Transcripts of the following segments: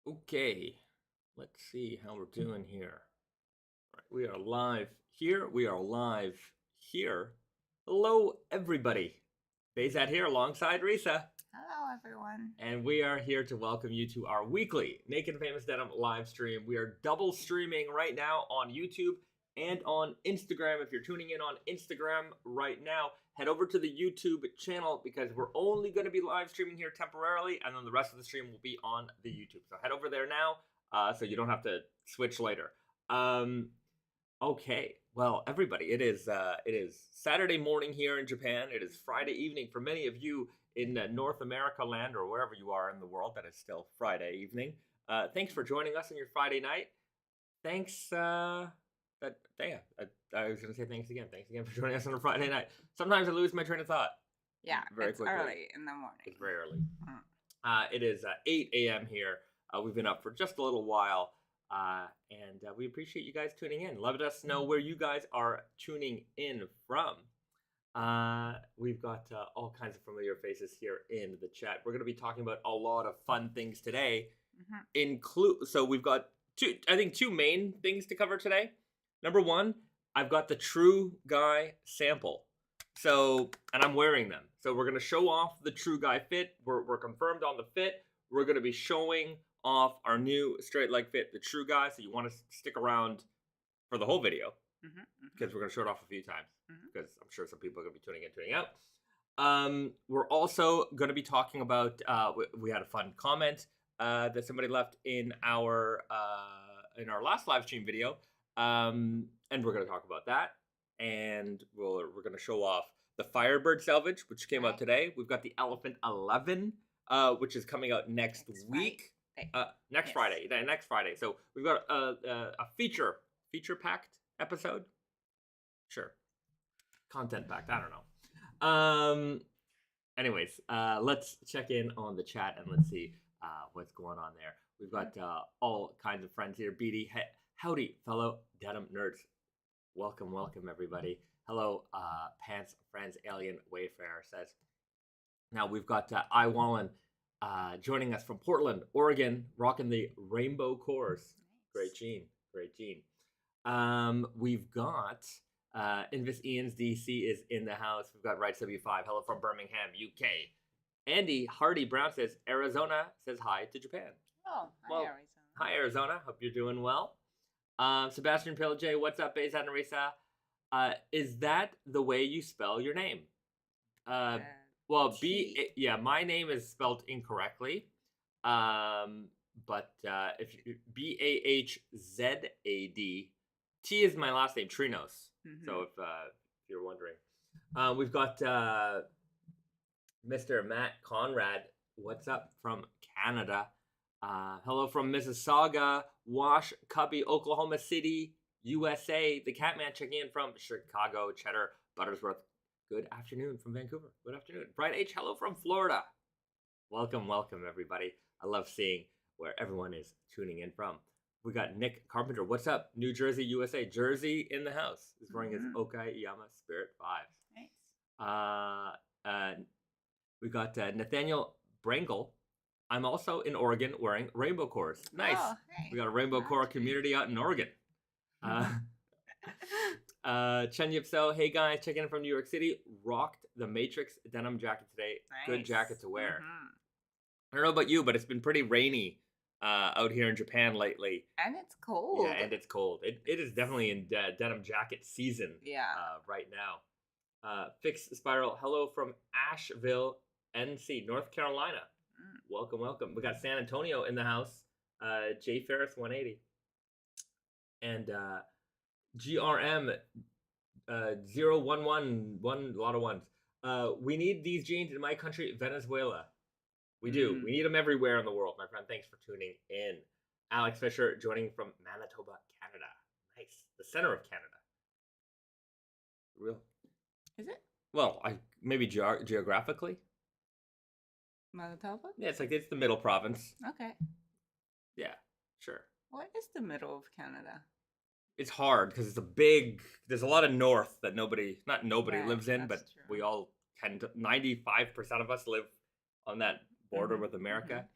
Okay, let's see how we're doing here. All right, we are live here. We are live here. Hello, everybody. Bezat here alongside Risa. Hello, everyone. And we are here to welcome you to our weekly Naked Famous Denim live stream. We are double streaming right now on YouTube and on Instagram. If you're tuning in on Instagram right now, head over to the YouTube channel because we're only going to be live streaming here temporarily, and then the rest of the stream will be on the YouTube. So head over there now, so you don't have to switch later. Okay, well, everybody, it is Saturday morning here in Japan. It is Friday evening for many of you in North America land or wherever you are in the world. That is still Friday evening. Thanks for joining us on your Friday night. Thanks. I was going to say thanks again. Thanks again for joining us on a Friday night. Sometimes I lose my train of thought. Yeah, very it's quickly. Early in the morning. It's very early. It is 8 a.m. here. We've been up for just a little while. And we appreciate you guys tuning in. Let us know where you guys are tuning in from. We've got all kinds of familiar faces here in the chat. We're going to be talking about a lot of fun things today. So we've got two main things to cover today. Number one, I've got the True Guy sample. So, and I'm wearing them. So we're going to show off the True Guy fit. We're confirmed on the fit. We're going to be showing off our new straight leg fit, the True Guy. So you want to stick around for the whole video because we're going to show it off a few times because I'm sure some people are going to be tuning in, tuning out. We're also going to be talking about, we had a fun comment that somebody left in our last live stream video. And we're going to talk about that. And we're going to show off the Firebird Selvedge, which came out today. We've got the Elephant 11, which is coming out next week. Next Friday. So we've got a feature-packed episode. Sure. Content-packed. I don't know. Anyways, let's check in on the chat and let's see what's going on there. We've got all kinds of friends here. BD, howdy, fellow denim nerds. Welcome, everybody. Hello, Pants Friends Alien Wayfarer says. Now we've got I Wallen joining us from Portland, Oregon, rocking the rainbow course. Great gene. We've got Invis Ian's DC is in the house. We've got Right 75. Hello from Birmingham, UK. Andy Hardy Brown says Arizona says hi to Japan. Oh, hi, Arizona. Hi, Arizona. Hope you're doing well. Sebastian Pilj, what's up, Bezat and Risa? Is that the way you spell your name? Well, my name is spelled incorrectly. But if you, Bahzad, T is my last name, Trinos. So if you're wondering, we've got Mr. Matt Conrad. What's up from Canada? Hello from Mississauga, Wash, Cubby, Oklahoma City, USA. The Catman checking in from Chicago, Cheddar, Buttersworth. Good afternoon from Vancouver. Good afternoon. Brian H, hello from Florida. Welcome, everybody. I love seeing where everyone is tuning in from. We got Nick Carpenter. What's up? New Jersey, USA. Jersey in the house. Is wearing his Okai Yama Spirit 5. Nice. We got Nathaniel Brangle. I'm also in Oregon wearing rainbow cores. Nice. Oh, hey. We got a rainbow core community out in Oregon. Chen Yipso, hey guys, checking in from New York City. Rocked the Matrix denim jacket today. Nice. Good jacket to wear. I don't know about you, but it's been pretty rainy out here in Japan lately. And it's cold. Yeah, and it's cold. It is definitely in denim jacket season right now. Fixed Spiral, hello from Asheville, NC, North Carolina. Welcome. We got San Antonio in the house. Jay Ferris 180. And GRM 0111, a lot of ones. We need these jeans in my country, Venezuela. We do. We need them everywhere in the world, my friend. Thanks for tuning in. Alex Fisher joining from Manitoba, Canada. Nice. The center of Canada. Real. Is it? Well, maybe geographically. Manitoba? Yeah, it's the middle province. Okay. Yeah, sure. What is the middle of Canada? It's hard because there's a lot of north that nobody lives in, but true. We all 95% of us live on that border with America.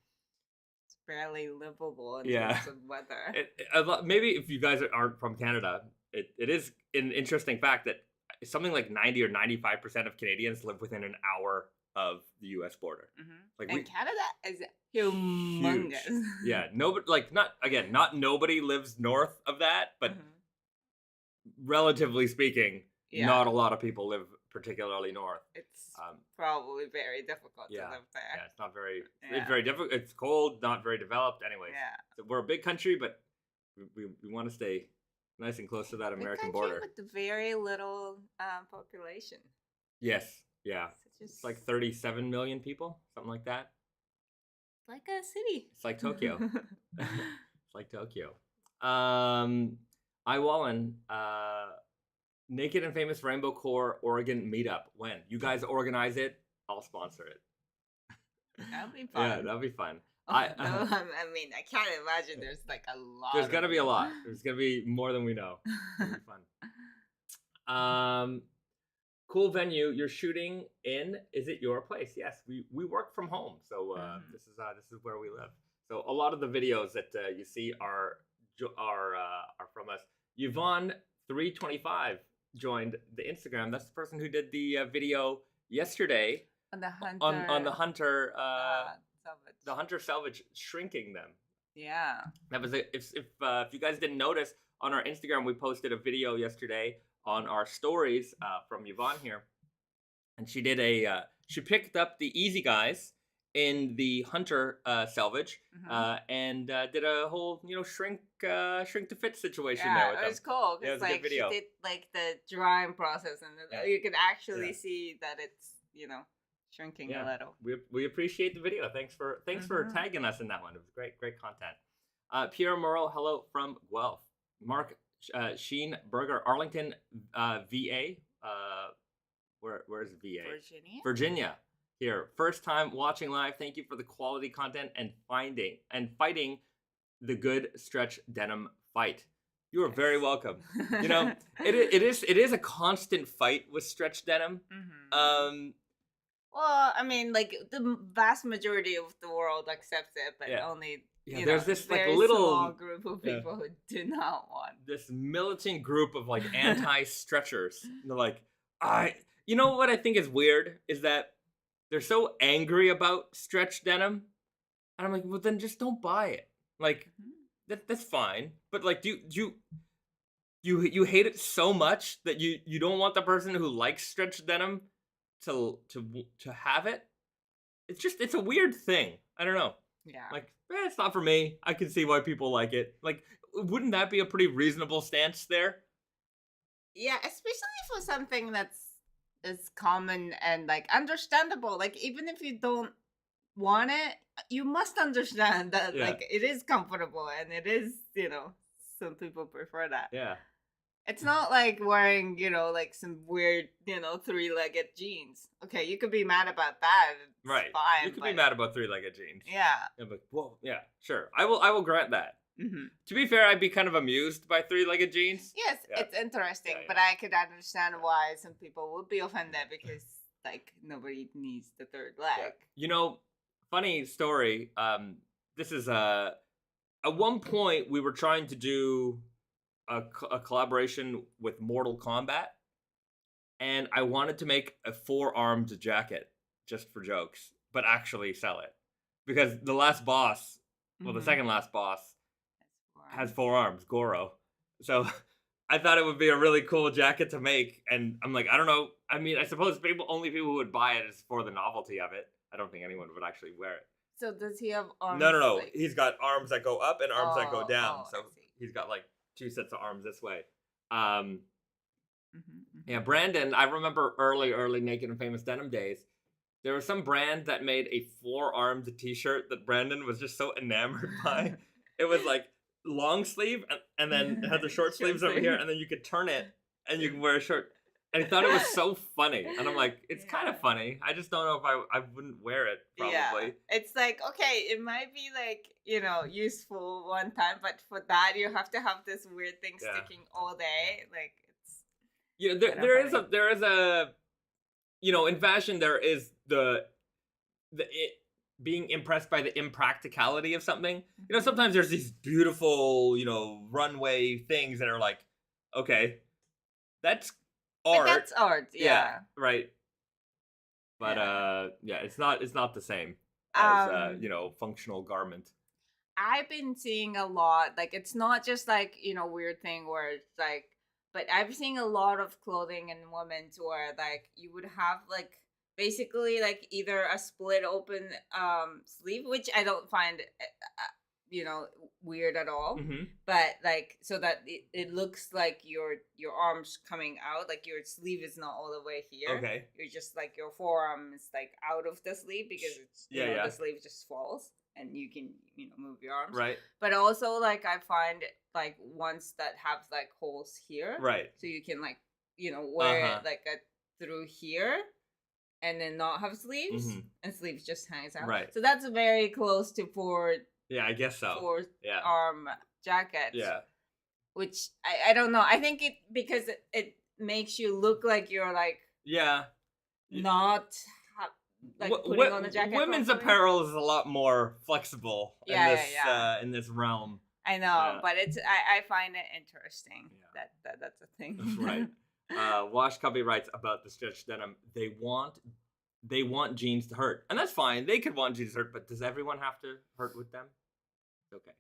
It's barely livable in Yeah. terms of weather. Maybe if you guys aren't from Canada, it is an interesting fact that something like 90 or 95% of Canadians live within an hour of the U.S. border. Like And Canada is humongous. huge. Yeah, nobody not nobody lives north of that, but relatively speaking, Yeah. not a lot of people live particularly north. It's probably very difficult to live there. Yeah, it's not very. It's very difficult. It's cold, not very developed. Anyways, so we're a big country, but we want to stay nice and close to that American border. With very little population. Yes, yeah. It's like 37 million people, something like that. Like a city. It's like Tokyo. It's like Tokyo. Iwallen, Naked and Famous Rainbow Core Oregon meetup. When you guys organize it, I'll sponsor it. That'll be fun. Yeah, that'll be fun. I mean, I can't imagine there's like a lot. There's gonna be a lot. There's gonna be more than we know. It'll be fun. Cool venue. You're shooting in. Is it your place? Yes, we work from home, so this is where we live. So a lot of the videos that you see are from us. Yvonne 325 joined the Instagram. That's the person who did the video yesterday on the hunter on the hunter Selvedge. The hunter Selvedge shrinking them. Yeah, that was if you guys didn't notice, on our Instagram we posted a video yesterday on our stories from Yvonne here, and she did she picked up the Easy Guys in the hunter Selvedge and did a whole shrink to fit situation there with them. It was cool Yeah, it was because a good video. she did like the drying process and you could actually see that it's shrinking a little. We appreciate the video. Thanks for tagging us in that one. It was great content. Pierre Moreau, hello from Guelph. Mark Sheen Berger, Arlington, VA. Where's VA? Virginia. Here, first time watching live. Thank you for the quality content and fighting the good stretch denim fight. You are very welcome. It is a constant fight with stretch denim. Well, I mean, like the vast majority of the world accepts it, but only there's this very little small group of people who do not want this militant group of like anti-stretchers. They're like, you know what I think is weird is that they're so angry about stretch denim, and I'm like, well, then just don't buy it. Like, that's fine, but like, do you hate it so much that you don't want the person who likes stretch denim to have it? It's a weird thing. I don't know. Yeah. Like, it's not for me. I can see why people like it. Like, wouldn't that be a pretty reasonable stance there? Yeah, especially for something that's is common and like understandable. Like even if you don't want it, you must understand that like it is comfortable and it is, some people prefer that. Yeah. It's not like wearing, like some weird, three-legged jeans. Okay, you could be mad about that. It's fine. You could be mad about three-legged jeans. Yeah. But, well, yeah, sure. I will grant that. To be fair, I'd be kind of amused by three-legged jeans. Yes, it's interesting, but I could understand why some people would be offended because, like, nobody needs the third leg. Funny story. This is at one point we were trying to do a collaboration with Mortal Kombat, and I wanted to make a four-armed jacket just for jokes, but actually sell it because the last boss, the second last boss, has four arms, Goro. So I thought it would be a really cool jacket to make, and I'm like, I don't know. I mean, I suppose only people who would buy it is for the novelty of it. I don't think anyone would actually wear it. So does he have arms? No. Like... He's got arms that go up and arms that go down. So he's got like two sets of arms this way. Yeah, Brandon, I remember early Naked and Famous Denim days. There was some brand that made a four-armed t-shirt that Brandon was just so enamored by. It was like long sleeve and then it had the short sleeves over here, and then you could turn it and you can wear a shirt. And he thought it was so funny. And I'm like, it's kind of funny. I just don't know if I wouldn't wear it, probably. Yeah. It's like, okay, it might be like, useful one time, but for that you have to have this weird thing sticking all day. Like it's there is a in fashion there is being impressed by the impracticality of something. You know, sometimes there's these beautiful, you know, runway things that are like, okay, that's art. But that's art, yeah. Right. But Yeah. it's not the same as Um, you know, functional garment. I've been seeing a lot, like it's not just like, weird thing where it's like, but I've seen a lot of clothing in women's where like you would have like basically like either a split open sleeve, which I don't find weird at all, Mm-hmm. but like so that it looks like your arms coming out, like your sleeve is not all the way here. Okay. You're just like your forearm is like out of the sleeve because it's the sleeve just falls and you can move your arms, Right. but also like I find like ones that have like holes here, Right. so you can like wear it like through here and then not have sleeves, and sleeves just hangs out, right? So that's very close to forward. Yeah, I guess so. For arm jackets. Yeah. Which I don't know. I think because it makes you look like you're like not like putting on the jacket. Women's properly. apparel is a lot more flexible in this realm. I know, but I find it interesting that that's a thing. Right. Wash Cubby writes about the stretch denim. They want jeans to hurt, and that's fine. They could want jeans to hurt, but does everyone have to hurt with them? Okay.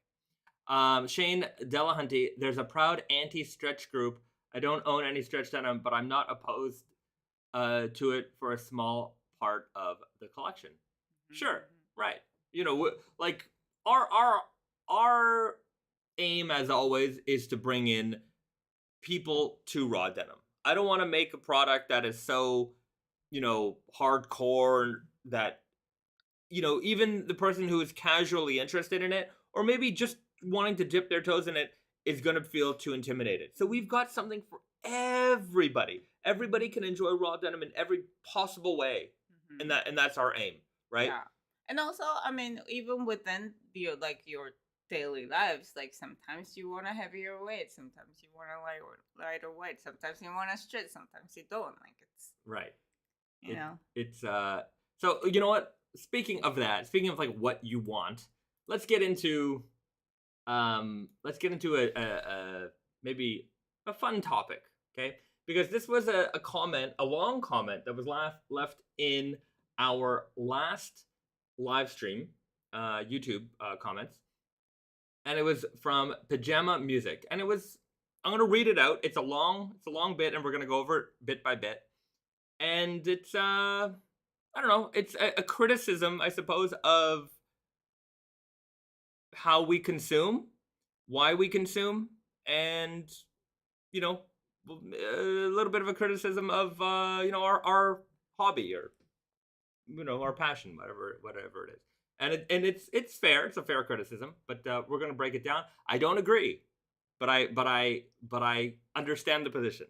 Shane Delahunty, there's a proud anti-stretch group. I don't own any stretch denim, but I'm not opposed to it for a small part of the collection. Sure, right. You know, like our aim, as always, is to bring in people to raw denim. I don't want to make a product that is so, hardcore that, even the person who is casually interested in it, or maybe just wanting to dip their toes in it, is going to feel too intimidated. So we've got something for everybody. Everybody can enjoy raw denim in every possible way, and that's our aim, right? Yeah. And also, I mean, even within your daily lives, like sometimes you want a heavier weight, sometimes you want a lighter weight, sometimes you want to stretch, sometimes you don't. Like it's right. It's so you know what? Speaking of that, speaking of like what you want, let's get into a maybe a fun topic, okay? Because this was a long comment that was left in our last live stream, YouTube comments, and it was from Pajama Music, and I'm gonna read it out. It's a long bit, and we're gonna go over it bit by bit, and it's I don't know. It's a criticism, I suppose, of how we consume, why we consume, and a little bit of a criticism of our hobby or our passion, whatever it is. And it's fair. It's a fair criticism, but we're gonna break it down. I don't agree, but I understand the position.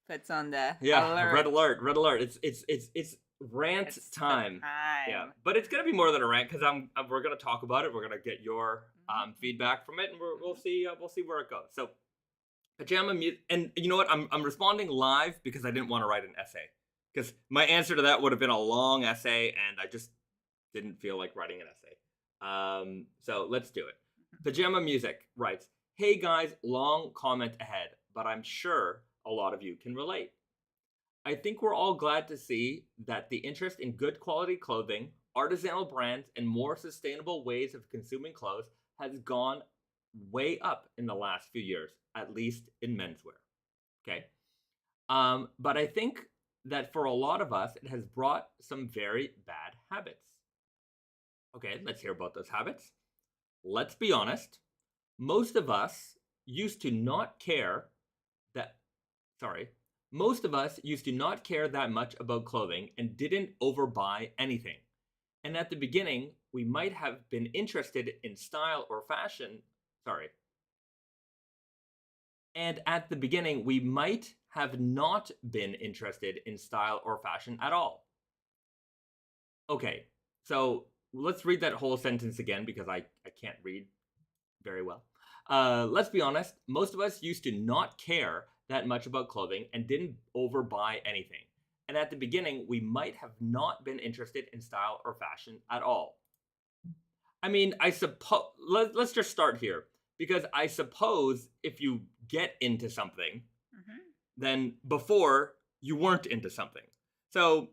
Puts on the alert. Red alert. It's rant time. Yeah, but it's gonna be more than a rant because we're gonna talk about it. We're gonna get your feedback from it, and we'll see where it goes. So Pajama Music, and you know what? I'm responding live because I didn't want to write an essay, because my answer to that would have been a long essay, and I just didn't feel like writing an essay. So let's do it. Pajama Music writes, "Hey guys, long comment ahead, but I'm sure a lot of you can relate. I think we're all glad to see that the interest in good quality clothing, artisanal brands, and more sustainable ways of consuming clothes has gone way up in the last few years, at least in menswear." Okay. But I think that for a lot of us, it has brought some very bad habits. Okay, let's hear about those habits. Let's be honest. Most of us used to not care that much about clothing and didn't overbuy anything. And at the beginning, we might have been interested in style or fashion. And at the beginning, we might have not been interested in style or fashion at all. Okay, so let's read that whole sentence again because I can't read very well. Let's be honest, most of us used to not care that much about clothing and didn't overbuy anything. And at the beginning, we might have not been interested in style or fashion at all. I mean, I suppose, let's just start here. Because I suppose if you get into something, then before you weren't into something. So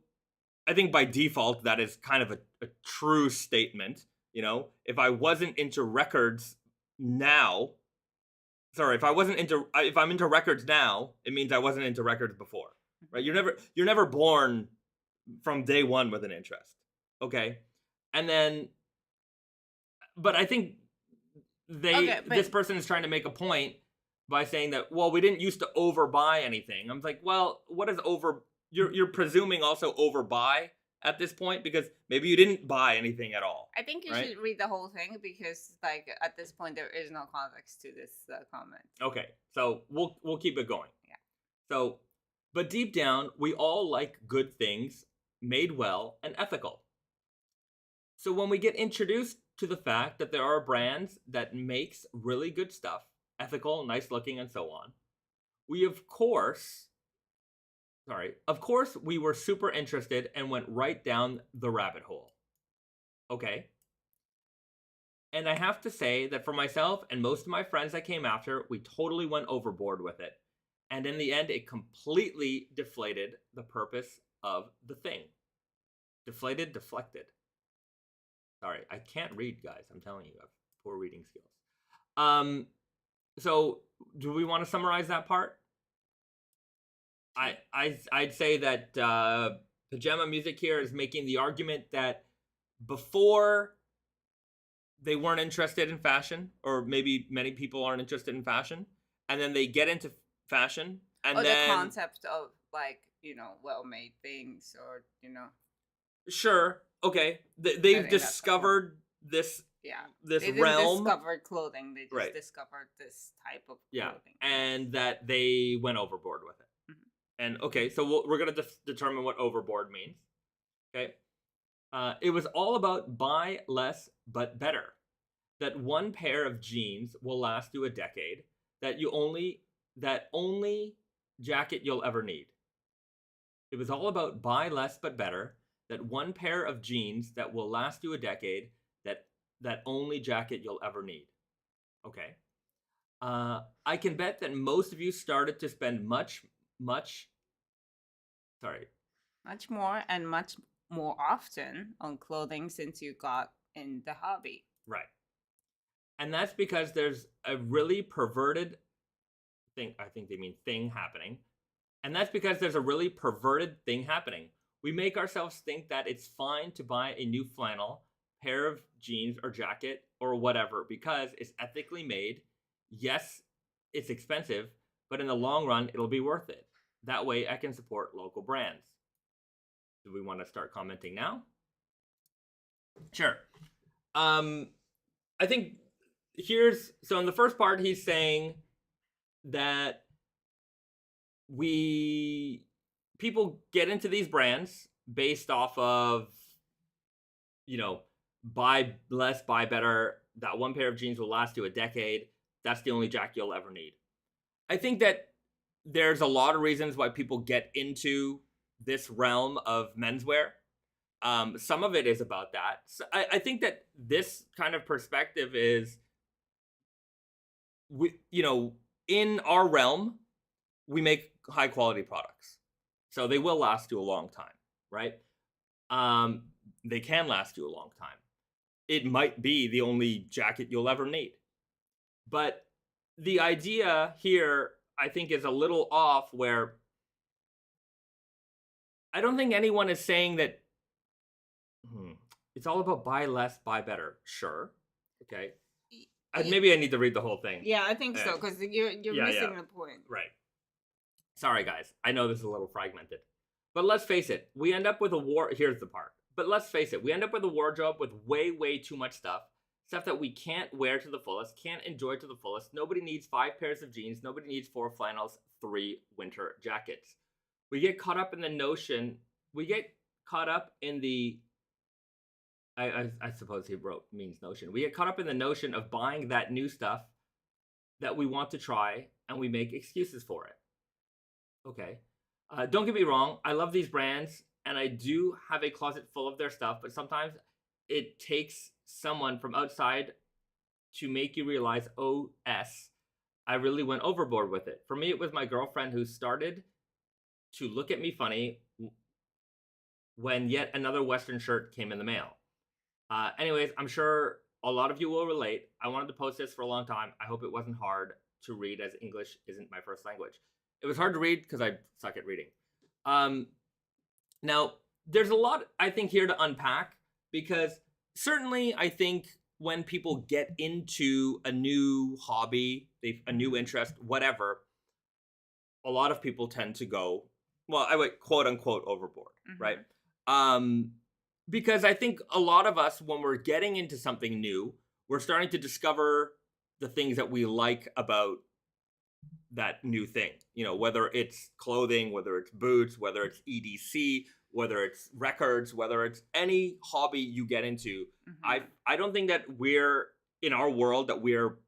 I think by default, that is kind of a true statement. You know, if I wasn't into records now, if I'm into records now, it means I wasn't into records before, right? You're never born from day one with an interest, okay? And then, but I think this person is trying to make a point by saying that, well, we didn't used to overbuy anything. I'm like, well, what is over? You're presuming also overbuy at this point, because maybe you didn't buy anything at all. I think you should read the whole thing, because like at this point there is no context to this comment. Okay, so we'll keep it going. Yeah. So, but deep down, we all like good things made well and ethical. So when we get introduced to the fact that there are brands that makes really good stuff, ethical, nice looking, and so on, we of course we were super interested and went right down the rabbit hole. Okay. And I have to say that for myself and most of my friends that came after, we totally went overboard with it. And in the end, it completely deflated the purpose of the thing. Deflected. Sorry, I can't read, guys. I'm telling you, I have poor reading skills. So do we want to summarize that part? I'd say that Pajama Music here is making the argument that before they weren't interested in fashion, or maybe many people aren't interested in fashion, and then they get into fashion, and then the concept of like, you know, well-made things, or, you know. Sure. Okay. They've discovered this. Yeah. This they realm. They discovered clothing. They just discovered this type of clothing. Yeah. And that they went overboard with it. And okay, so we're going to determine what overboard means. Okay. It was all about buy less but better. That one pair of jeans will last you a decade. That only jacket you'll ever need. It was all about buy less but better. That one pair of jeans that will last you a decade. That only jacket you'll ever need. Okay. I can bet that most of you started to spend much more and much more often on clothing since you got in the hobby. Right. And that's because there's a really perverted thing, I think they mean thing, happening. And that's because there's a really perverted thing happening. We make ourselves think that it's fine to buy a new flannel, pair of jeans or jacket or whatever because it's ethically made. Yes, it's expensive, but in the long run, it'll be worth it. That way I can support local brands. Do we want to start commenting now? Sure. I think so in the first part, he's saying that people get into these brands based off of, you know, buy less, buy better. That one pair of jeans will last you a decade. That's the only jacket you'll ever need. I think that there's a lot of reasons why people get into this realm of menswear. Some of it is about that. So I think that this kind of perspective is, in our realm, we make high quality products. So they will last you a long time, right? They can last you a long time. It might be the only jacket you'll ever need. But the idea here, I think, is a little off, where I don't think anyone is saying that it's all about buy less, buy better. Sure. Okay. Maybe I need to read the whole thing. Yeah, I think so, because you're missing the point. Right. Sorry, guys. I know this is a little fragmented. But let's face it. We end up with Here's the part. But let's face it. We end up with a wardrobe with way, way too much stuff. Stuff that we can't wear to the fullest, can't enjoy to the fullest. Nobody needs 5 pairs of jeans. Nobody needs 4 flannels, 3 winter jackets. We get caught up in the notion. I suppose he means notion. We get caught up in the notion of buying that new stuff that we want to try, and we make excuses for it. Okay. Don't get me wrong, I love these brands, and I do have a closet full of their stuff, but sometimes it takes someone from outside to make you realize, oh, I really went overboard with it. For me, it was my girlfriend who started to look at me funny when yet another Western shirt came in the mail. Anyways, I'm sure a lot of you will relate. I wanted to post this for a long time. I hope it wasn't hard to read, as English isn't my first language. It was hard to read because I suck at reading. Now, there's a lot, I think, here to unpack, because certainly I think when people get into a new hobby, a new interest, whatever, a lot of people tend to go, well, I would quote unquote overboard, right? Because I think a lot of us, when we're getting into something new, we're starting to discover the things that we like about that new thing. You know, whether it's clothing, whether it's boots, whether it's EDC, whether it's records, whether it's any hobby you get into. I don't think that we're, in our world, that we're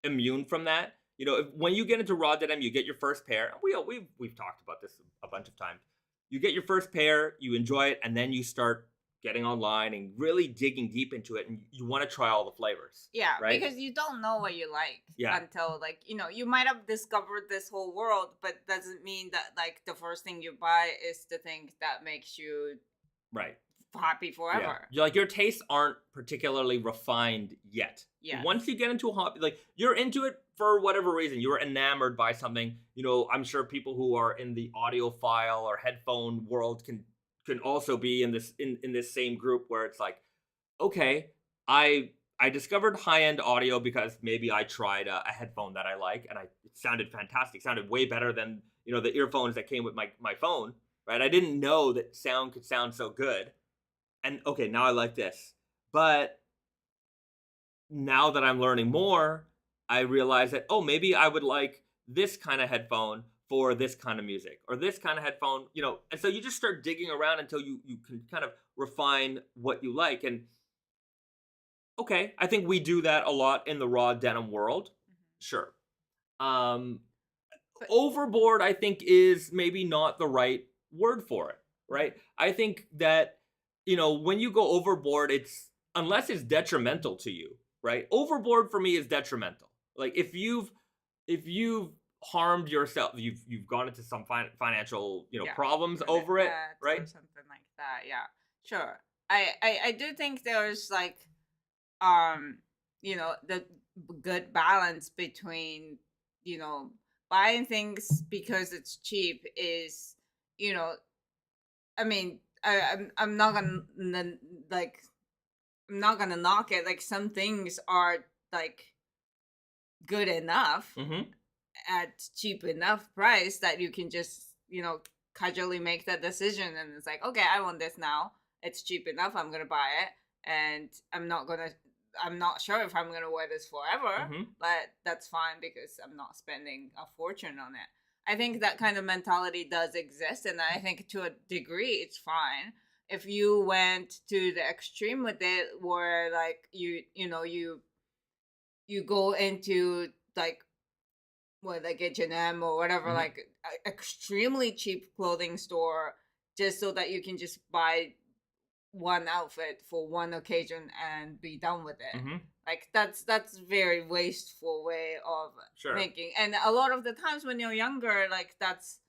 immune from that. You know, when you get into raw denim, you get your first pair. We've talked about this a bunch of times. You get your first pair, you enjoy it, and then you start getting online and really digging deep into it, and you want to try all the flavors. Yeah, right? Because you don't know what you like Yeah. until, like, you know, you might have discovered this whole world, but doesn't mean that, like, the first thing you buy is the thing that makes you right happy forever. Yeah. Like, your tastes aren't particularly refined yet. Yes. Once you get into a hobby, like, you're into it for whatever reason, you're enamored by something. You know, I'm sure people who are in the audiophile or headphone world can also be in this same group, where it's like, okay, I discovered high-end audio because maybe I tried a headphone that I like, and it sounded fantastic. It sounded way better than, you know, the earphones that came with my phone, right? I didn't know that sound could sound so good. And okay, now I like this. But now that I'm learning more, I realize that, oh, maybe I would like this kind of headphone for this kind of music, or this kind of headphone, you know. And so you just start digging around until you can kind of refine what you like. And okay, I think we do that a lot in the raw denim world. Sure. Overboard, I think, is maybe not the right word for it, right? I think that, you know, when you go overboard, it's, unless it's detrimental to you, right? Overboard for me is detrimental. Like, if you've harmed yourself, you've gone into some financial, you know, problems over it, right? Or something like that. Yeah, sure. I do think there's, like, you know, the good balance between, you know, buying things because it's cheap is, you know, I mean, I'm not gonna, like, I'm not gonna knock it. Like, some things are, like, good enough at cheap enough price that you can just, you know, casually make that decision, and it's like, okay, I want this now. It's cheap enough. I'm gonna buy it, and I'm not sure if I'm gonna wear this forever, but that's fine because I'm not spending a fortune on it. I think that kind of mentality does exist, and I think to a degree it's fine. If you went to the extreme with it, where, like, you go into, like, what, like H&M or whatever, like, extremely cheap clothing store, just so that you can just buy one outfit for one occasion and be done with it. Like, that's very wasteful way of thinking. And a lot of the times when you're younger, like, that's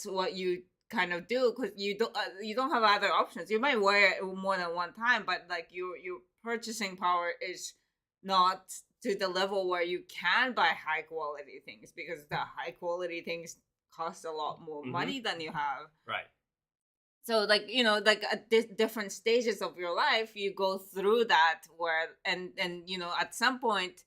what you kind of do, because you don't have other options. You might wear it more than one time, but, like, your purchasing power is not to the level where you can buy high quality things, because the high quality things cost a lot more money than you have. Right. So, like, you know, like, at different stages of your life, you go through that, where, and you know, at some point,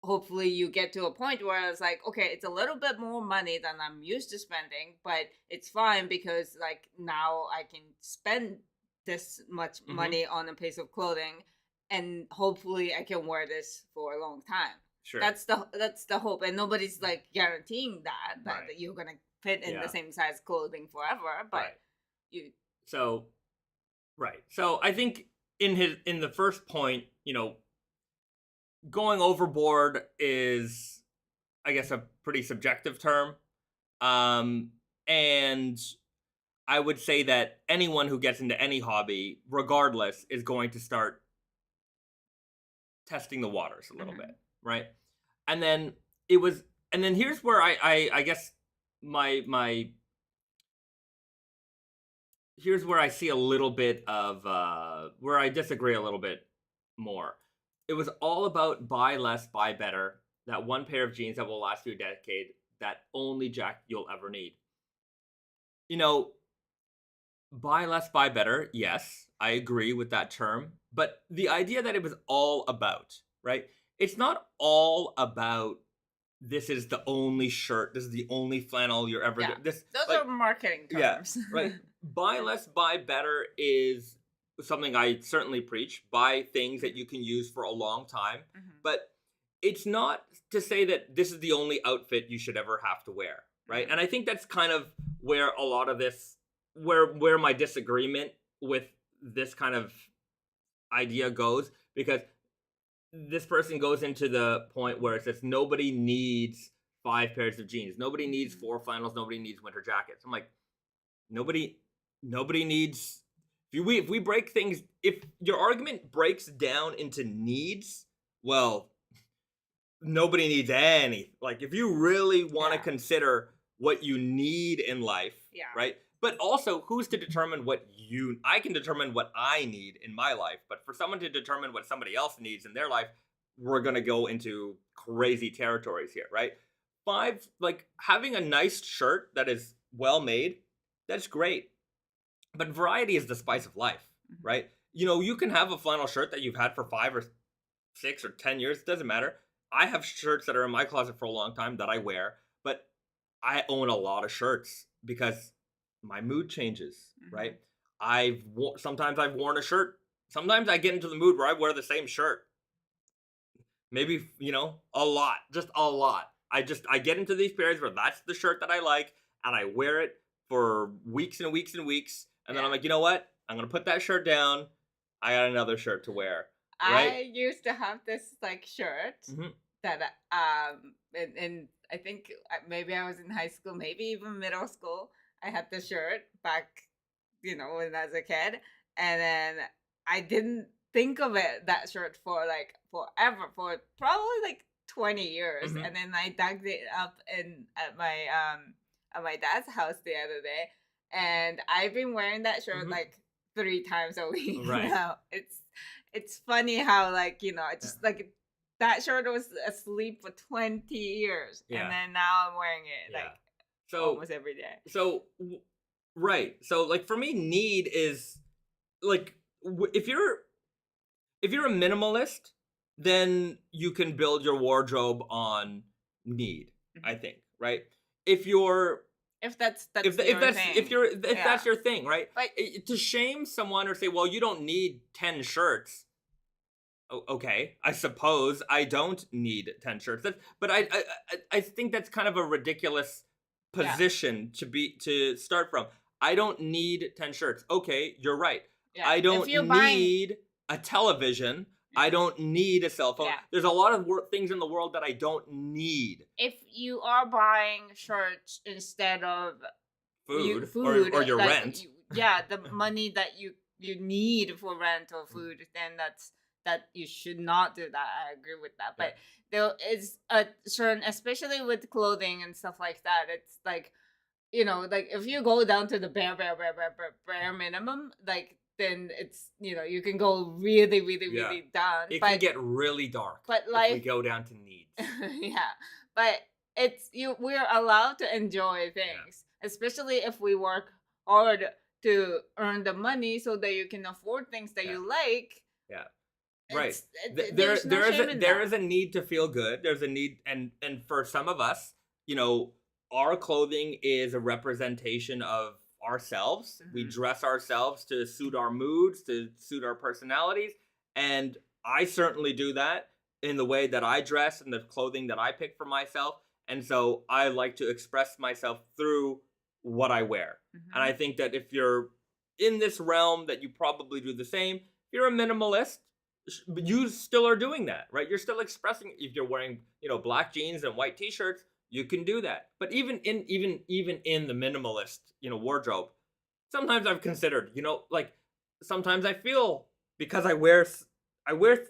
hopefully you get to a point where it's like, okay, it's a little bit more money than I'm used to spending, but it's fine, because, like, now I can spend this much money on a piece of clothing, and hopefully I can wear this for a long time. Sure. That's the hope, and nobody's, like, guaranteeing that you're gonna fit in the same size clothing forever, but So I think in the first point, you know, going overboard is, I guess, a pretty subjective term. And I would say that anyone who gets into any hobby, regardless, is going to start testing the waters a little bit, right? And then here's where I guess my here's where I see a little bit of where I disagree a little bit more. It was all about buy less, buy better. That one pair of jeans that will last you a decade. That only jacket you'll ever need. You know, buy less, buy better. Yes, I agree with that term. But the idea that it was all about, right? It's not all about this is the only shirt, this is the only flannel you're ever those are marketing terms. Yeah, right. Buy less, buy better is something I certainly preach. Buy things that you can use for a long time. But it's not to say that this is the only outfit you should ever have to wear, right? And I think that's kind of where a lot of this, where my disagreement with this kind of idea goes, because this person goes into the point where it says nobody needs 5 pairs of jeans, nobody needs 4 flannels, nobody needs winter jackets. I'm like, nobody needs. If we break things, if your argument breaks down into needs, well, nobody needs any. Like, if you really want to consider what you need in life, right? But also, who's to determine what I can determine what I need in my life, but for someone to determine what somebody else needs in their life, we're going to go into crazy territories here, right? Like, having a nice shirt that is well made, that's great. But variety is the spice of life, right? You know, you can have a flannel shirt that you've had for 5 or 6 or 10 years, it doesn't matter. I have shirts that are in my closet for a long time that I wear, but I own a lot of shirts because my mood changes, right? Sometimes I've worn a shirt. Sometimes I get into the mood where I wear the same shirt. Maybe, a lot, just a lot. I get into these periods where that's the shirt that I like, and I wear it for weeks and weeks and weeks. And then I'm like, you know what? I'm going to put that shirt down. I got another shirt to wear. Right? I used to have this shirt that and I think maybe I was in high school, maybe even middle school. I had the shirt back, when I was a kid, and then I didn't think of that shirt for forever, for probably 20 years, and then I dug it up at my dad's house the other day, and I've been wearing that shirt 3 times a week. Right. Now. It's funny how just that shirt was asleep for 20 years, and then now I'm wearing it almost every day. So right. So for me, need is if you're a minimalist, then you can build your wardrobe on need. I think, right? If that's your thing, right? To shame someone or say, well, you don't need 10 shirts. Okay, I suppose I don't need 10 shirts. But I think that's kind of a ridiculous position to start from. I don't need 10 shirts. Okay, you're right. Yeah. I don't need a television. I don't need a cell phone. Yeah. There's a lot of things in the world that I don't need. If you are buying shirts instead of food or your rent, the money that you need for rent or food, then that you should not do that. I agree with that. But there is a certain, especially with clothing and stuff like that, it's if you go down to the bare minimum, then it's, you can go really, really, really down. It can get really dark. But if we go down to needs. But we're allowed to enjoy things, especially if we work hard to earn the money so that you can afford things that you like. Yeah. Right. There is a need to feel good. There's a need, and for some of us, our clothing is a representation of ourselves. We dress ourselves to suit our moods, to suit our personalities, and I certainly do that in the way that I dress and the clothing that I pick for myself. And so I like to express myself through what I wear. And I think that if you're in this realm, that you probably do the same. If you're a minimalist, you still are doing that, right? You're still expressing. If you're wearing, black jeans and white t-shirts, you can do that. But even in the minimalist, wardrobe, sometimes I've considered, like sometimes I feel because I wear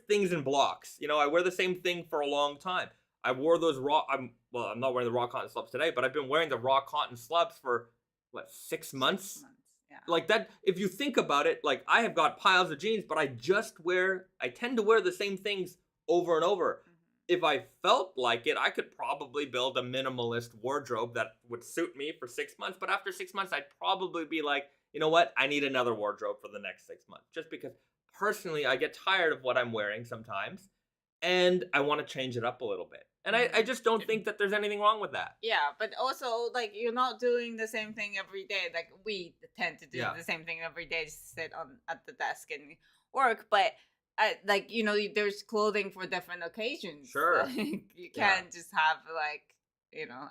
things in blocks. I wear the same thing for a long time. I wore those I'm not wearing the raw cotton slubs today, but I've been wearing the raw cotton slubs for what, 6 months? 6 months. Yeah. Like that, if you think about it, like I have got piles of jeans, but I tend to wear the same things over and over. If I felt like it, I could probably build a minimalist wardrobe that would suit me for 6 months. But after 6 months, I'd probably be like, you know what? I need another wardrobe for the next 6 months. Just because personally, I get tired of what I'm wearing sometimes. And I want to change it up a little bit. And I just don't think that there's anything wrong with that. Yeah, but also, like, you're not doing the same thing every day. Like, we tend to do the same thing every day, just sit at the desk and work. But, like, there's clothing for different occasions. Sure. Like, you can't just have, like,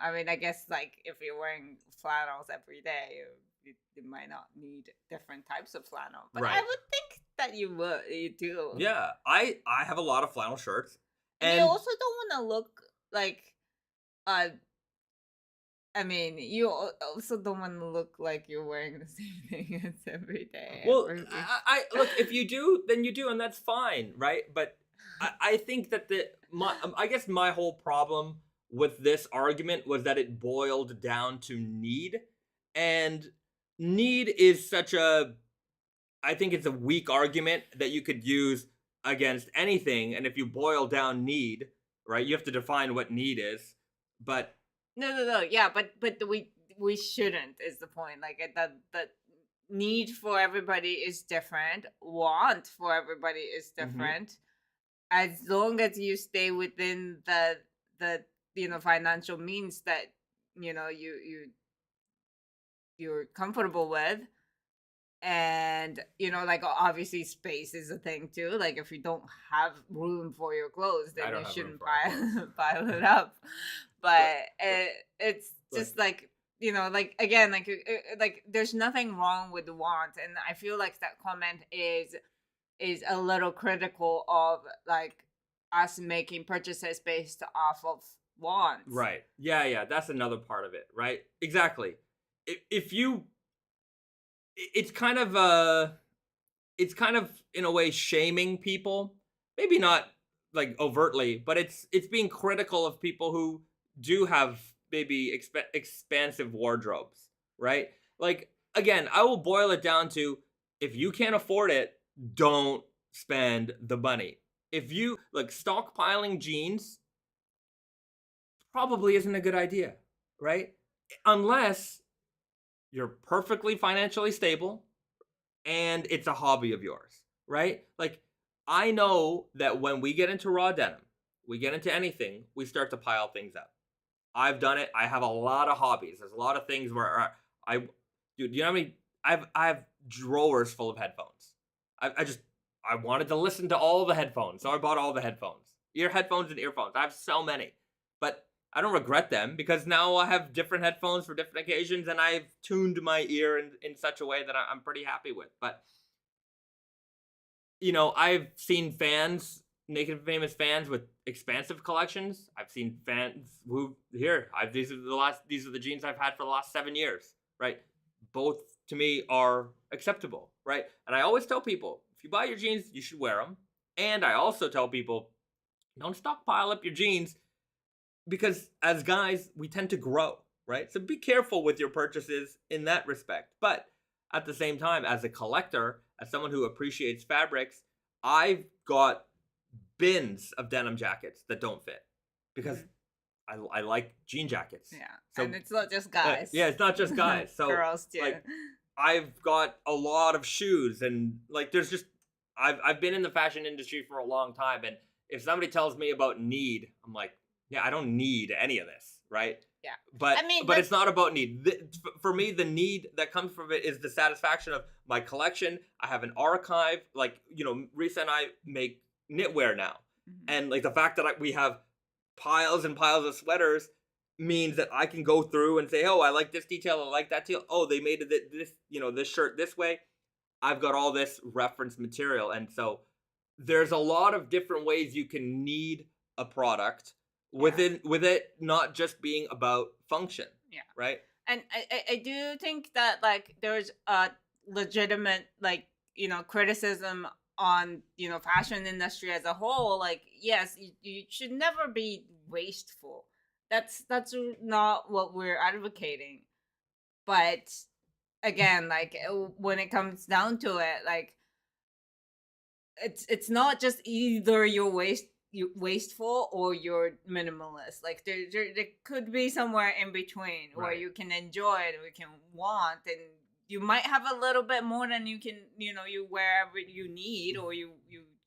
I mean, I guess, like, if you're wearing flannels every day, you might not need different types of flannel. But I would think that you do. Yeah, I have a lot of flannel shirts. And you also don't want to look like, I mean, you also don't want to look like you're wearing the same thing as every day. Well, I look, if you do, then you do, and that's fine, right? But I think that I guess my whole problem with this argument was that it boiled down to need, and need is I think it's a weak argument that you could use against anything. And if you boil down need, right, you have to define what need is. But no, yeah, but we shouldn't, is the point. Like, the need for everybody is different, want for everybody is different. As long as you stay within the financial means that you're comfortable with. And like, obviously space is a thing too. Like, if you don't have room for your clothes, then you shouldn't pile it up. But it's just like, like, again, like there's nothing wrong with the want. And I feel like that comment is a little critical of, like, us making purchases based off of wants. Right. Yeah, that's another part of it, right? Exactly. If you it's kind of in a way shaming people, maybe not like overtly, but it's being critical of people who do have maybe expansive wardrobes, right? Like, again, I will boil it down to, if you can't afford it, don't spend the money. If you like, stockpiling jeans probably isn't a good idea, right? Unless you're perfectly financially stable and it's a hobby of yours, right? Like, I know that when we get into raw denim, we get into anything, we start to pile things up. I've done it. I have a lot of hobbies. There's a lot of things where dude, you know how many, I have drawers full of headphones. I wanted to listen to all the headphones, so I bought all the headphones. Headphones and earphones. I have so many. But I don't regret them, because now I have different headphones for different occasions, and I've tuned my ear in such a way that I'm pretty happy with. But, I've seen Naked Famous fans with expansive collections. I've seen fans who, these are the jeans I've had for the last 7 years, right? Both, to me, are acceptable, right? And I always tell people, if you buy your jeans, you should wear them. And I also tell people, don't stockpile up your jeans, because as guys, we tend to grow, right? So be careful with your purchases in that respect. But at the same time, as a collector, as someone who appreciates fabrics, I've got bins of denim jackets that don't fit, because I like jean jackets. Yeah, so, and it's not just guys. Yeah, it's not just guys. So girls too. Like, I've got a lot of shoes, and like, there's just, I've been in the fashion industry for a long time, and if somebody tells me about need, I'm like, yeah, I don't need any of this, right? Yeah. But but it's not about need. For me, the need that comes from it is the satisfaction of my collection. I have an archive. Like, Risa and I make knitwear now. And like, the fact that we have piles and piles of sweaters means that I can go through and say, oh, I like this detail, I like that detail. Oh, they made it this, this shirt this way. I've got all this reference material. And so there's a lot of different ways you can need a product. with it not just being about function. Yeah. Right. And I do think that like there's a legitimate like criticism on fashion industry as a whole. Like yes, you should never be wasteful. That's not what we're advocating. But again, like when it comes down to it, like it's not just either you're wasteful or you're minimalist. Like there could be somewhere in between where Right. you can enjoy it, we can want, and you might have a little bit more than you can you wherever you need or you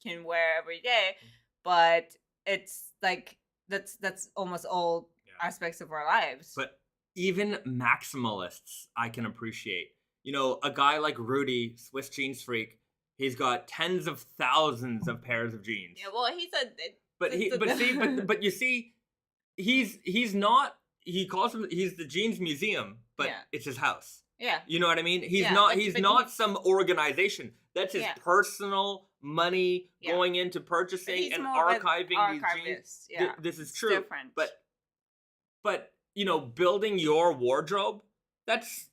can wear every day, but it's like that's almost all Yeah. aspects of our lives. But even maximalists, I can appreciate. A guy like Rudy, Swiss jeans freak, he's got tens of thousands of pairs of jeans. Yeah, well, he said, But you see, he's not. He calls him. He's the jeans museum, but Yeah. it's his house. yeah, You know what I mean? He's Yeah, not. but- He's but not some organization. That's his Yeah. personal money Yeah. going into but purchasing he's and more of an archiving these jeans. archivist. Yeah, This is It's true. different. But building your wardrobe, that's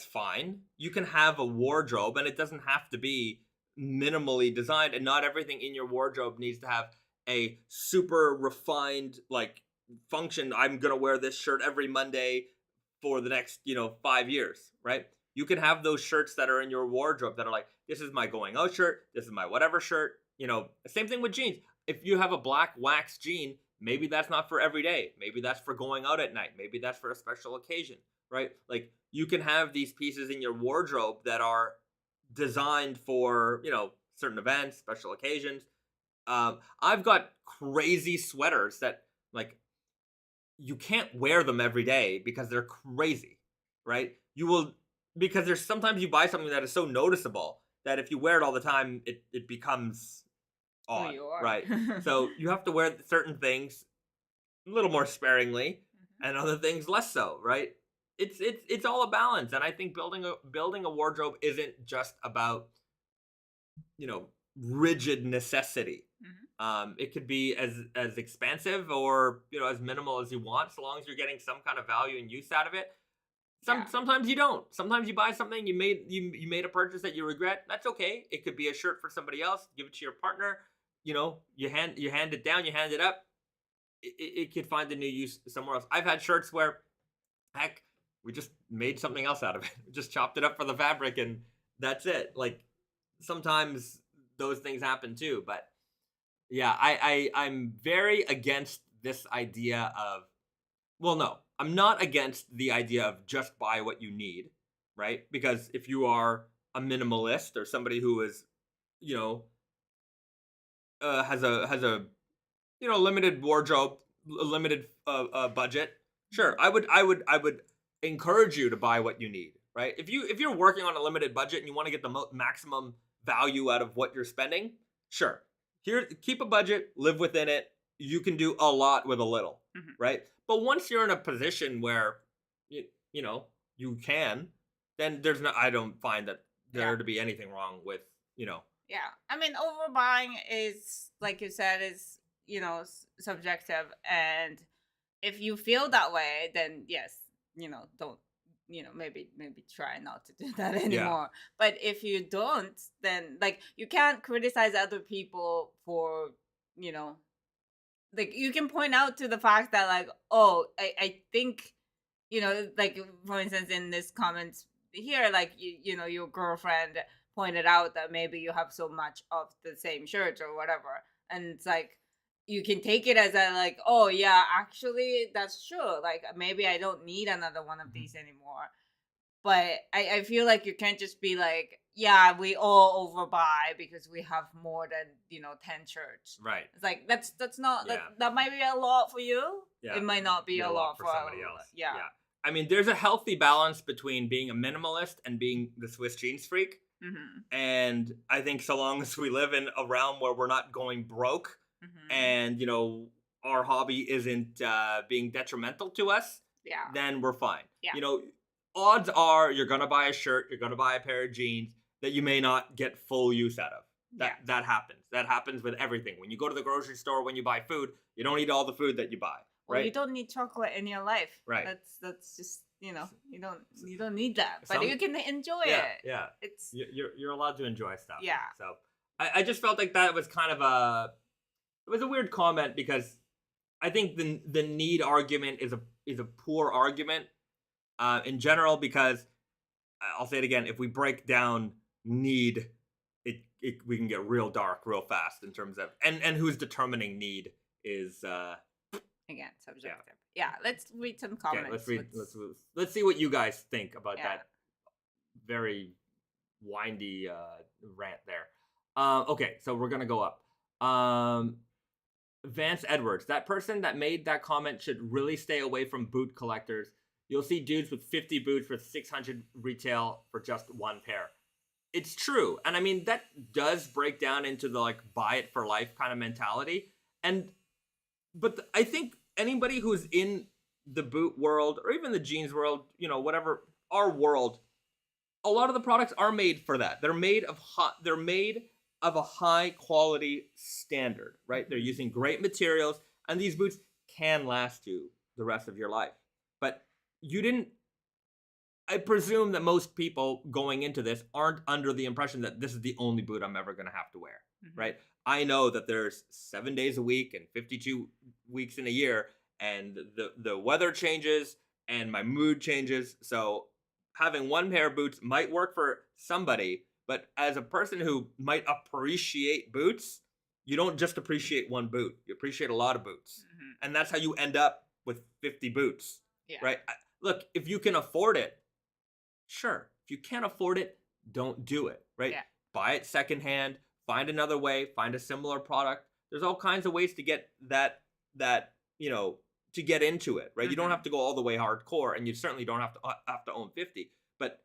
fine. You can have a wardrobe and it doesn't have to be minimally designed, and not everything in your wardrobe needs to have a super refined like function. I'm going to wear this shirt every Monday for the next, 5 years, right? You can have those shirts that are in your wardrobe that are like, this is my going out shirt, this is my whatever shirt, same thing with jeans. If you have a black wax jean, maybe that's not for every day. Maybe that's for going out at night. Maybe that's for a special occasion, right? Like you can have these pieces in your wardrobe that are designed for, certain events, special occasions. I've got crazy sweaters that like you can't wear them every day because they're crazy, right? You will, because there's sometimes you buy something that is so noticeable that if you wear it all the time, it becomes Who odd, you are. right? So you have to wear certain things a little more sparingly and other things less so, right? It's all a balance, and I think building a wardrobe isn't just about rigid necessity. It could be as expansive or as minimal as you want, so long as you're getting some kind of value and use out of it. Yeah. Sometimes you don't. Sometimes you buy something you made a purchase that you regret. That's okay. It could be a shirt for somebody else. Give it to your partner. You hand it down. You hand it up. It could find a new use somewhere else. I've had shirts where, heck, we just made something else out of it. We just chopped it up for the fabric and that's it. Like sometimes those things happen too. But yeah, I'm very against this idea of, well, no, I'm not against the idea of just buy what you need, right? Because if you are a minimalist or somebody who is, has a limited wardrobe, a limited budget, sure, I would encourage you to buy what you need, right? If you're working on a limited budget and you want to get the maximum value out of what you're spending, sure. Here, keep a budget, live within it. You can do a lot with a little, right? But once you're in a position where you can, then I don't find that there to be anything wrong with. Yeah, I mean, overbuying is, like you said, is subjective, and if you feel that way, then yes, don't maybe try not to do that anymore. But if you don't, then like you can't criticize other people for like you can point out to the fact that like, oh, I think like for instance in this comments here, like your girlfriend pointed out that maybe you have so much of the same shirts or whatever, and it's like you can take it as a like, oh yeah, actually that's true, like maybe I don't need another one of these anymore. But I feel like you can't just be like, yeah, we all overbuy because we have more than 10 shirts. Right. It's like that's not Yeah. that might be a lot for you. Yeah. It might not be a lot for somebody else. Yeah. I mean, there's a healthy balance between being a minimalist and being the Swiss jeans freak. And I think so long as we live in a realm where we're not going broke and our hobby isn't being detrimental to us, then we're fine. Odds are you're gonna buy a shirt, you're gonna buy a pair of jeans that you may not get full use out of. That happens. That happens with everything. When you go to the grocery store, when you buy food, you don't eat all the food that you buy. Well, right? you don't need chocolate in your life. Right. That's just, you don't need that, but you can enjoy Yeah, it. yeah. It's You're allowed to enjoy stuff. Yeah. So I just felt like that was kind of it was a weird comment because I think the need argument is a poor argument in general, because I'll say it again, if we break down need, we can get real dark real fast in terms of and who's determining need is again subjective. Yeah, let's read some comments. Okay, let's see what you guys think about that very windy rant there. Okay, so we're gonna go up. Vance Edwards, that person that made that comment should really stay away from boot collectors. You'll see dudes with 50 boots for 600 retail for just one pair. It's true, and I mean that does break down into the like buy it for life kind of mentality. But I think anybody who's in the boot world or even the jeans world, whatever, our world, a lot of the products are made for that. They're made of a high quality standard, right? They're using great materials, and these boots can last you the rest of your life. But I presume that most people going into this aren't under the impression that this is the only boot I'm ever going to have to wear, right? I know that there's 7 days a week and 52 weeks in a year, and the weather changes and my mood changes. So having one pair of boots might work for somebody, but as a person who might appreciate boots, you don't just appreciate one boot. You appreciate a lot of boots. And that's how you end up with 50 boots, right? Look, if you can afford it, sure. If you can't afford it, don't do it, right? Yeah. Buy it secondhand, find another way, find a similar product. There's all kinds of ways to get that to get into it, right? You don't have to go all the way hardcore, and you certainly don't have to own 50. But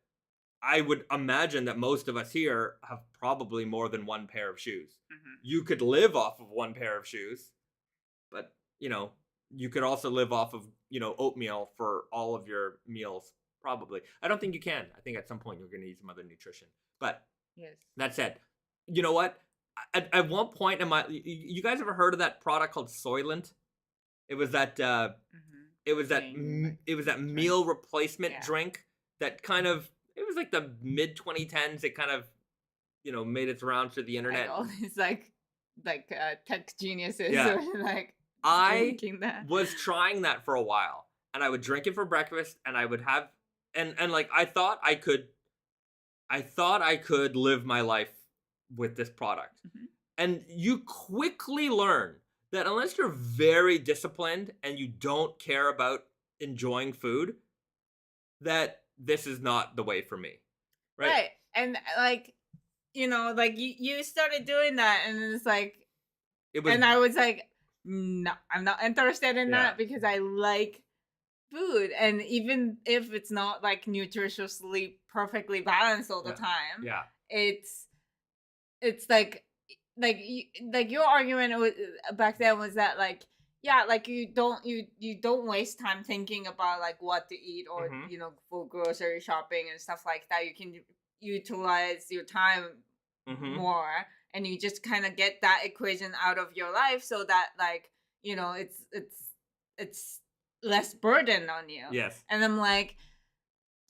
I would imagine that most of us here have probably more than one pair of shoes. You could live off of one pair of shoes, but you could also live off of oatmeal for all of your meals. Probably. I don't think you can. I think at some point you're going to need some other nutrition. But that said, you know what? At one point you guys ever heard of that product called Soylent? It was that meal replacement drink that kind of, it was like the mid 2010s. It kind of made its rounds to the internet. Like all these like tech geniuses I drinking that. was trying that for a while, and I would drink it for breakfast, and I would have and like I thought I could live my life with this product. And you quickly learn that unless you're very disciplined and you don't care about enjoying food, that this is not the way for me. Right. And you started doing that, and it's like and I was like, no, I'm not interested in that because I like food, and even if it's not like nutritiously perfectly balanced all the time, it's like your argument back then was that you don't waste time thinking about like what to eat or for grocery shopping and stuff like that. You can utilize your time more, and you just kind of get that equation out of your life so that it's less burden on you. Yes. And I'm like,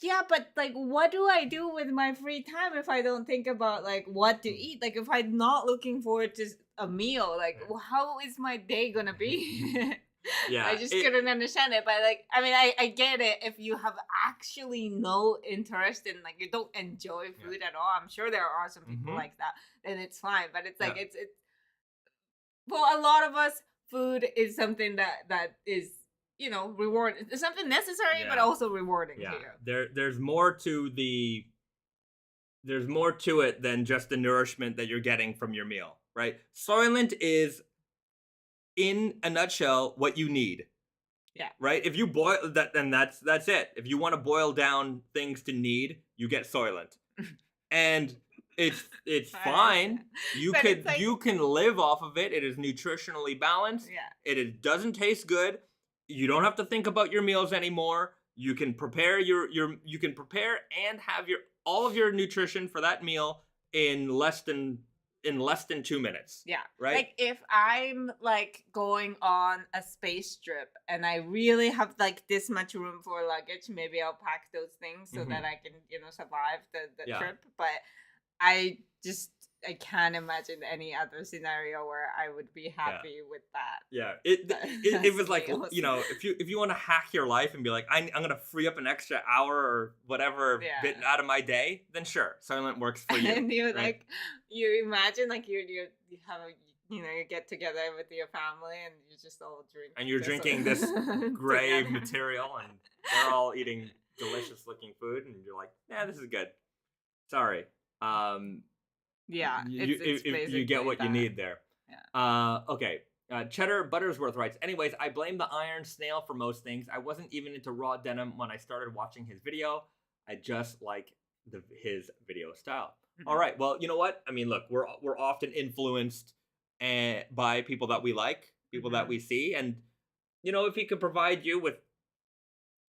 yeah, but like, what do I do with my free time if I don't think about like what to eat? Like, if I'm not looking forward to a meal, like, how is my day gonna be? I just couldn't understand it. But like, I mean, I get it if you have actually no interest in, like, you don't enjoy food at all. I'm sure there are some people like that, then it's fine. But it's like it's for a lot of us, food is something that is rewarding. It's something necessary, but also rewarding to you. There's more to it than just the nourishment that you're getting from your meal, right? Soylent is, in a nutshell, what you need. Yeah. Right? If you boil that, then that's it. If you want to boil down things to need, you get Soylent. And it's fine. You can live off of it. It is nutritionally balanced. Yeah. It doesn't taste good. You don't have to think about your meals anymore. You can prepare you can prepare and have all of your nutrition for that meal in less than in less than 2 minutes. Yeah. Right? Like if I'm like going on a space trip and I really have like this much room for luggage, maybe I'll pack those things so that I can, survive the trip. But I can't imagine any other scenario where I would be happy with that. Yeah, it was like, if you want to hack your life and be like, I'm gonna free up an extra hour or whatever bit out of my day, then sure, silent works for you. And you right? like, you imagine like you have a you get together with your family and you just all drink. And you're drinking this gray material, and they're all eating delicious looking food, and you're like, yeah, this is good. Sorry. Yeah, if you get what you need there. Yeah. Okay. Cheddar Buttersworth writes, anyways, I blame the iron snail for most things. I wasn't even into raw denim when I started watching his video. I just like his video style. All right. Well, you know what? I mean, look, we're often influenced by people that we like, people that we see, and if he could provide you with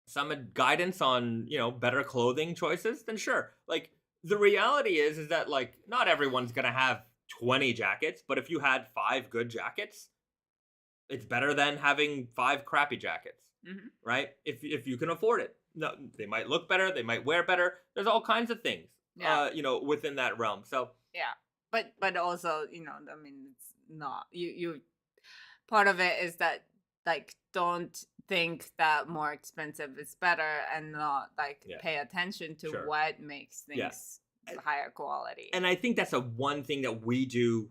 some guidance on better clothing choices, then sure. Like, the reality is that like not everyone's gonna have 20 jackets, but if you had 5 good jackets, it's better than having 5 crappy jackets, right? If you can afford it. No, they might look better, they might wear better. There's all kinds of things, within that realm. So but also I mean, it's not you. Part of it is that like don't think that more expensive is better and not like pay attention to what makes things higher quality. And I think that's one thing that we do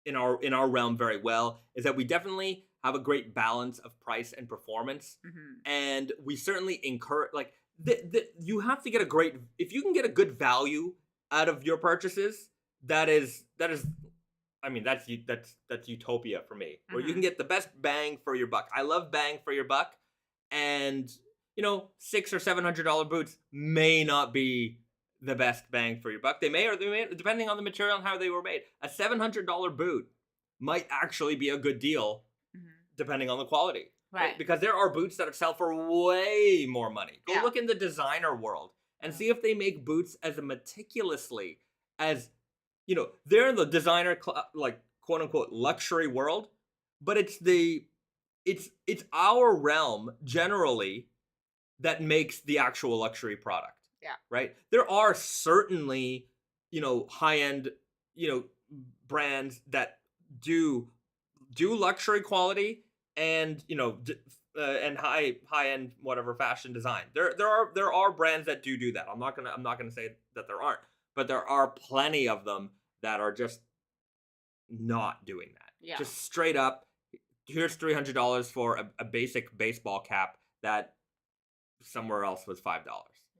in our realm very well, is that we definitely have a great balance of price and performance. And we certainly encourage like you have to get if you can get a good value out of your purchases, that is I mean, that's utopia for me, where you can get the best bang for your buck. I love bang for your buck, and $600 or $700 boots may not be the best bang for your buck. They may, depending on the material and how they were made. A $700 boot might actually be a good deal, depending on the quality, right? Because there are boots that sell for way more money. Go look in the designer world and see if they make boots as meticulously as. They're in the designer, like, quote unquote, luxury world, but it's our realm generally that makes the actual luxury product. Yeah. Right. There are certainly, high end, brands that do luxury quality and, and high end whatever fashion design. There are brands that do that. I'm not gonna say that there aren't, but there are plenty of them that are just not doing that. Yeah. Just straight up, here's $300 for a basic baseball cap that somewhere else was $5.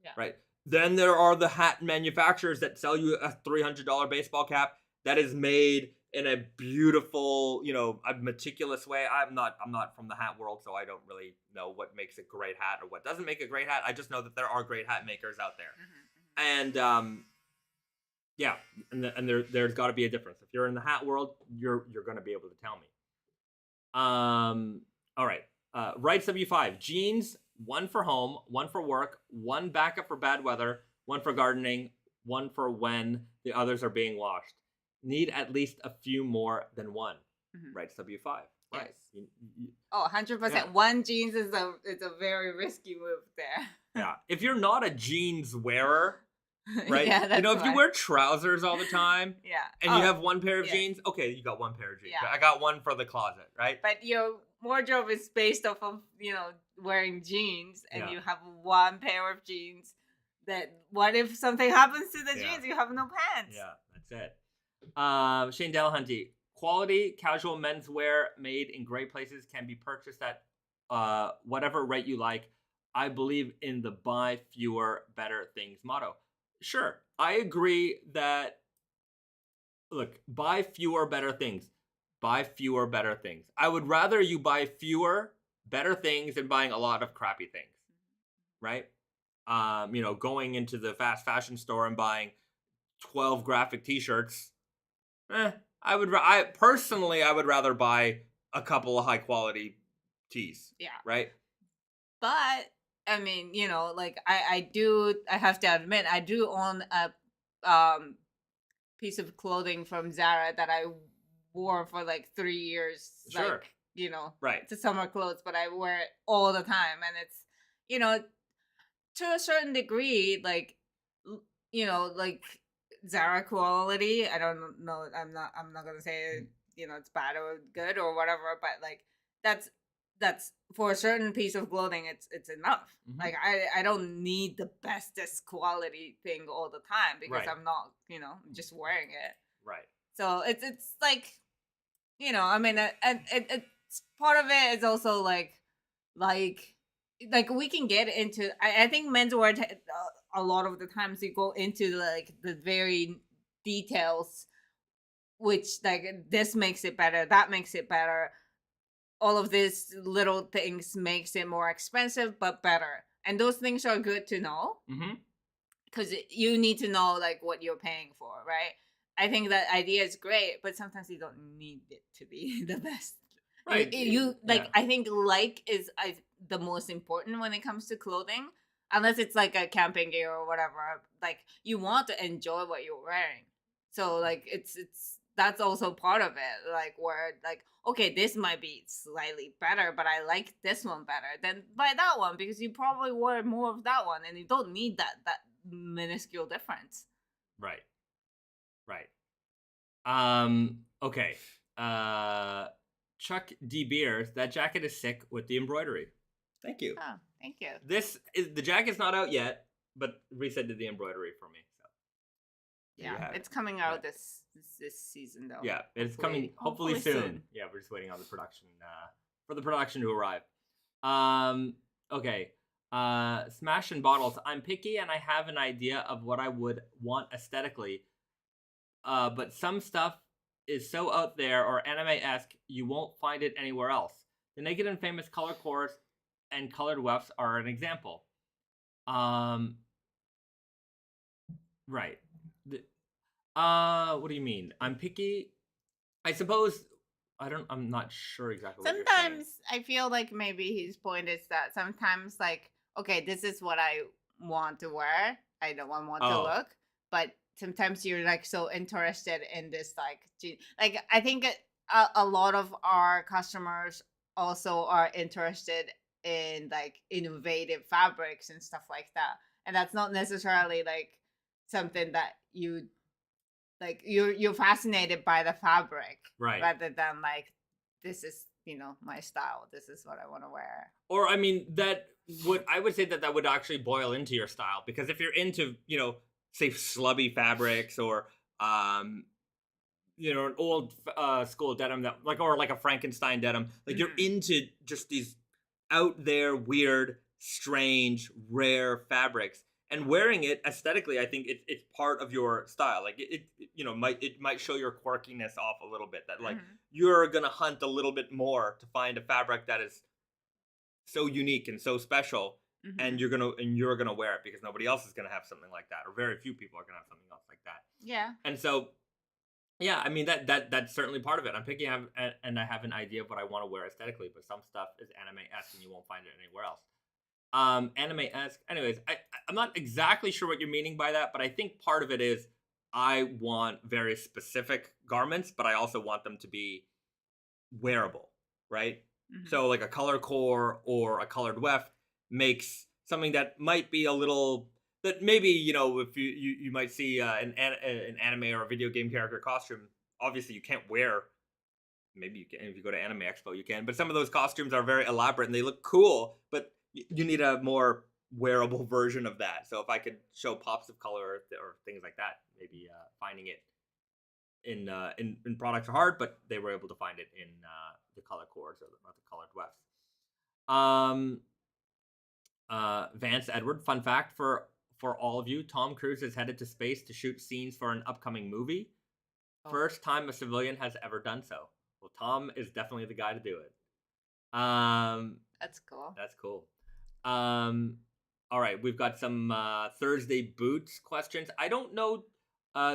Yeah. Right? Then there are the hat manufacturers that sell you a $300 baseball cap that is made in a beautiful, a meticulous way. I'm not from the hat world, so I don't really know what makes a great hat or what doesn't make a great hat. I just know that there are great hat makers out there. And yeah, and there's got to be a difference. If you're in the hat world, you're going to be able to tell me. All right. Rights W5 jeans, 1 for home, 1 for work, 1 backup for bad weather, 1 for gardening, 1 for when the others are being washed. Need at least a few more than 1. Rights W5. Right. Yes. 100%. 1 jeans is a very risky move there. Yeah. If you're not a jeans wearer. Right? Yeah, that's if you wear trousers all the time, and you have 1 pair of jeans, okay, you got 1 pair of jeans. Yeah. I got 1 for the closet, right? But your wardrobe is based off of, wearing jeans, and you have 1 pair of jeans. That what if something happens to the jeans? You have no pants. Yeah, that's it. Shane Delahunty, quality casual menswear made in great places can be purchased at whatever rate you like. I believe in the buy fewer better things motto. Sure, I agree that, look, buy fewer better things. Buy fewer better things. I would rather you buy fewer better things than buying a lot of crappy things, right? Going into the fast fashion store and buying 12 graphic t-shirts, I personally would rather buy a couple of high quality tees. Yeah. Right? But I mean, I have to admit, I do own a piece of clothing from Zara that I wore for like 3 years. Sure. Like, you know, Right. it's a summer clothes, but I wear it all the time. And it's, you know, to a certain degree, like, you know, like Zara quality. I don't know. I'm not gonna say, you know, it's bad or good or whatever, but like that's for a certain piece of clothing, it's enough. Like I don't need the bestest quality thing all the time because Right. I'm not, you know, just wearing it. Right. So it's like, you know, I mean, and it's part of it is also like we can get into. I think menswear a lot of the times you go into like the very details, which like this makes it better, that makes it better. All of these little things makes it more expensive but better, and those things are good to know because you need to know like what you're paying for, right? I think that idea is great, but sometimes you don't need it to be the best. Right. You like, I think is the most important when it comes to clothing, unless it's like a camping gear or whatever. Like you want to enjoy what you're wearing, so like it's that's also part of it. Like where like, okay, this might be slightly better, but I like this one better. Then buy that one because you probably wear more of that one, and you don't need that minuscule difference. Right. Right. Okay. Chuck D. Beers, that jacket is sick with the embroidery. Thank you. Oh, thank you. The jacket's not out yet, but Reset did the embroidery for me. So yeah, it's coming out this season though. Yeah, it's coming hopefully soon. Yeah, we're just waiting on the production for the production to arrive. Okay. Smash and Bottles. I'm picky and I have an idea of what I would want aesthetically. But some stuff is so out there or anime-esque you won't find it anywhere else. The Naked and Famous color cores and colored wefts are an example. Right. What do you mean? I'm picky. I suppose I'm not sure exactly what you're saying. Sometimes I feel like maybe his point is that sometimes like, okay, this is what I want to wear. I don't want to look, but sometimes you're like so interested in this like I think a lot of our customers also are interested in like innovative fabrics and stuff like that, and that's not necessarily like something that you like you're fascinated by the fabric, right, rather than like, this is, you know, my style, this is what I want to wear. Or I mean, I would say that would actually boil into your style, because if you're into, you know, say slubby fabrics or you know, an old school denim that like, or like a Frankenstein denim, like you're into just these out there weird, strange, rare fabrics, and wearing it aesthetically, I think it's part of your style. Like it you know, might show your quirkiness off a little bit, that like you're gonna hunt a little bit more to find a fabric that is so unique and so special, and you're gonna wear it because nobody else is gonna have something like that, or very few people are gonna have something else like that. Yeah. And so, yeah, I mean that's certainly part of it. I'm picking up, and I have an idea of what I want to wear aesthetically, but some stuff is anime-esque and you won't find it anywhere else. Anime-esque. Anyways, I'm not exactly sure what you're meaning by that, but I think part of it is I want very specific garments, but I also want them to be wearable, right? So like a color core or a colored weft makes something that might be a little, that maybe, you know, if you might see an anime or a video game character costume. Obviously you can't wear, maybe you can if you go to Anime Expo, you can, but some of those costumes are very elaborate and they look cool, but you need a more wearable version of that. So if I could show pops of color or things like that, maybe finding it in products are hard, but they were able to find it in the color cores or the colored wefts. Vance Edward, fun fact for all of you: Tom Cruise is headed to space to shoot scenes for an upcoming movie. First time a civilian has ever done so. Well, Tom is definitely the guy to do it. That's cool. That's cool. All right, we've got some Thursday boots questions. I don't know.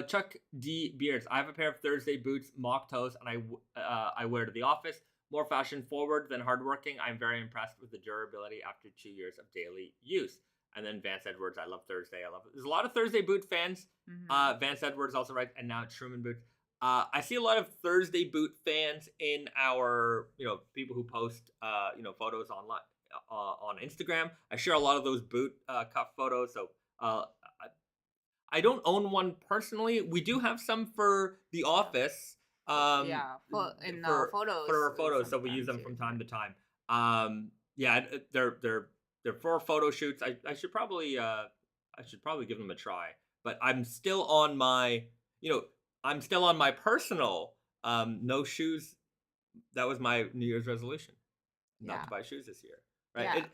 Chuck D. Beards. I have a pair of Thursday boots, mock toes, and I wear to the office. More fashion forward than hardworking. I'm very impressed with the durability after 2 years of daily use. And then Vance Edwards, I love Thursday. I love it. There's a lot of Thursday boot fans. Vance Edwards also right, and now it's Truman boots. I see a lot of Thursday boot fans in our, people who post, photos online on Instagram. I share a lot of those boot cuff photos. So I don't own one personally. We do have some for the office. Photos. For our photos, so we use them from time to time. They're for photo shoots. I should probably give them a try. But I'm still on my personal no shoes. That was my New Year's resolution, not to buy shoes this year, right?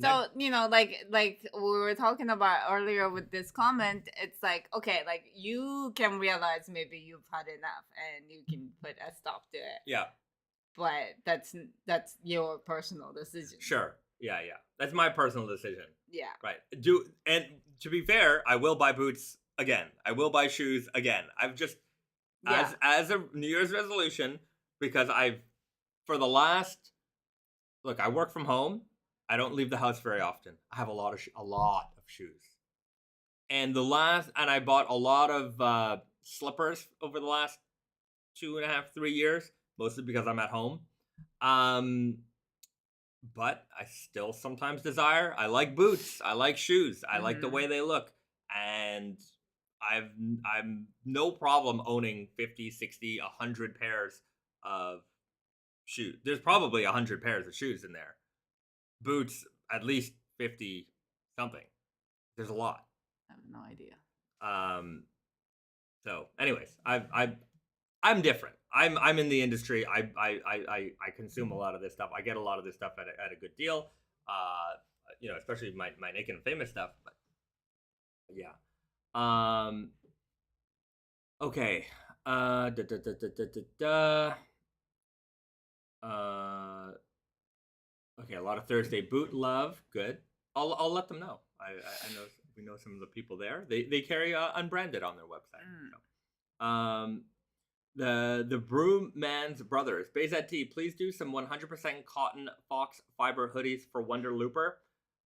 So like we were talking about earlier with this comment, it's like, okay, like you can realize maybe you've had enough and you can put a stop to it. Yeah. But that's your personal decision. Sure. Yeah. That's my personal decision. Yeah. Right. And to be fair, I will buy boots again. I will buy shoes again. I've just as a New Year's resolution, because I work from home. I don't leave the house very often. I have a lot of shoes. And I bought a lot of slippers over the last 2.5, 3 years, mostly because I'm at home. But I still sometimes desire. I like boots. I like shoes. I like the way they look. And I'm no problem owning 50, 60, 100 pairs of shoes. There's probably 100 pairs of shoes in there. Boots, at least 50 something. There's a lot. I have no idea. So anyways, I'm different. I'm in the industry. I consume a lot of this stuff. I get a lot of this stuff at a good deal. Especially my Naked and Famous stuff. But yeah. Okay. Okay, a lot of Thursday boot love. Good. I'll let them know. I know we know some of the people there. They carry unbranded on their website. So. The Brewman's Brothers, Bayzat T, please do some 100% cotton Foxfibre hoodies for Wonder Looper.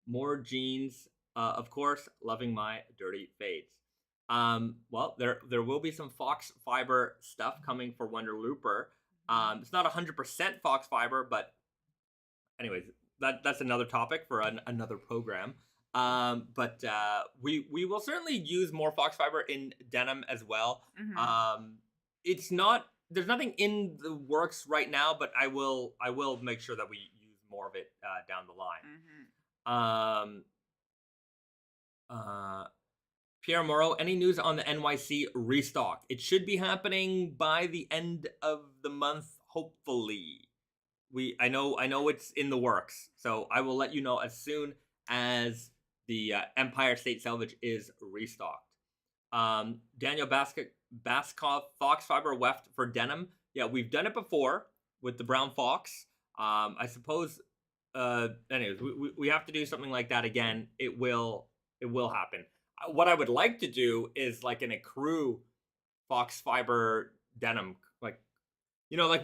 More jeans, of course. Loving my dirty fades. Well, there will be some Foxfibre stuff coming for Wonder Looper. It's not 100% Foxfibre, but anyways, that's another topic for another program. But we will certainly use more Foxfibre in denim as well. There's nothing in the works right now, but I will make sure that we use more of it down the line. Pierre Moreau, any news on the NYC restock? It should be happening by the end of the month, hopefully. I know it's in the works, so I will let you know as soon as the Empire State Selvedge is restocked. Daniel Baskov, Foxfibre weft for denim. Yeah, we've done it before with the brown fox. I suppose. Anyways, we have to do something like that again. It will happen. What I would like to do is like an ecru Foxfibre denim, like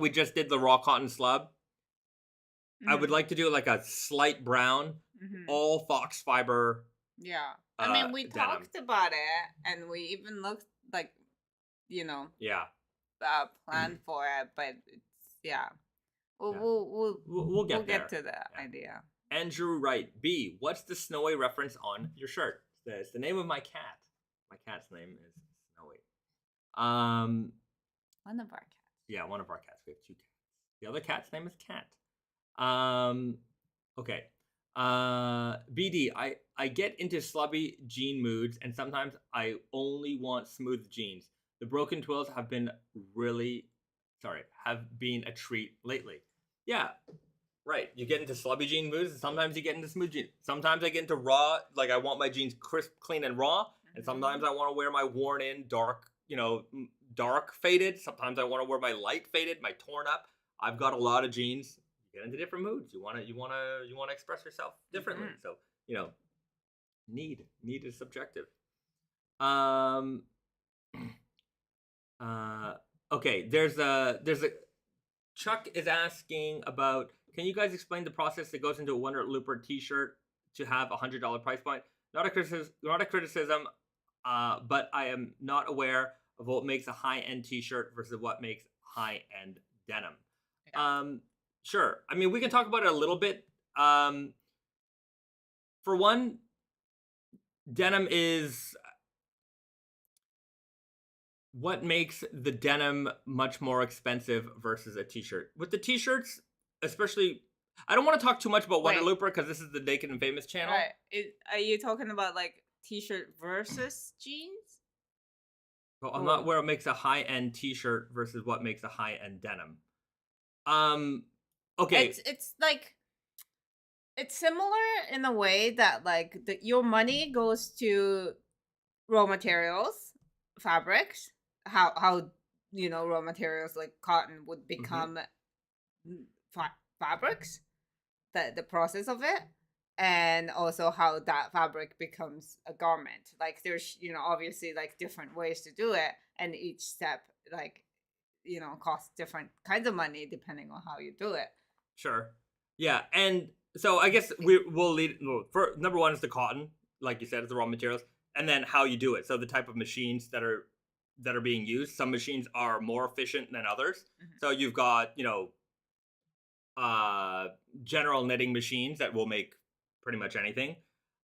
we just did the raw cotton slub. I would like to do like a slight brown, all Foxfibre. Yeah. I mean, we denim. talked about it, and we even looked like, planned for it, but we'll get to the idea. Andrew Wright, B, what's the Snowy reference on your shirt? It's the name of my cat. My cat's name is Snowy. One of our cats. Yeah, one of our cats. We have 2 cats. The other cat's name is Cat. Okay. BD, I get into slubby jean moods, and sometimes I only want smooth jeans. The broken twills have been a treat lately. Yeah, right. You get into slubby jean moods, and sometimes you get into smooth jeans. Sometimes I get into raw, like I want my jeans crisp, clean, and raw. And sometimes I want to wear my worn-in, dark faded. Sometimes I want to wear my light faded, my torn up. I've got a lot of jeans. You get into different moods. You want to express yourself differently. So need is subjective. Okay. There's a Chuck is asking about. Can you guys explain the process that goes into a Wonder Looper t-shirt to have $100 price point. Not a criticism, but I am not aware of what makes a high-end t-shirt versus what makes high-end denim. Yeah. Sure. I mean, we can talk about it a little bit. For one, denim is what makes the denim much more expensive versus a t-shirt. With the t-shirts, especially, I don't want to talk too much about Wait. Wonderlooper because this is the Naked and Famous channel. Right. Are you talking about like t-shirt versus jeans? But I'm Or- not where it makes a high-end t-shirt versus what makes a high-end denim. Okay. It's like it's similar in a way that like your money goes to raw materials, fabrics, how raw materials like cotton would become fabrics, the process of it, and also how that fabric becomes a garment. Like there's obviously like different ways to do it, and each step like costs different kinds of money depending on how you do it. Sure. Yeah, and so I guess we'll lead. Well, for number one is the cotton, like you said, is the raw materials, and then how you do it. So the type of machines that are being used. Some machines are more efficient than others. So you've got general knitting machines that will make pretty much anything.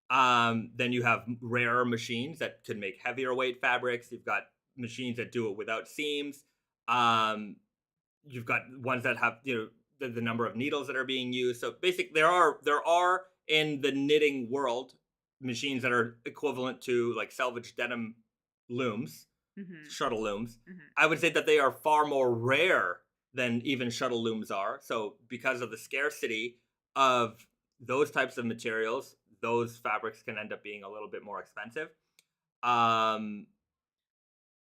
Then you have rarer machines that can make heavier weight fabrics. You've got machines that do it without seams. You've got ones that have the number of needles that are being used. So basically, there are in the knitting world machines that are equivalent to like Selvedge denim looms, shuttle looms. I would say that they are far more rare than even shuttle looms are. So because of the scarcity of those types of materials, those fabrics can end up being a little bit more expensive.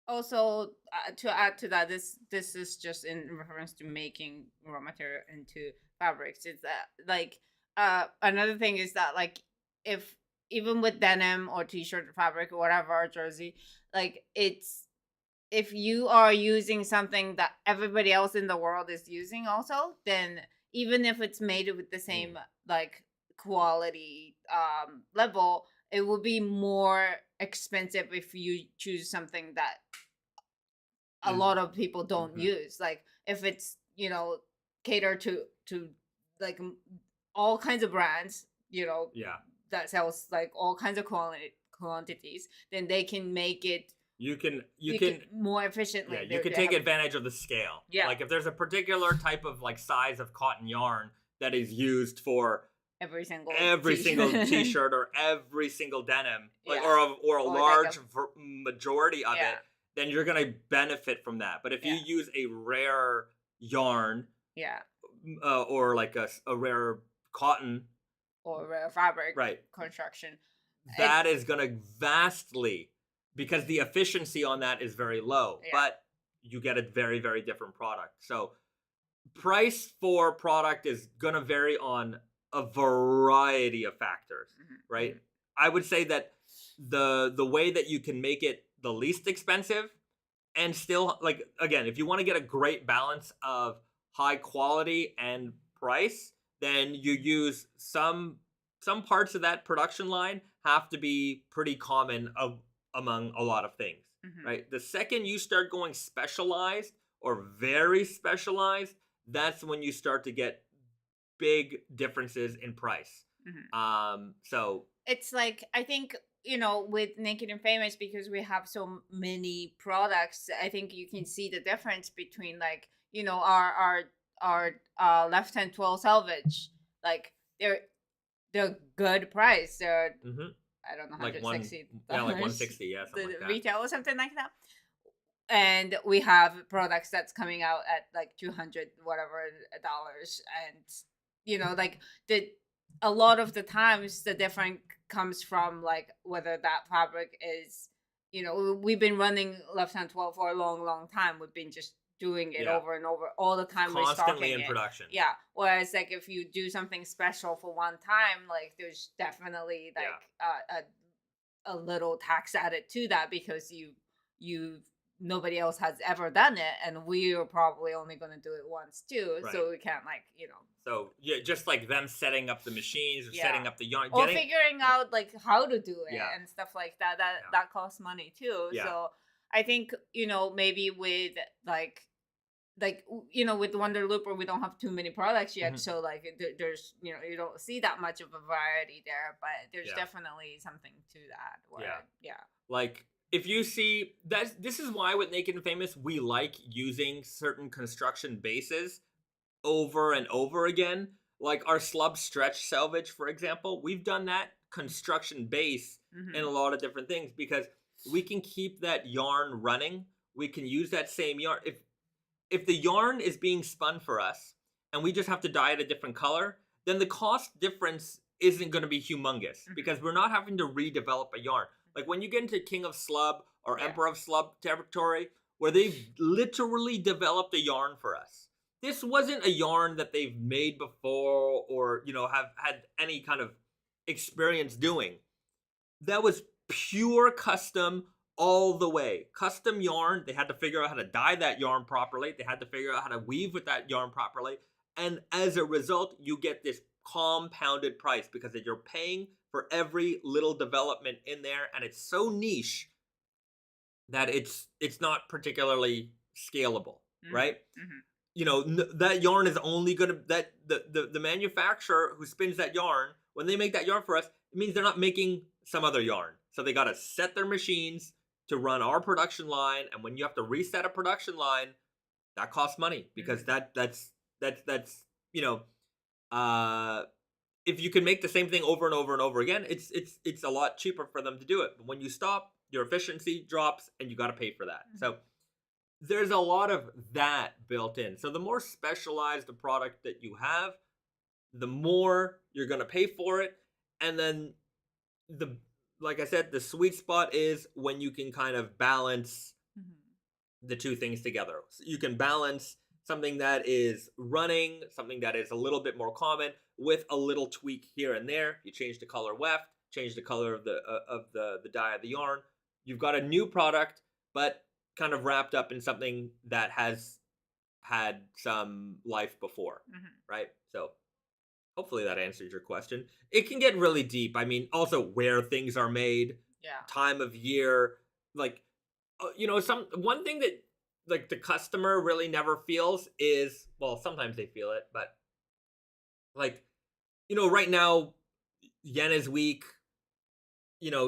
Also, to add to that, this is just in reference to making raw material into fabrics. Is that like another thing is that like if even with denim or t-shirt fabric or whatever, jersey, like if you are using something that everybody else in the world is using also, then even if it's made with the same like quality level, it will be more expensive if you choose something that a lot of people don't use. Like if it's catered to like all kinds of brands, that sells like all kinds of quantities, then they can make it. You can more efficiently. Yeah, you can take advantage of the scale. Yeah, like if there's a particular type of like size of cotton yarn that is used for every single t-shirt or every single denim, like or a large majority of it, then you're gonna benefit from that. But if you use a rare yarn, or like a rare cotton or rare fabric, right, construction, that is gonna vastly, because the efficiency on that is very low, but you get a very, very different product. So price for product is gonna vary on a variety of factors, right? I would say that the way that you can make it the least expensive and still, like, again, if you want to get a great balance of high quality and price, then you use some parts of that production line have to be pretty common among a lot of things, right? The second you start going specialized or very specialized, that's when you start to get big differences in price. So it's like, I think, with Naked and Famous, because we have so many products, I think you can see the difference between like, our left hand 12 Selvedge, like they're good price. They're I don't know, like $160. like 160, yeah, something like that. Retail or something like that. And we have products that's coming out at like $200 whatever dollars, and like a lot of the times the difference comes from like whether that fabric is, we've been running left hand 12 for a long time. We've been just doing it over and over all the time, constantly in production. Yeah. Whereas like if you do something special for one time, like there's definitely like a little tax added to that, because you've nobody else has ever done it, and we are probably only going to do it once too. Right. So we can't So yeah, just like them setting up the machines or setting up the yarn, or figuring out like how to do it Yeah. and stuff like that. Yeah. That costs money too. Yeah. So I think maybe with like with Wonder Looper, we don't have too many products yet, so like there's you don't see that much of a variety there, but there's definitely something to that. Where, Like if you see that, this is why with Naked and Famous we like using certain construction bases over and over again. Like our slub stretch selvage, for example, we've done that construction base in a lot of different things because we can keep that yarn running. We can use that same yarn. If the yarn is being spun for us and we just have to dye it a different color, then the cost difference isn't going to be humongous because we're not having to redevelop a yarn. Like when you get into King of Slub or Emperor of Slub territory, where they've literally developed a yarn for us. This wasn't a yarn that they've made before or, have had any kind of experience doing. That was pure custom all the way. Custom yarn. They had to figure out how to dye that yarn properly. They had to figure out how to weave with that yarn properly. And as a result, you get this compounded price because you're paying for every little development in there. And it's so niche that it's not particularly scalable, right? That yarn is only going to, the manufacturer who spins that yarn, when they make that yarn for us, it means they're not making some other yarn. So they got to set their machines to run our production line, and when you have to reset a production line, that costs money because that's if you can make the same thing over and over and over again, it's a lot cheaper for them to do it. But when you stop, your efficiency drops, and you got to pay for that. So there's a lot of that built in. So the more specialized the product that you have, the more you're going to pay for it, and then like I said, the sweet spot is when you can kind of balance the two things together. So you can balance something that is running, something that is a little bit more common, with a little tweak here and there. You change the color weft, change the color of the dye of the yarn. You've got a new product, but kind of wrapped up in something that has had some life before, right? So hopefully that answers your question. It can get really deep. I mean, also where things are made, time of year, like, one thing that like the customer really never feels is, well, sometimes they feel it, but like, right now, yen is weak,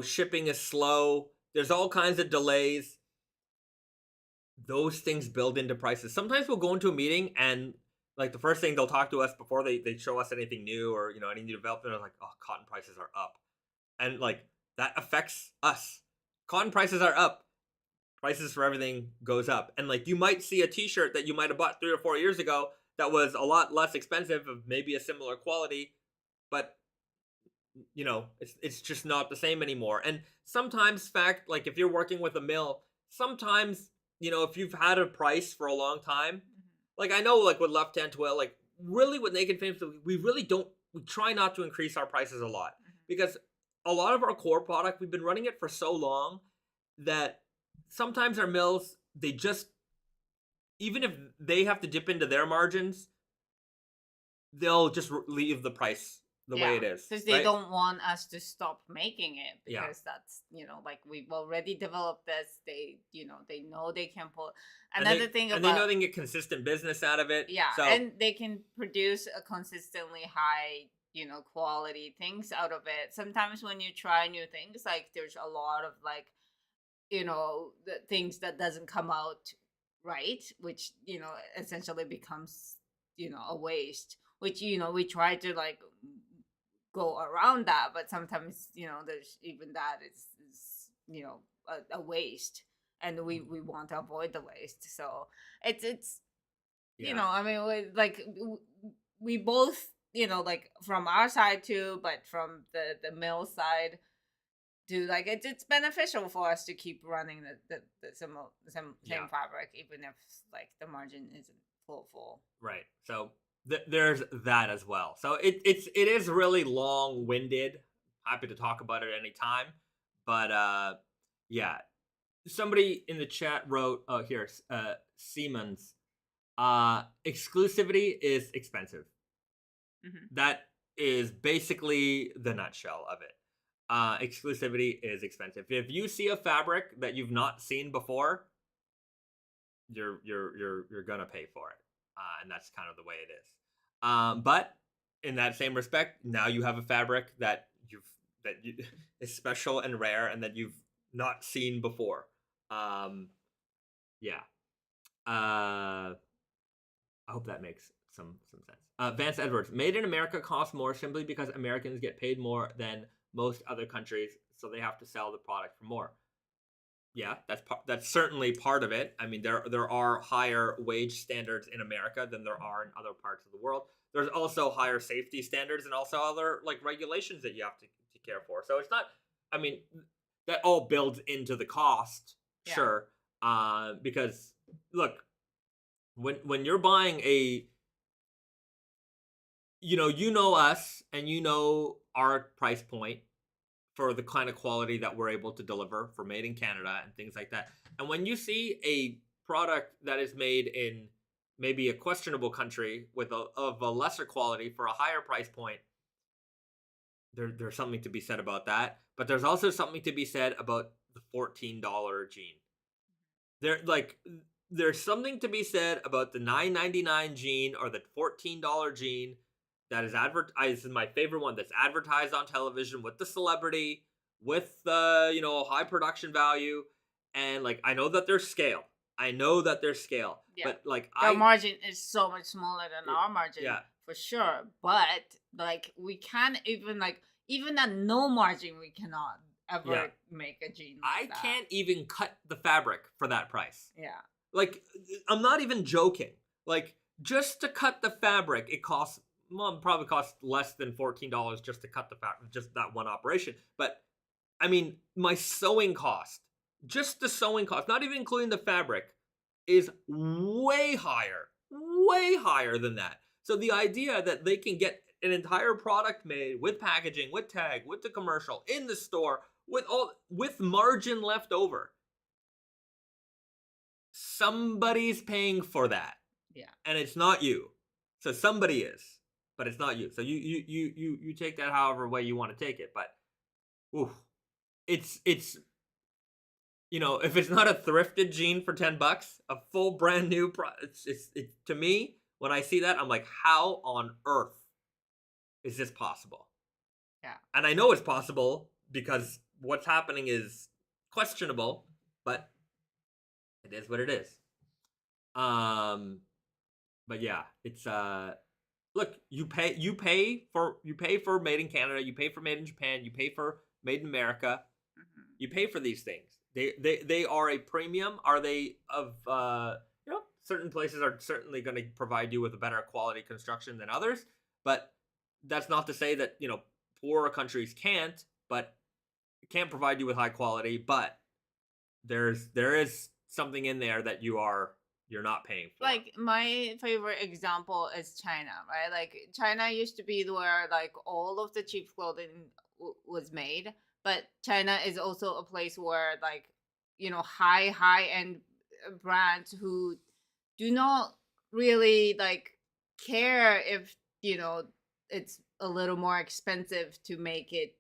shipping is slow. There's all kinds of delays. Those things build into prices. Sometimes we'll go into a meeting and like the first thing they'll talk to us before they show us anything new or, any new development, they're like, oh, cotton prices are up. And like that affects us. Cotton prices are up. Prices for everything goes up. And like you might see a t-shirt that you might have bought 3 or 4 years ago that was a lot less expensive, of maybe a similar quality, but it's just not the same anymore. And sometimes like if you're working with a mill, sometimes, if you've had a price for a long time, like I know like with Left Hand Twill, like really with Naked Famous, we try not to increase our prices a lot because a lot of our core product, we've been running it for so long that sometimes our mills, they just, even if they have to dip into their margins, they'll just leave the price the way it is. Because they don't want us to stop making it because that's, like we've already developed this. They, they know they can pull. Another thing and they know they can get consistent business out of it. Yeah, so, and they can produce a consistently high, quality things out of it. Sometimes when you try new things, like there's a lot of like, the things that doesn't come out right, which, essentially becomes, a waste, which, we try to like go around that, but sometimes, there's even that is a waste, and we want to avoid the waste. So it's I mean, we both, like from our side too, but from the mill side, do like it's beneficial for us to keep running the same fabric, even if like the margin isn't full. Right. So there's that as well. So it is really long-winded. Happy to talk about it anytime, but somebody in the chat wrote, oh, here, Siemens, exclusivity is expensive. Mhm. That is basically the nutshell of it. Exclusivity is expensive. If you see a fabric that you've not seen before, you're gonna pay for it, and that's kind of the way it is. But in that same respect, now you have a fabric that is special and rare, and that you've not seen before. Yeah. I hope that makes some sense. Vance Edwards, made in America costs more simply because Americans get paid more than most other countries, so they have to sell the product for more. Yeah, that's certainly part of it. I mean, there are higher wage standards in America than there are in other parts of the world. There's also higher safety standards and also other like regulations that you have to care for. So it's not. I mean, that all builds into the cost, Yeah. sure. Because look, when you're buying a, you know us and you know our price point for the kind of quality that we're able to deliver for made in Canada and things like that. And when you see a product that is made in maybe a questionable country with of a lesser quality for a higher price point, there's something to be said about that. But there's also something to be said about the $14 jean. There's something to be said about the $9.99 jean or the $14 jean that is advertised. This is my favorite one, that's advertised on television with the celebrity, with high production value, and like I know that there's scale. Yeah. But like Their margin is so much smaller than our margin, yeah. for sure. But like we can't even at no margin we cannot ever make a jean like that. Can't even cut the fabric for that price. Yeah. Like, I'm not even joking. Like, just to cut the fabric, it probably costs less than $14 just to cut the fabric, just that one operation. But I mean, my sewing cost, just the sewing cost, not even including the fabric, is way higher than that. So the idea that they can get an entire product made with packaging, with tag, with the commercial in the store, with margin left over, somebody's paying for that. Yeah. And it's not you. So somebody is, but it's not you. So you take that however way you want to take it. But ooh, it's if it's not a thrifted jean for $10, a full brand new to me, when I see that, I'm like, how on earth is this possible? Yeah. And I know it's possible because what's happening is questionable, but it is what it is. But yeah, it's look, you pay for made in Canada, you pay for made in Japan, you pay for made in America. Mm-hmm. You pay for these things. They are a premium. Are they of certain places are certainly going to provide you with a better quality construction than others, but that's not to say that, poorer countries can't provide you with high quality, but there is something in there that you're not paying for. Like my favorite example is China, right? Like China used to be where like all of the cheap clothing was made, but China is also a place where like high end brands who do not really like care if it's a little more expensive to make it,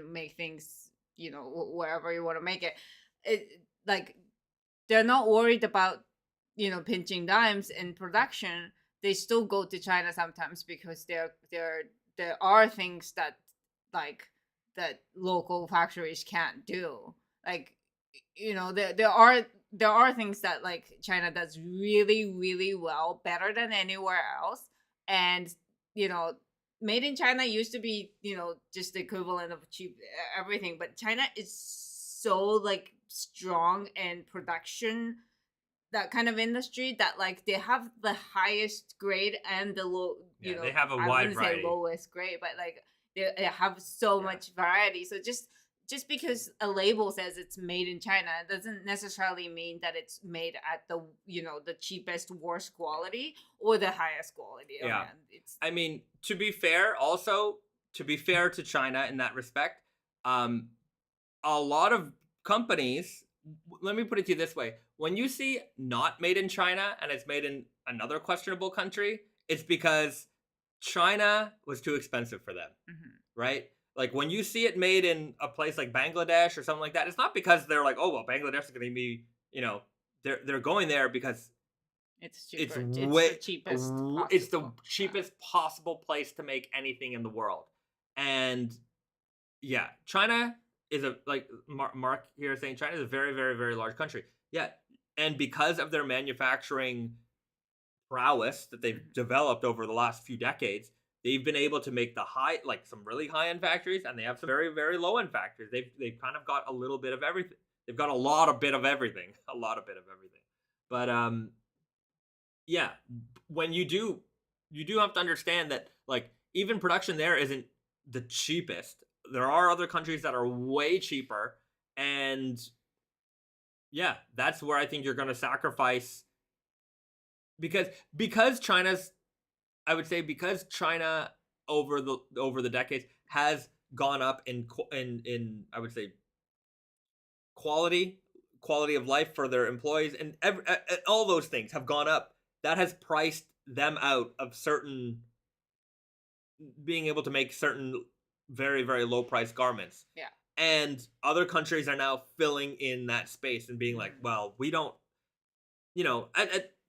make things wherever you want to make it like they're not worried about pinching dimes in production. They still go to China sometimes because there are things that like that local factories can't do. Like there are things that like China does really really well, better than anywhere else. And made in China used to be just the equivalent of cheap everything, but China is so like strong in production, that kind of industry, that like they have the highest grade and the low they have a I wide wouldn't variety. say lowest grade, but like they have so much variety. So just because a label says it's made in China, it doesn't necessarily mean that it's made at the the cheapest, worst quality or the highest quality. Yeah. I mean, to be fair to China in that respect, a lot of companies let me put it to you this way: when you see not made in China and it's made in another questionable country, it's because China was too expensive for them, Mhm. right? Like when you see it made in a place like Bangladesh or something like that, it's not because they're like, oh well, Bangladesh is going to be, they're going there because It's it's cheaper. It's the way cheapest it's the possible. cheapest possible place to make anything in the world. And yeah, China is a like Mark here is saying China is a very very very large country. Yeah, and because of their manufacturing prowess that they've Mhm. developed over the last few decades, they've been able to make the high like some really high end factories, and they have some very very low end factories. They've kind of got a little bit of everything. They've got a lot of bit of everything, a lot of bit of everything. But yeah, when you do have to understand that like even production there isn't the cheapest. There are other countries that are way cheaper, and yeah, that's where I think you're going to sacrifice because China's I would say because China over the decades has gone up in I would say quality quality of life for their employees and all those things have gone up. That has priced them out of certain being able to make certain very very low price garments, Yeah. and other countries are now filling in that space and being like, Mhm. well, we don't,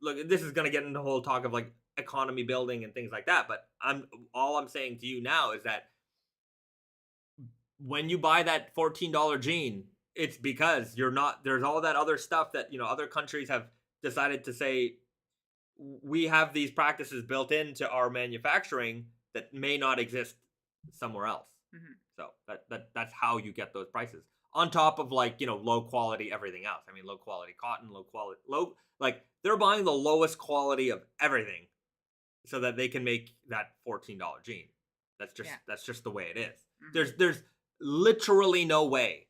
look, this is going to get into the whole talk of like economy building and things like that, but I'm saying to you now is that when you buy that $14 jean, it's because you're not there's all that other stuff that other countries have decided to say we have these practices built into our manufacturing that may not exist somewhere else. Mhm. So that's how you get those prices. On top of like, low quality everything else. I mean, low quality cotton, low like they're buying the lowest quality of everything so that they can make that $14 jean. Yeah. That's just the way it is. Mhm. There's literally no way.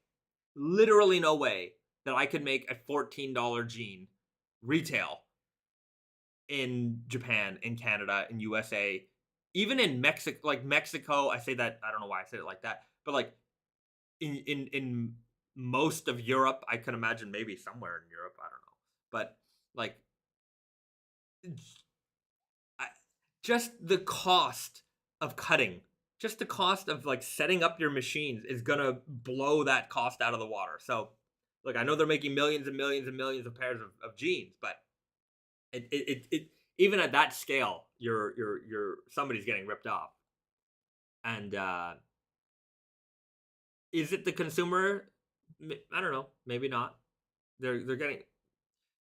Literally no way that I could make a $14 jean retail in Japan, in Canada, in USA, even in Mexico, like Mexico. I say that I don't know why I said it like that, but like in most of Europe, I can imagine maybe somewhere in Europe, I don't know, but like I, just the cost of cutting, just the cost of like setting up your machines is gonna blow that cost out of the water. So, look, I know they're making millions and millions and millions of pairs of jeans, but it even at that scale, you're somebody's getting ripped off. And is it the consumer? I don't know. Maybe not. They're getting.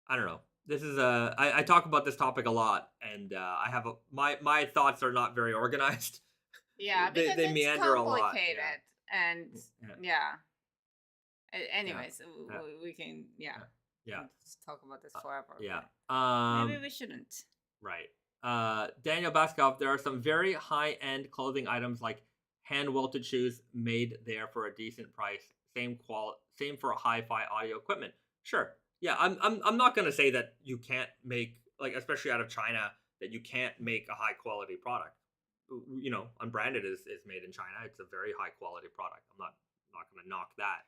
I don't know. This is I talk about this topic a lot, and I have my thoughts are not very organized. Yeah, because They it's meander a lot. complicated and Yeah. yeah. Yeah. Anyways, Yeah. we can Yeah. Yeah. just talk about this forever. Yeah. But maybe we shouldn't. Right. Daniel Baskov, there are some very high-end clothing items like hand-welted shoes made there for a decent price. Same for hi-fi audio equipment. Sure. Yeah, I'm not gonna say that you can't make like especially out of China that you can't make a high-quality product. Unbranded is made in China. It's a very high-quality product. I'm not gonna knock that.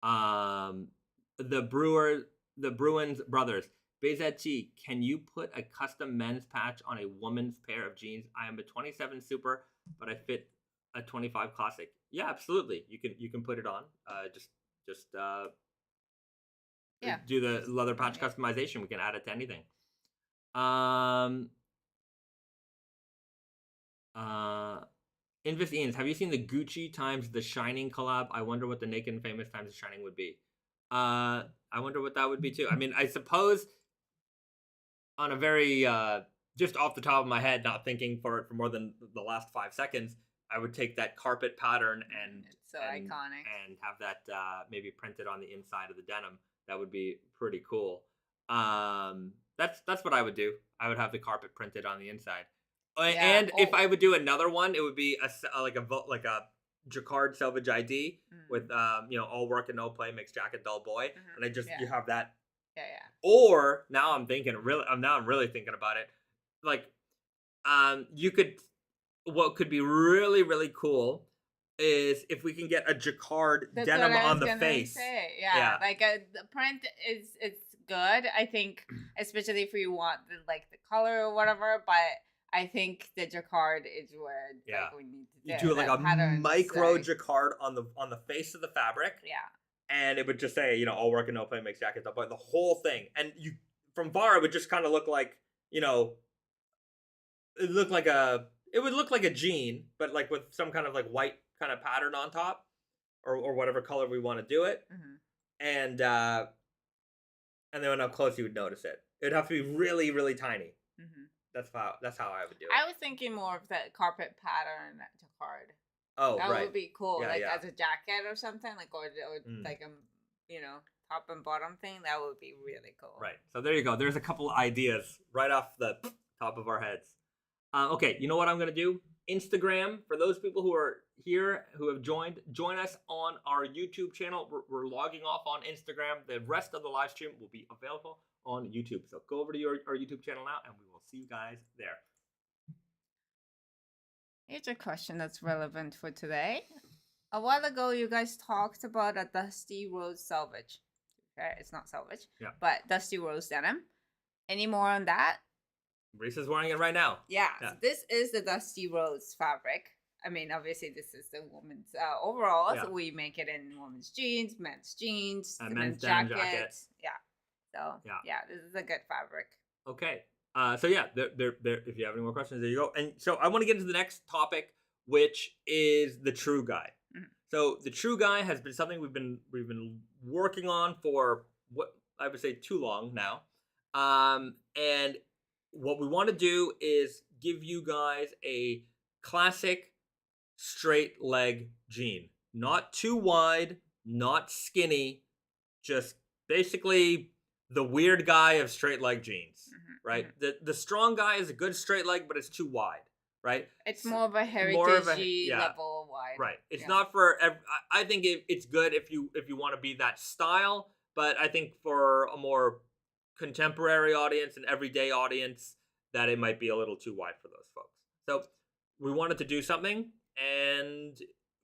Um, the Bruins brothers. BZT, can you put a custom men's patch on a woman's pair of jeans? I am a 27 super, but I fit a 25 classic. Yeah, absolutely. You can put it on. Just Yeah. do the leather Bring patch it. customization. We can add it to anything. Um. Invis Ians, have you seen the Gucci times The Shining collab? I wonder what the Naked and Famous times The Shining would be. I wonder what that would be too. I mean, I suppose on a very just off the top of my head, not thinking for it for more than the last 5 seconds, I would take that carpet pattern and It's so and iconic. and have that maybe printed on the inside of the denim. That would be pretty cool. That's what I would do. I would have the carpet printed on the inside. Yeah. And if I would do another one, it would be like a Jacquard Selvedge ID with all work and no play makes Jack a dull boy, and I just Yeah. you have that. Yeah, yeah. Or now I'm thinking really, I'm really thinking about it. Like, you could what could be really really cool is if we can get a jacquard That's denim what I on was the gonna face. say. Yeah. Yeah, like the print is it's good. I think, especially if you want the color or whatever. But I think the jacquard is where like we need to You do like a patterns, micro like, jacquard on the face of the fabric. Yeah. And it would just say, all work and no play makes jackets up, but the whole thing. And you from far, it would just kind of look like, it would look like a jean, but like with some kind of like white kind of pattern on top, or whatever color we want to do it. And then when up close, you would notice it. It'd have to be really, really tiny. That's how I would do it. I was thinking more of the carpet pattern jacquard. Oh, that right. would be cool, Yeah, like yeah. as a jacket or something, like or like top and bottom thing. That would be really cool. Right. So there you go. There's a couple ideas right off the top of our heads. Okay, you know what I'm gonna do? Instagram, for those people who are here who have join us on our YouTube channel. We're logging off on Instagram. The rest of the live stream will be available on YouTube. So go over to our YouTube channel now, and we will see you guys there. Here's a question that's relevant for today. A while ago, you guys talked about a Dusty Rose Selvedge. Okay, it's not Selvedge, but Dusty Rose denim. Any more on that? Reese's wearing it right now. Yeah. So this is the Dusty Rose fabric. I mean, obviously, this is the woman's overalls. Yeah. We make it in women's jeans, men's jeans, men's jackets. Yeah. So yeah, this is a good fabric. Okay. So yeah, there. If you have any more questions, there you go. And so I want to get into the next topic, which is the true guy. So the true guy has been something we've been working on for what I would say too long now. And what we want to do is give you guys a classic straight leg jean, not too wide, not skinny, just basically the weird guy of straight leg jeans. Right? The strong guy is a good straight leg, but it's too wide, right? It's more of a heritage level wide. Right. It's not for I think it's good if you want to be that style, but I think for a more contemporary audience and everyday audience, that it might be a little too wide for those folks. So we wanted to do something, and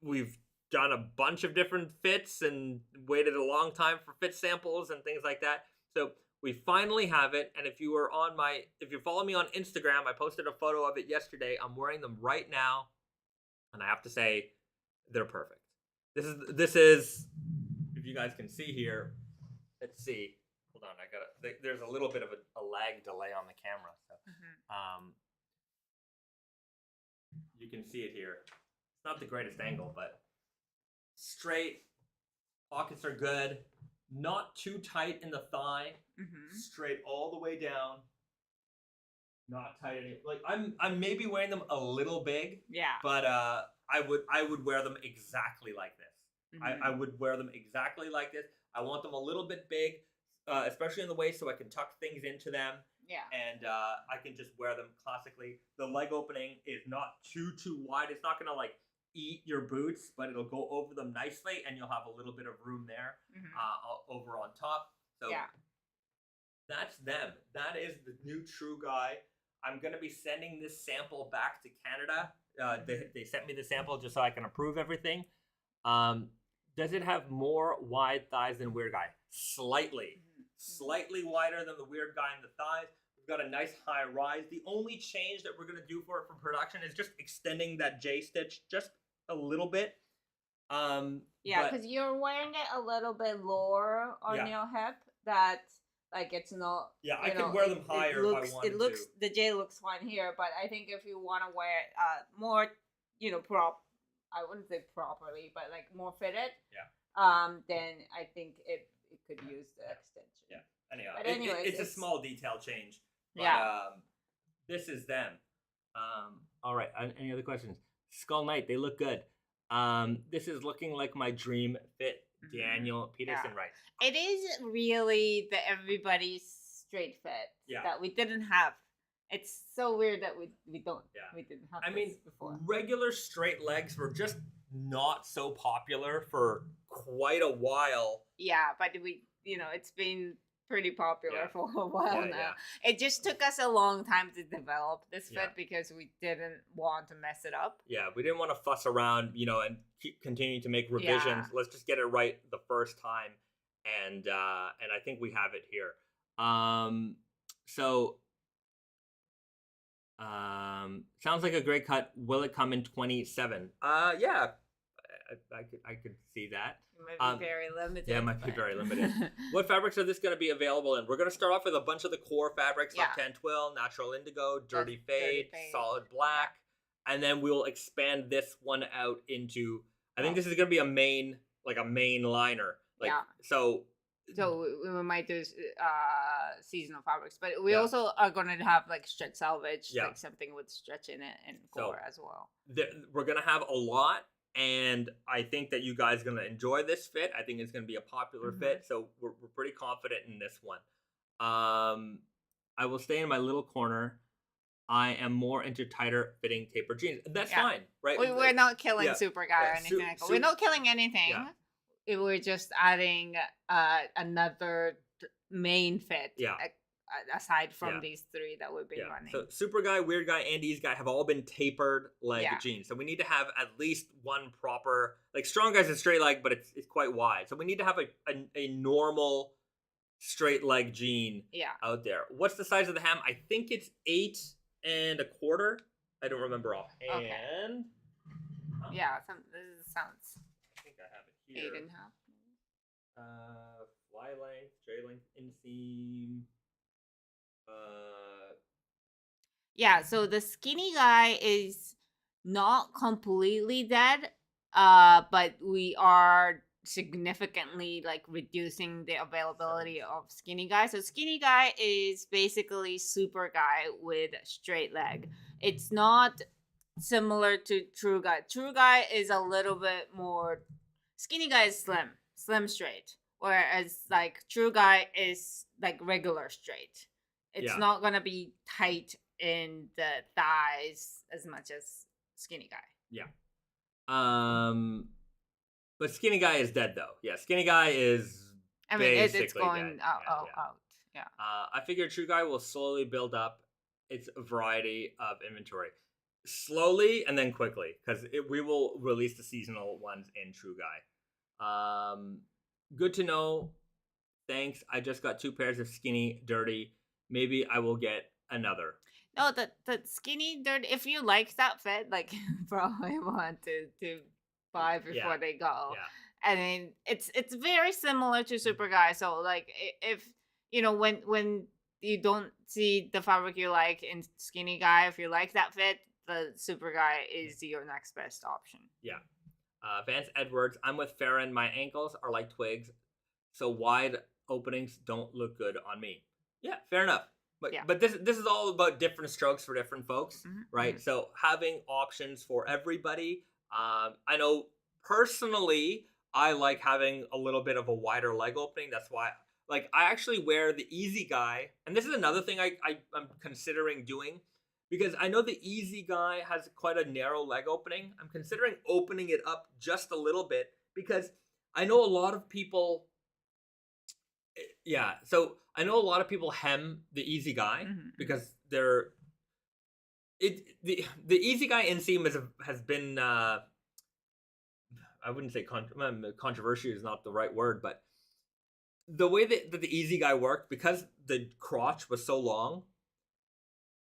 we've done a bunch of different fits and waited a long time for fit samples and things like that. So we finally have it, and if you follow me on Instagram, I posted a photo of it yesterday. I'm wearing them right now, and I have to say, they're perfect. This is if you guys can see here. Let's see. Hold on, there's a little bit of a lag delay on the camera, so you can see it here. It's not the greatest angle, but straight. Pockets are good. Not too tight in the thigh, straight all the way down. Not tight any. Like I'm maybe wearing them a little big. Yeah. But I would wear them exactly like this. I would wear them exactly like this. I want them a little bit big, especially in the waist, so I can tuck things into them. Yeah. And I can just wear them classically. The leg opening is not too wide. It's not gonna like eat your boots, but it'll go over them nicely, and you'll have a little bit of room there over on top. So that's them. That is the new true guy. I'm going to be sending this sample back to Canada. They sent me the sample just so I can approve everything. Does it have more wide thighs than Weird Guy? Slightly. Slightly wider than the Weird Guy in the thighs. We've got a nice high rise. The only change that we're going to do for it for production is just extending that J-stitch just a little bit. Yeah, because you're wearing it a little bit lower on your hip. That like it's not. Yeah, I could wear them higher if I wanted to. The J looks fine here, but I think if you want to wear it more, I wouldn't say properly, but like more fitted. Yeah. Then I think it could use the extension. Yeah. Anyhow, but anyways, it's a small detail change. But, this is them. All right. Any other questions? Skull Knight, they look good. This is looking like my dream fit. Daniel Peterson, right? It is really the everybody's straight fit that we didn't have. It's so weird that we don't. Yeah. We didn't have. This before. Regular straight legs were just not so popular for quite a while. Yeah, but it's been pretty popular Yeah. for a while Yeah, now. yeah. It just took us a long time to develop this fit Yeah. because we didn't want to mess it up. Yeah, we didn't want to fuss around, and keep continuing to make revisions. Yeah. Let's just get it right the first time, and I think we have it here. So sounds like a great cut. Will it come in 27? Yeah, I could see that. It might be very limited. Yeah, it might be very limited. What fabrics are this going to be available in? We're going to start off with a bunch of the core fabrics, like tan twill, natural indigo, dirty fade, solid black, and then we'll expand this one out into. I think this is going to be a main liner. So we might do seasonal fabrics, but we also are going to have like stretch selvage, like something with stretch in it and core as well. We're going to have a lot. And I think that you guys are going to enjoy this fit. I think it's going to be a popular fit. So we're pretty confident in this one. I will stay in my little corner. I am more into tighter fitting tapered jeans. That's fine, right? We're not killing Super Guy or anything like that. We're not killing anything. Yeah. We're just adding another main fit. Yeah. Aside from these three that we've been running. So Super Guy, Weird Guy, and Ease Guy have all been tapered leg jeans. So we need to have at least one proper, like Strong Guy's a straight leg, but it's quite wide. So we need to have a normal straight leg jean out there. What's the size of the hem? I think it's 8 1/4. I don't remember offhand. Okay. Yeah, this sounds. I think I have it here. 8 1/2. Fly length, J length, inseam. Yeah, so the skinny guy is not completely dead, but we are significantly like reducing the availability of skinny guy. So skinny guy is basically Super Guy with straight leg. It's not similar to True Guy. True Guy is a little bit more. Skinny guy is slim straight, whereas like True Guy is like regular straight. It's not gonna be tight in the thighs as much as skinny guy. Yeah. But skinny guy is dead though. Yeah, skinny guy is. I mean, it's going out. Yeah. I figure True Guy will slowly build up its variety of inventory, slowly and then quickly, because we will release the seasonal ones in True Guy. Good to know. Thanks. I just got 2 pairs of skinny dirty. Maybe I will get another. No, the skinny dirty. If you like that fit, like you probably want to buy before they go. Yeah. I mean, it's very similar to Super Guy. So like, if when you don't see the fabric you like in skinny guy, if you like that fit, the Super Guy is your next best option. Yeah. Vance Edwards. I'm with Farron. My ankles are like twigs, so wide openings don't look good on me. Yeah, fair enough. But this is all about different strokes for different folks, right? So having options for everybody. I know personally, I like having a little bit of a wider leg opening. That's why, like, I actually wear the Easy Guy, and this is another thing I'm considering doing, because I know the Easy Guy has quite a narrow leg opening. I'm considering opening it up just a little bit, because I know a lot of people. Yeah, so I know a lot of people hem the Easy Guy because the Easy Guy inseam has been I wouldn't say controversial is not the right word, but the way that the Easy Guy worked, because the crotch was so long,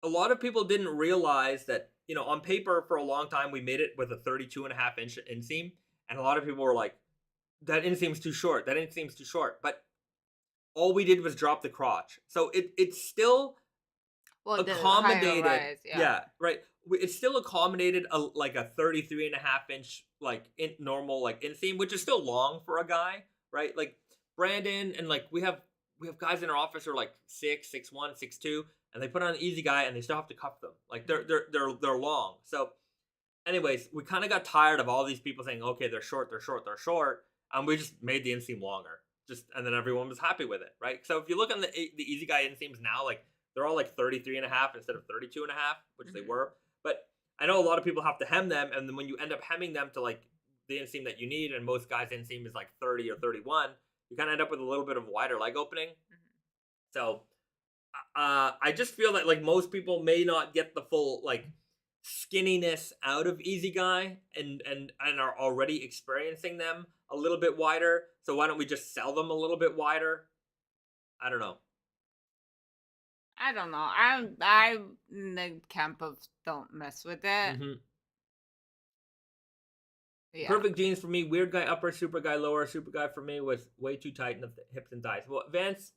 a lot of people didn't realize that, on paper for a long time we made it with a 32.5-inch inseam, and a lot of people were like, that inseam's too short, but all we did was drop the crotch. So it's still accommodated. Rise, right. It's still accommodated a 33.5-inch normal inseam, which is still long for a guy, right? Like Brandon and we have guys in our office who are 6'1", 6'2", and they put on an Easy Guy and they still have to cuff them. Like they're long. So anyways, we kind of got tired of all these people saying, okay, they're short, and we just made the inseam longer. And then everyone was happy with it, right? So if you look on the Easy Guy inseams now, they're all 33.5 instead of 32.5, which they were. But I know a lot of people have to hem them, and then when you end up hemming them to the inseam that you need, and most guys' inseam is 30 or 31, you kind of end up with a little bit of wider leg opening. So I just feel that like most people may not get the full like skinniness out of Easy Guy and are already experiencing them a little bit wider. So why don't we just sell them a little bit wider? I don't know. I don't know. I'm in the camp of don't mess with it. Hmm. Yeah. Perfect jeans for me. Weird guy upper, super guy lower. Super guy for me was way too tight in the hips and thighs. Well, Vance,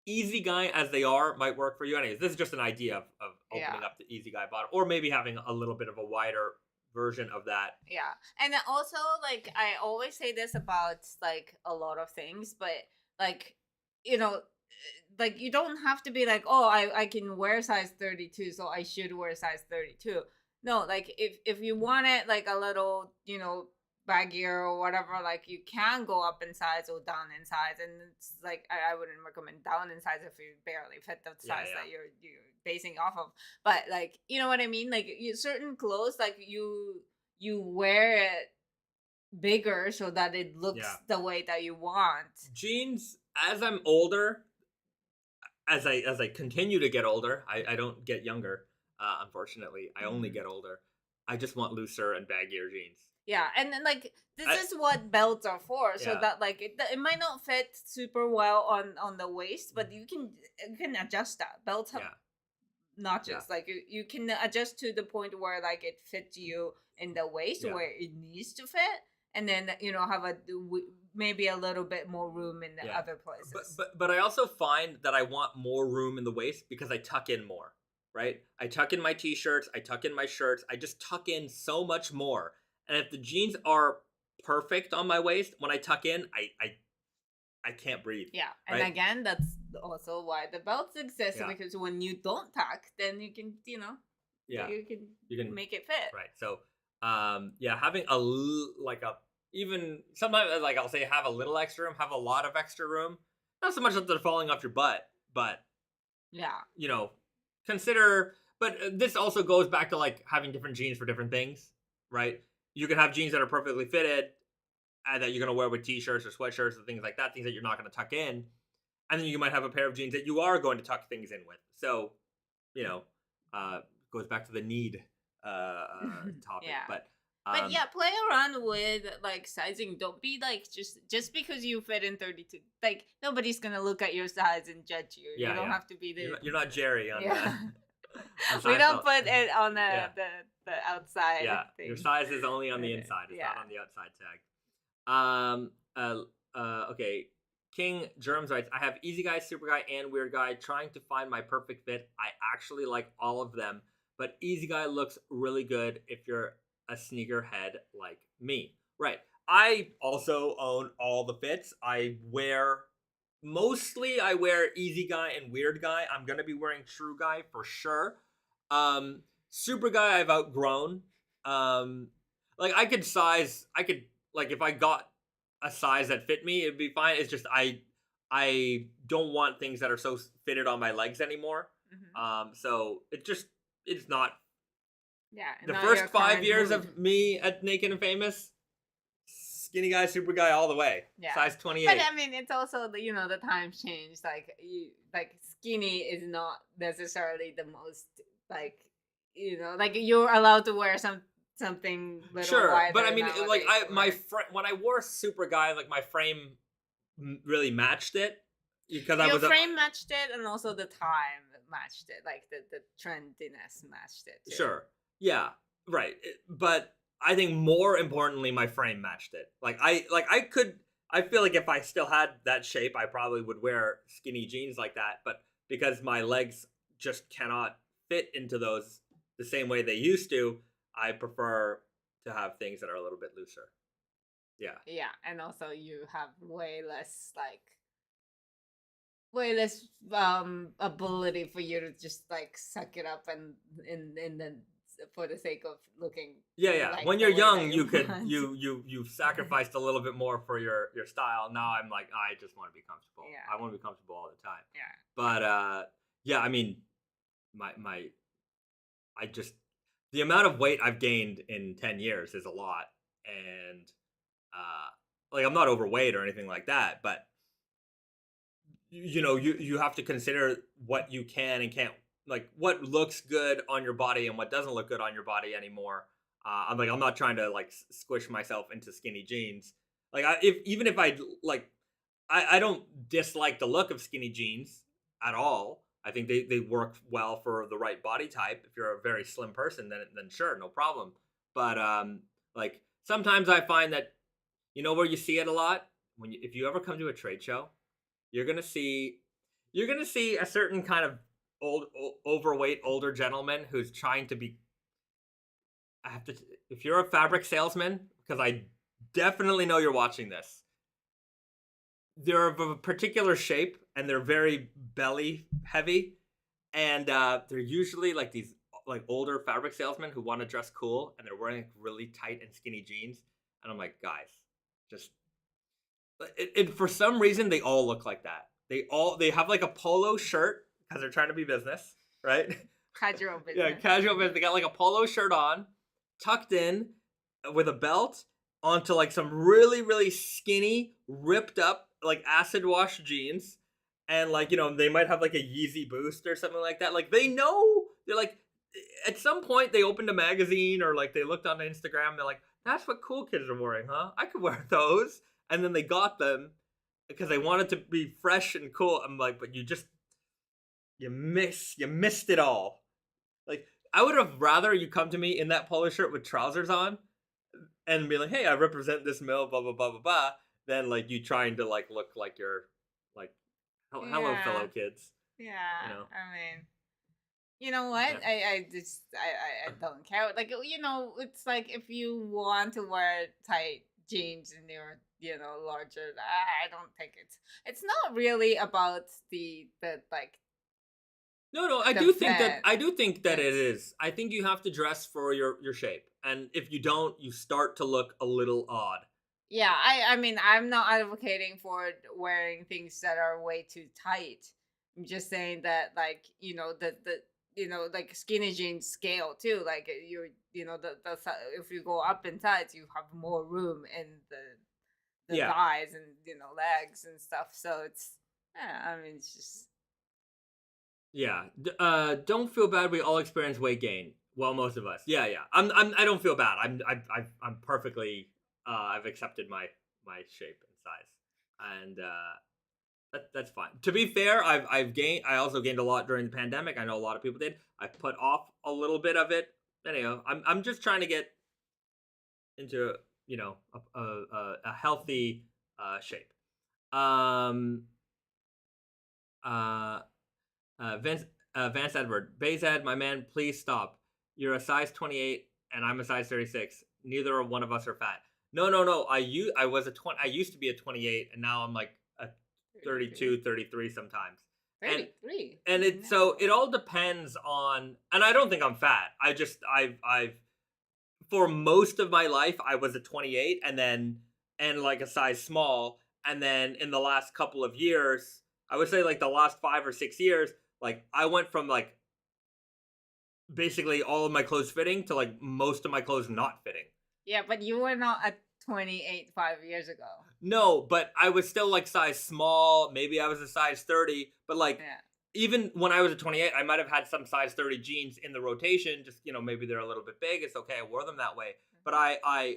Easy Guy as they are might work for you. Anyways, this is just an idea of opening Yeah. up the Easy Guy bottom, or maybe having a little bit of a wider version of that. Yeah. And then also, like, I always say this about like a lot of things, but like, you know, like you don't have to be like, oh, I can wear size 32, so I should wear size 32. No, like if you want it like a little, baggier or whatever, like you can go up in size or down in size. And it's like I wouldn't recommend down in size if you barely fit the size that you're basing off of. But like, you know what I mean? Like certain clothes, like you wear it bigger so that it looks the way that you want. Jeans, as I'm older, as I continue to get older, I don't get younger. Unfortunately, I only get older. I just want looser and baggier jeans. Yeah, and then like this is what belts are for, so that like it might not fit super well on the waist, but you can adjust that. Belts have notches, like you can adjust to the point where like it fits you in the waist where it needs to fit, and then have maybe a little bit more room in the other places. But I also find that I want more room in the waist because I tuck in more. Right? I tuck in my t-shirts, I tuck in my shirts, I just tuck in so much more. And if the jeans are perfect on my waist, when I tuck in, I can't breathe. Yeah, and again, that's also why the belts exist, because when you don't tuck, then you can, you can make it fit. Right. So, having even sometimes like I'll say have a little extra room, have a lot of extra room. Not so much that they're falling off your butt, but consider. But this also goes back to like having different jeans for different things, right? You can have jeans that are perfectly fitted and that you're going to wear with t-shirts or sweatshirts and things like that, things that you're not going to tuck in. And then you might have a pair of jeans that you are going to tuck things in with. So, goes back to the need topic. But play around with like sizing. Don't be like just because you fit in 32. Like nobody's going to look at your size and judge you. You don't have to be the... You're not Jerry on that. We don't put it on the outside. Yeah, thing. Your size is only on the inside. It's not on the outside tag. Okay. King Germs writes, I have Easy Guy, Super Guy, and Weird Guy. Trying to find my perfect fit. I actually like all of them, but Easy Guy looks really good if you're a sneakerhead like me. Right. I also own all the fits. I wear Easy Guy and Weird Guy. I'm gonna be wearing True Guy for sure. Super Guy I've outgrown. Like I could if I got a size that fit me, it'd be fine. It's just I don't want things that are so fitted on my legs anymore. Mm-hmm. So it's not. Yeah. The first 5 years of me at Naked and Famous, skinny guy, super guy, all the way. Yeah. Size 28. But I mean, it's also the times change. Like skinny is not necessarily the most like you're allowed to wear something little wider. But I mean, like when I wore super guy, like my frame really matched it because your frame matched it, and also the time matched it. Like the trendiness matched it too. Sure. Yeah. Right. But I think more importantly, my frame matched it. I feel like if I still had that shape, I probably would wear skinny jeans like that. But because my legs just cannot fit into those the same way they used to, I prefer to have things that are a little bit looser. Yeah. Yeah, and also you have way less ability for you to just like suck it up and then for the sake of looking. Yeah. Like when you're young, you've sacrificed a little bit more for your style. Now I'm like, I just want to be comfortable. Yeah. I want to be comfortable all the time. Yeah. But I mean, the amount of weight I've gained in 10 years is a lot. And I'm not overweight or anything like that, but you have to consider what you can and can't, like what looks good on your body and what doesn't look good on your body anymore. I'm not trying to like squish myself into skinny jeans. Like if even if I like, I don't dislike the look of skinny jeans at all. I think they work well for the right body type. If you're a very slim person, then sure, no problem. But like sometimes I find that where you see it a lot if you ever come to a trade show, you're gonna see a certain kind of overweight older gentleman who's trying to be. I have to. If you're a fabric salesman, because I definitely know you're watching this, they're of a particular shape and they're very belly heavy, and they're usually like these like older fabric salesmen who want to dress cool and they're wearing like, really tight and skinny jeans, and I'm like, guys, just for some reason they all look like that. They have like a polo shirt because they're trying to be business, right? Casual business. Yeah, casual business. They got like a polo shirt on, tucked in with a belt onto like some really, really skinny, ripped up, like acid wash jeans. And like, they might have like a Yeezy Boost or something like that. Like they're like, at some point they opened a magazine or like they looked on Instagram. They're like, that's what cool kids are wearing, huh? I could wear those. And then they got them because they wanted to be fresh and cool. I'm like, but you missed it all. Like, I would have rather you come to me in that polo shirt with trousers on and be like, hey, I represent this mill, blah, blah, blah, blah, blah, than like you trying to like look like you're like, hello, fellow kids. Yeah. You know? I mean, you know what? Yeah. I don't care. Like, it's like if you want to wear tight jeans and you're, larger, I don't think it's not really about the like. No, I do think that it is. I think you have to dress for your shape. And if you don't, you start to look a little odd. Yeah, I mean, I'm not advocating for wearing things that are way too tight. I'm just saying that, like, like skinny jeans scale too. Like if you go up in size, you have more room in the thighs and legs and stuff. So it's I mean, it's just. Yeah. Don't feel bad. We all experience weight gain. Well, most of us. Yeah. I don't feel bad. I'm perfectly. I've accepted my shape and size, and that's fine. To be fair, I've gained. I also gained a lot during the pandemic. I know a lot of people did. I put off a little bit of it. Anyhow, I'm just trying to get into a healthy shape. Vance Edward, Bayzad, my man, please stop. You're a size 28 and I'm a size 36. Neither one of us are fat. No. I used to be a 28 and now I'm like a 32, 33 sometimes. 33. And it all depends on, and I don't think I'm fat. I've for most of my life I was a 28 and like a size small, and then in the last couple of years, I would say like the last 5 or 6 years, like I went from like basically all of my clothes fitting to like most of my clothes not fitting. Yeah, but you were not a 28 5 years ago. No, but I was still like size small. Maybe I was a size 30, but like even when I was a 28, I might have had some size 30 jeans in the rotation. Just, maybe they're a little bit big. It's okay. I wore them that way. But I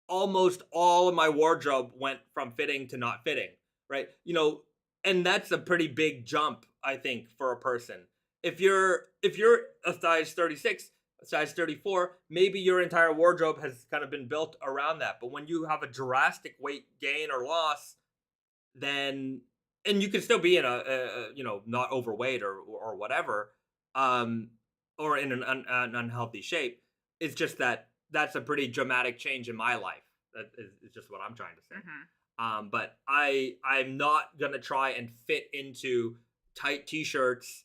almost all of my wardrobe went from fitting to not fitting, right? And that's a pretty big jump, I think, for a person. If you're a size 36, a size 34, maybe your entire wardrobe has kind of been built around that. But when you have a drastic weight gain or loss, then, and you can still be in a not overweight or whatever, or in an unhealthy shape. It's just that's a pretty dramatic change in my life. That is just what I'm trying to say. Mm-hmm. But I'm not gonna try and fit into tight t-shirts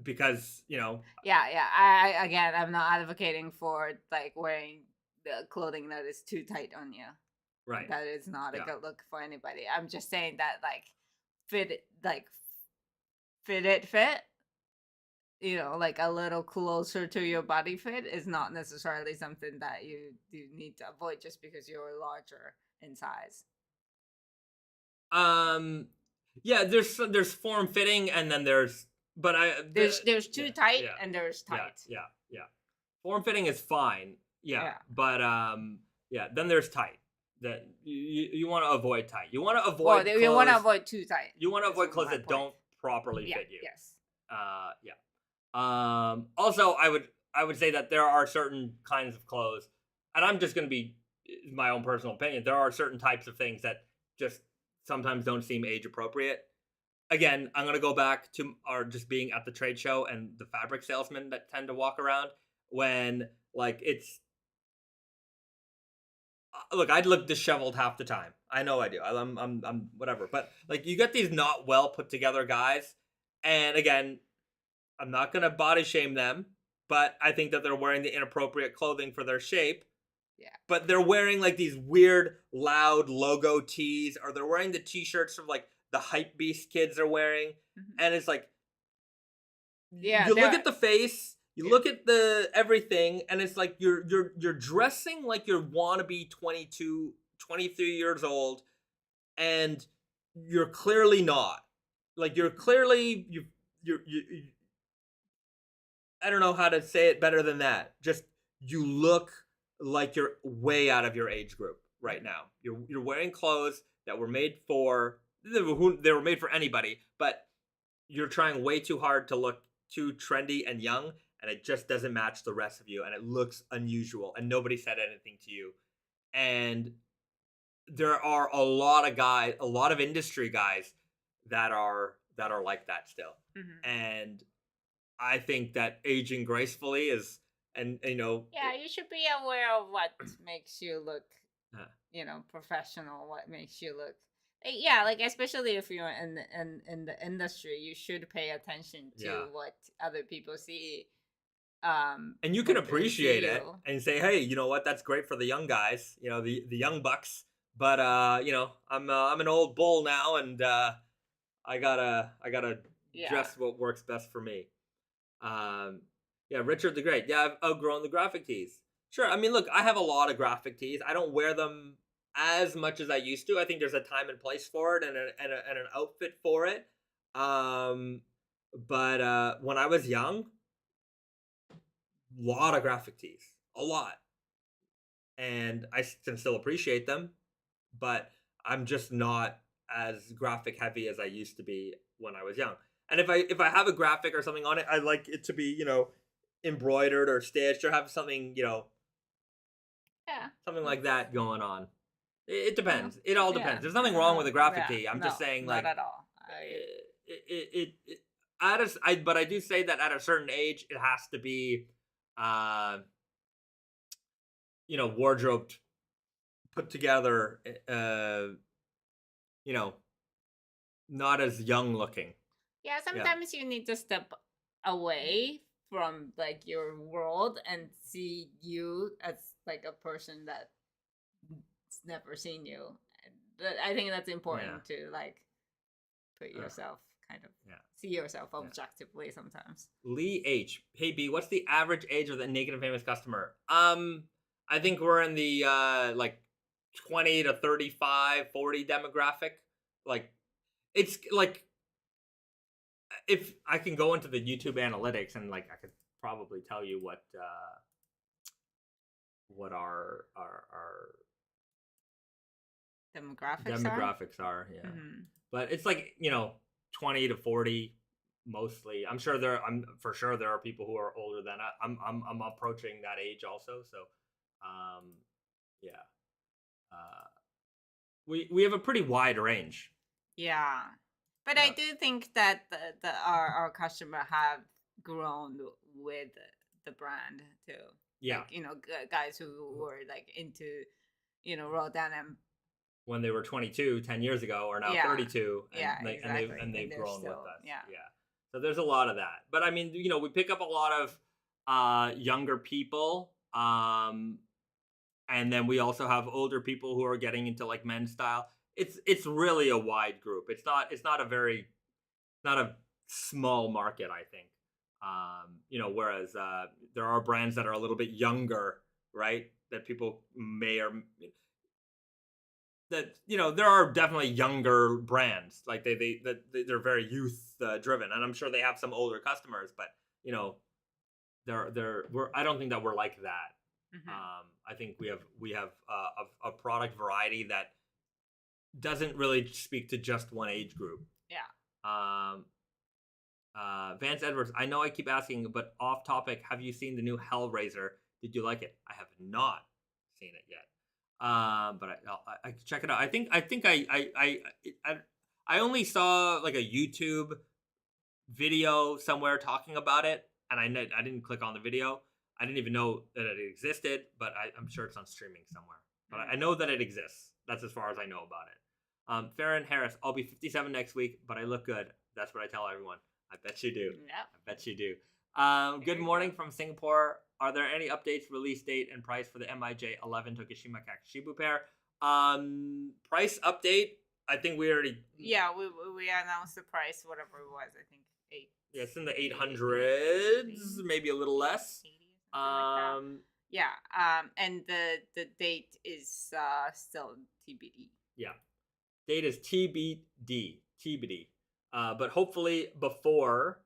because Yeah. I'm not advocating for like wearing the clothing that is too tight on you. Right. That is not a good look for anybody. I'm just saying that like fit, like like a little closer to your body fit is not necessarily something that you need to avoid just because you're larger in size. Yeah, there's form fitting, and then there's There's too tight yeah, and there's tight. yeah. Form fitting is fine. Yeah, Yeah. but yeah. Then there's tight. That you want to avoid tight. You want to avoid. Well, you want to clothes- avoid too tight. You want to That's avoid clothes my that point. don't properly Yeah. fit you. Yes. Yeah. Also, I would say that there are certain kinds of clothes, and I'm just going to be my own personal opinion. There are certain types of things that just sometimes don't seem age appropriate. Again, I'm going to go back to our just being at the trade show and the fabric salesmen that tend to walk around when like it's look, I'd look disheveled half the time. I know I do. I'm whatever. But like you get these not well put together guys, and again, I'm not gonna body shame them, but I think that they're wearing the inappropriate clothing for their shape. Yeah. But they're wearing like these weird, loud logo tees, or they're wearing the t-shirts from like the hype beast kids are wearing, and it's like, Yeah. you look at the face, you Yeah. look at the everything, and it's like you're dressing like you want to be 22, 23 years old, and you're clearly not. Like you're clearly you I don't know how to say it better than that. Just you look like you're way out of your age group right now. You're wearing clothes that were made for they were made for anybody, but you're trying way too hard to look too trendy and young, and it just doesn't match the rest of you, and it looks unusual, and nobody said anything to you. And there are a lot of guys, a lot of industry guys that are like that still. And I think that aging gracefully is, and you know, Yeah, you should be aware of what makes you look, uh, professional. What makes you look, yeah, like especially if you're in the industry, you should pay attention to Yeah. what other people see. And you can when they see appreciate it you. and say, hey, you know what, that's great for the young guys, you know, the young bucks. But you know, I'm an old bull now, and I gotta Yeah. dress what works best for me. Yeah, Richard the Great. Yeah, I've outgrown the graphic tees. Sure. I mean, look, I have a lot of graphic tees. I don't wear them as much as I used to. I think there's a time and place for it, and an outfit for it. Um, but when I was young, lot of graphic tees, a lot, and I can still appreciate them, but I'm just not as graphic heavy as I used to be when I was young. And if I have a graphic or something on it, I like it to be, you know, embroidered or stitched, or have something, you know, Yeah. something like that going on. It Yeah. depends. It all depends. There's nothing wrong with a graphic tee. I'm just no, saying, not like, at all. but I do say that at a certain age, it has to be, uh, you know, wardrobed, put together, you know, not as young looking. Yeah, sometimes you need to step away from like your world and see you as like a person that's never seen you. I think that's important to like put yourself kind of see yourself objectively sometimes. Lee H. Hey B, what's the average age of the Naked and Famous customer? I think we're in the like 20 to 35, 40 demographic. Like it's like, if I can go into the YouTube analytics, and like I could probably tell you what our demographics are. Yeah. Mm-hmm. But it's like, you know, 20 to 40 mostly. I'm for sure there are people who are older than I'm approaching that age also. So yeah. We have a pretty wide range. Yeah. But I do think that our customer have grown with the brand too. Yeah. Like, you know, guys who were like into, you know, raw denim when they were 22 10 years ago, or now 32, and exactly. and they've grown with us. Yeah. So there's a lot of that. But I mean, you know, we pick up a lot of younger people, and then we also have older people who are getting into like men's style. It's really a wide group. It's not a small market, I think. You know, whereas there are brands that are a little bit younger, right? That people may or that there are definitely younger brands, like they're very youth driven, and I'm sure they have some older customers, but you know I don't think that we're like that. I think we have a product variety that doesn't really speak to just one age group. Yeah. Vance Edwards, I know I keep asking, but off topic, have you seen the new Hellraiser? Did you like it? I have not seen it yet. But I can check it out. I only saw like a YouTube video somewhere talking about it, and I didn't click on the video. I didn't even know that it existed, but I'm sure it's on streaming somewhere. But I know that it exists. That's as far as I know about it. Farron Harris, I'll be 57 next week, but I look good. That's what I tell everyone. I bet you do. Yep. I bet you do. Good morning from Singapore. Are there any updates, release date, and price for the MIJ 11 Tokishima Kakishibu pair? Price update. I think we already. Yeah, we announced the price, whatever it was. I think 8. Yeah, it's in the 800s, maybe a little less. 80 or something like that. Yeah. And the date is still TBD. Yeah, date is TBD. But hopefully before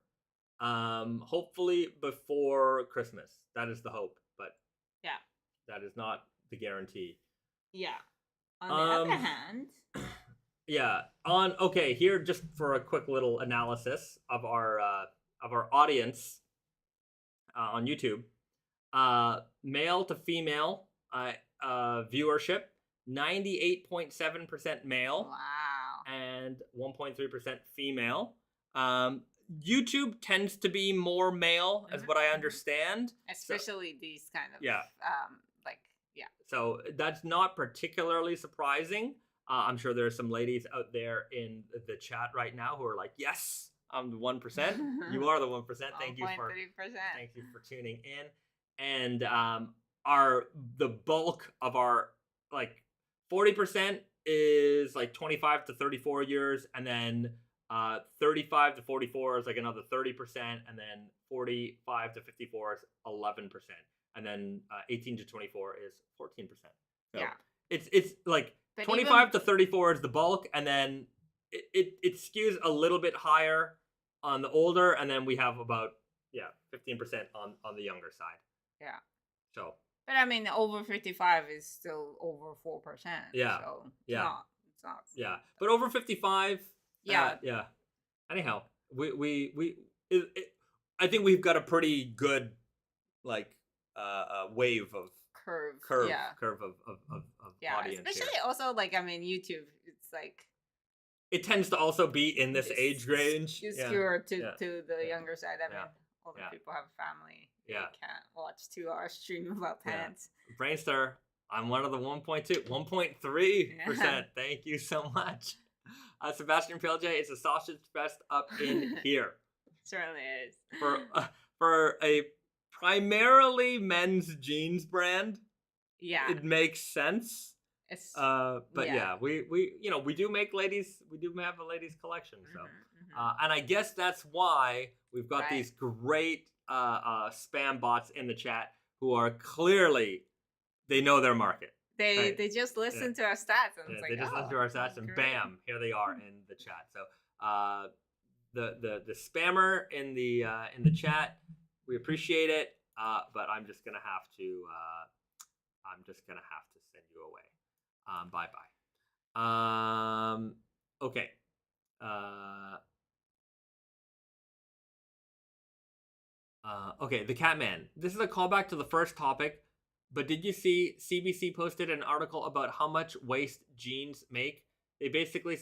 Christmas. That is the hope, but yeah, that is not the guarantee. Yeah. On the other hand, yeah. Okay, here just for a quick little analysis of our audience on YouTube. Male to female viewership, 98.7% male. wow, And 1.3% female. YouTube tends to be more male, as what I understand. Especially these kind of So that's not particularly surprising. I'm sure there are some ladies out there in the chat right now who are like, "Yes, I'm the 1%. You are the 1%. Thank you for tuning in." And the bulk of our 40% is 25 to 34 years, and then 35 to 44 is another 30%, and then 45 to 54 is 11%, and then 18 to 24 is 14%. So yeah, it's 25 to 34 is the bulk, and then it skews a little bit higher on the older, and then we have about 15% on the younger side. Yeah. So. But I mean, over 55 is still over 4%. Yeah. So it's not. Yeah. But over 55. Yeah. Yeah. Anyhow, I think we've got a pretty good wave of curve of audience. Especially here. also YouTube. It's it tends to also be in this age range. You skew to the younger side. I mean, older people have a family. They can't watch 2-hour stream about pants. Brainstar, I'm one of the 1.3%. Thank you so much. Sebastian Pilje, it's a sausage fest up in here. Certainly is. For a primarily men's jeans brand, it makes sense. We do make ladies. We do have a ladies collection. So, and I guess that's why we've got these great spam bots in the chat who are clearly they know their market. They just listen to our stats and they just listen to our stats and bam, here they are in the chat. So the spammer in the chat, we appreciate it, but I'm just gonna have to send you away. Bye bye. Okay. Okay, the Catman. This is a callback to the first topic, but did you see CBC posted an article about how much waste jeans make? They basically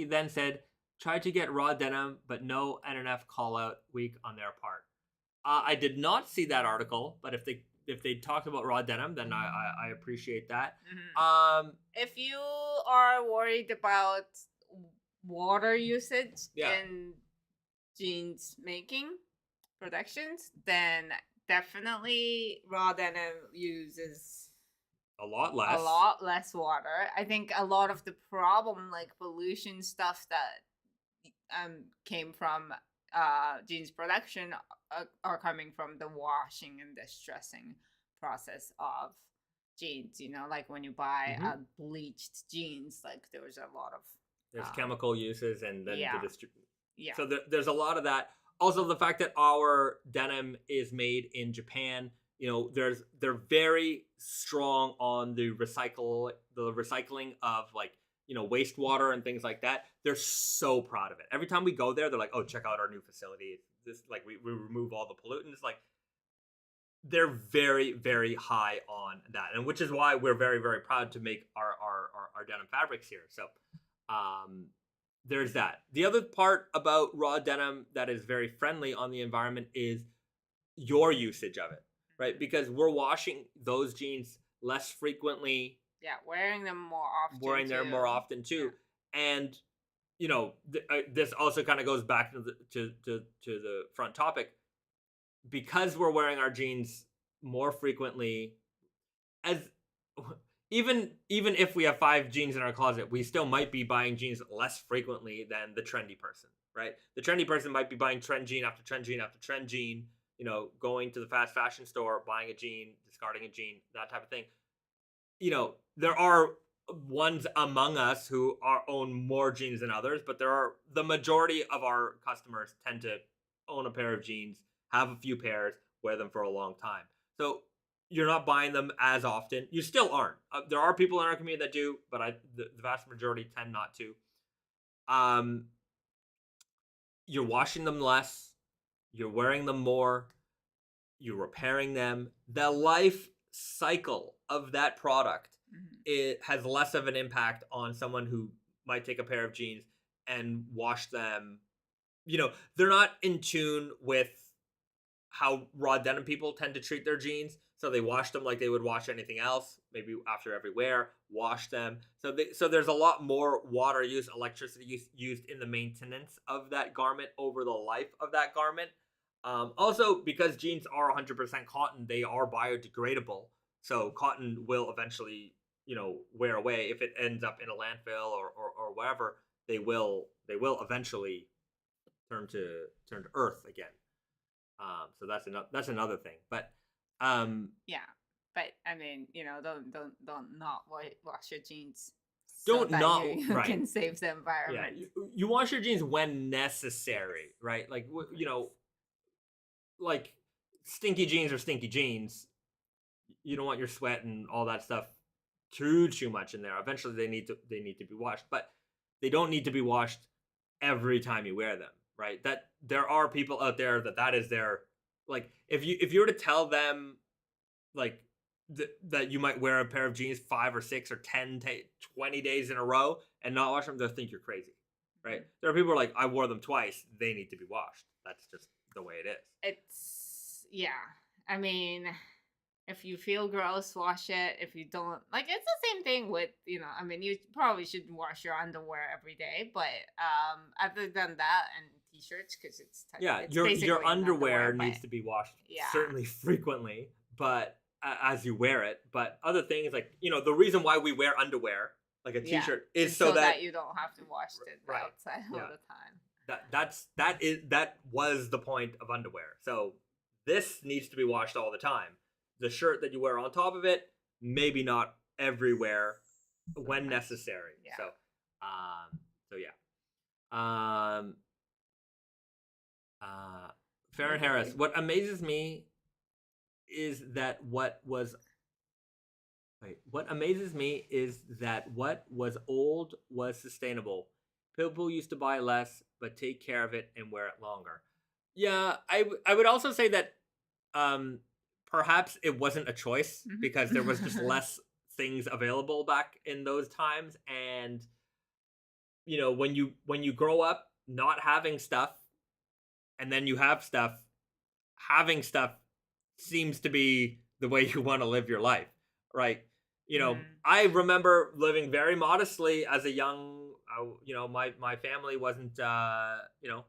then said, try to get raw denim, but no N&F call out week on their part. I did not see that article, but if they talked about raw denim, then I appreciate that. If you are worried about water usage in jeans making productions, then definitely raw denim uses a lot less water. I think a lot of the problem, pollution stuff that came from jeans production are coming from the washing and distressing process of jeans, you know, like when you buy bleached jeans, like there's a lot of there's chemical uses, and then yeah. Yeah. So there's a lot of that. Also, the fact that our denim is made in Japan, you know, they're very strong on the recycling of, like, you know, wastewater and things like that. They're so proud of it. Every time we go there, they're like, "Oh, check out our new facility. This, like, we remove all the pollutants." Like, they're very, very high on that, and which is why we're very, very proud to make our denim fabrics here. So, there's that. The other part about raw denim that is very friendly on the environment is your usage of it, right? Because we're washing those jeans less frequently. Yeah, wearing them more often too. Yeah. And, you know, this also kind of goes back to the front topic. Because we're wearing our jeans more frequently, as even if we have 5 jeans in our closet, we still might be buying jeans less frequently than the trendy person, right? The trendy person might be buying trend jean after trend jean after trend jean, you know, going to the fast fashion store, buying a jean, discarding a jean, that type of thing. You know, there are ones among us who own more jeans than others, but the majority of our customers tend to own a pair of jeans, have a few pairs, wear them for a long time. So you're not buying them as often. You still aren't. There are people in our community that do, but the vast majority tend not to. You're washing them less. You're wearing them more. You're repairing them. The life cycle of that product, it has less of an impact on someone who might take a pair of jeans and wash them. You know, they're not in tune with how raw denim people tend to treat their jeans. So they wash them like they would wash anything else, maybe after every wear, wash them. So there's a lot more water use, electricity used in the maintenance of that garment over the life of that garment. Also, because jeans are 100% cotton, they are biodegradable. So cotton will eventually, you know, wear away. If it ends up in a landfill or wherever, they will eventually turn to earth again. So that's another thing. But yeah, but I mean, you know, don't not wash your jeans. Don't so not you right. can save the environment. Yeah, you wash your jeans when necessary, right? Like, you know, like stinky jeans are stinky jeans. You don't want your sweat and all that stuff too much in there. Eventually, they need to be washed, but they don't need to be washed every time you wear them, right? That there are people out there that is their, like, if you were to tell them, like, that you might wear a pair of jeans 5 or 6 or 10 20 days in a row and not wash them, they'll think you're crazy, right? There are people who are like, I wore them twice, they need to be washed. That's just the way it is. It's, yeah, I mean, if you feel gross, wash it. If you don't, like, it's the same thing with, you know, I mean, you probably shouldn't wash your underwear every day, but other than that, and t-shirts, because it's your underwear needs to be washed certainly frequently, but as you wear it. But other things, like, you know, the reason why we wear underwear, like a t-shirt, is so that you don't have to wash it outside all the time. That was the point of underwear. So this needs to be washed all the time. The shirt that you wear on top of it, maybe not everywhere, when necessary. Yeah. So Farron Harris, what amazes me is that what was old was sustainable. People used to buy less, but take care of it and wear it longer. Yeah, I would also say that perhaps it wasn't a choice, because there was just less things available back in those times. And, you know, when you grow up not having stuff, and then you have stuff, having stuff seems to be the way you want to live your life, right? You know, I remember living very modestly as a young, you know, my family wasn't, you know,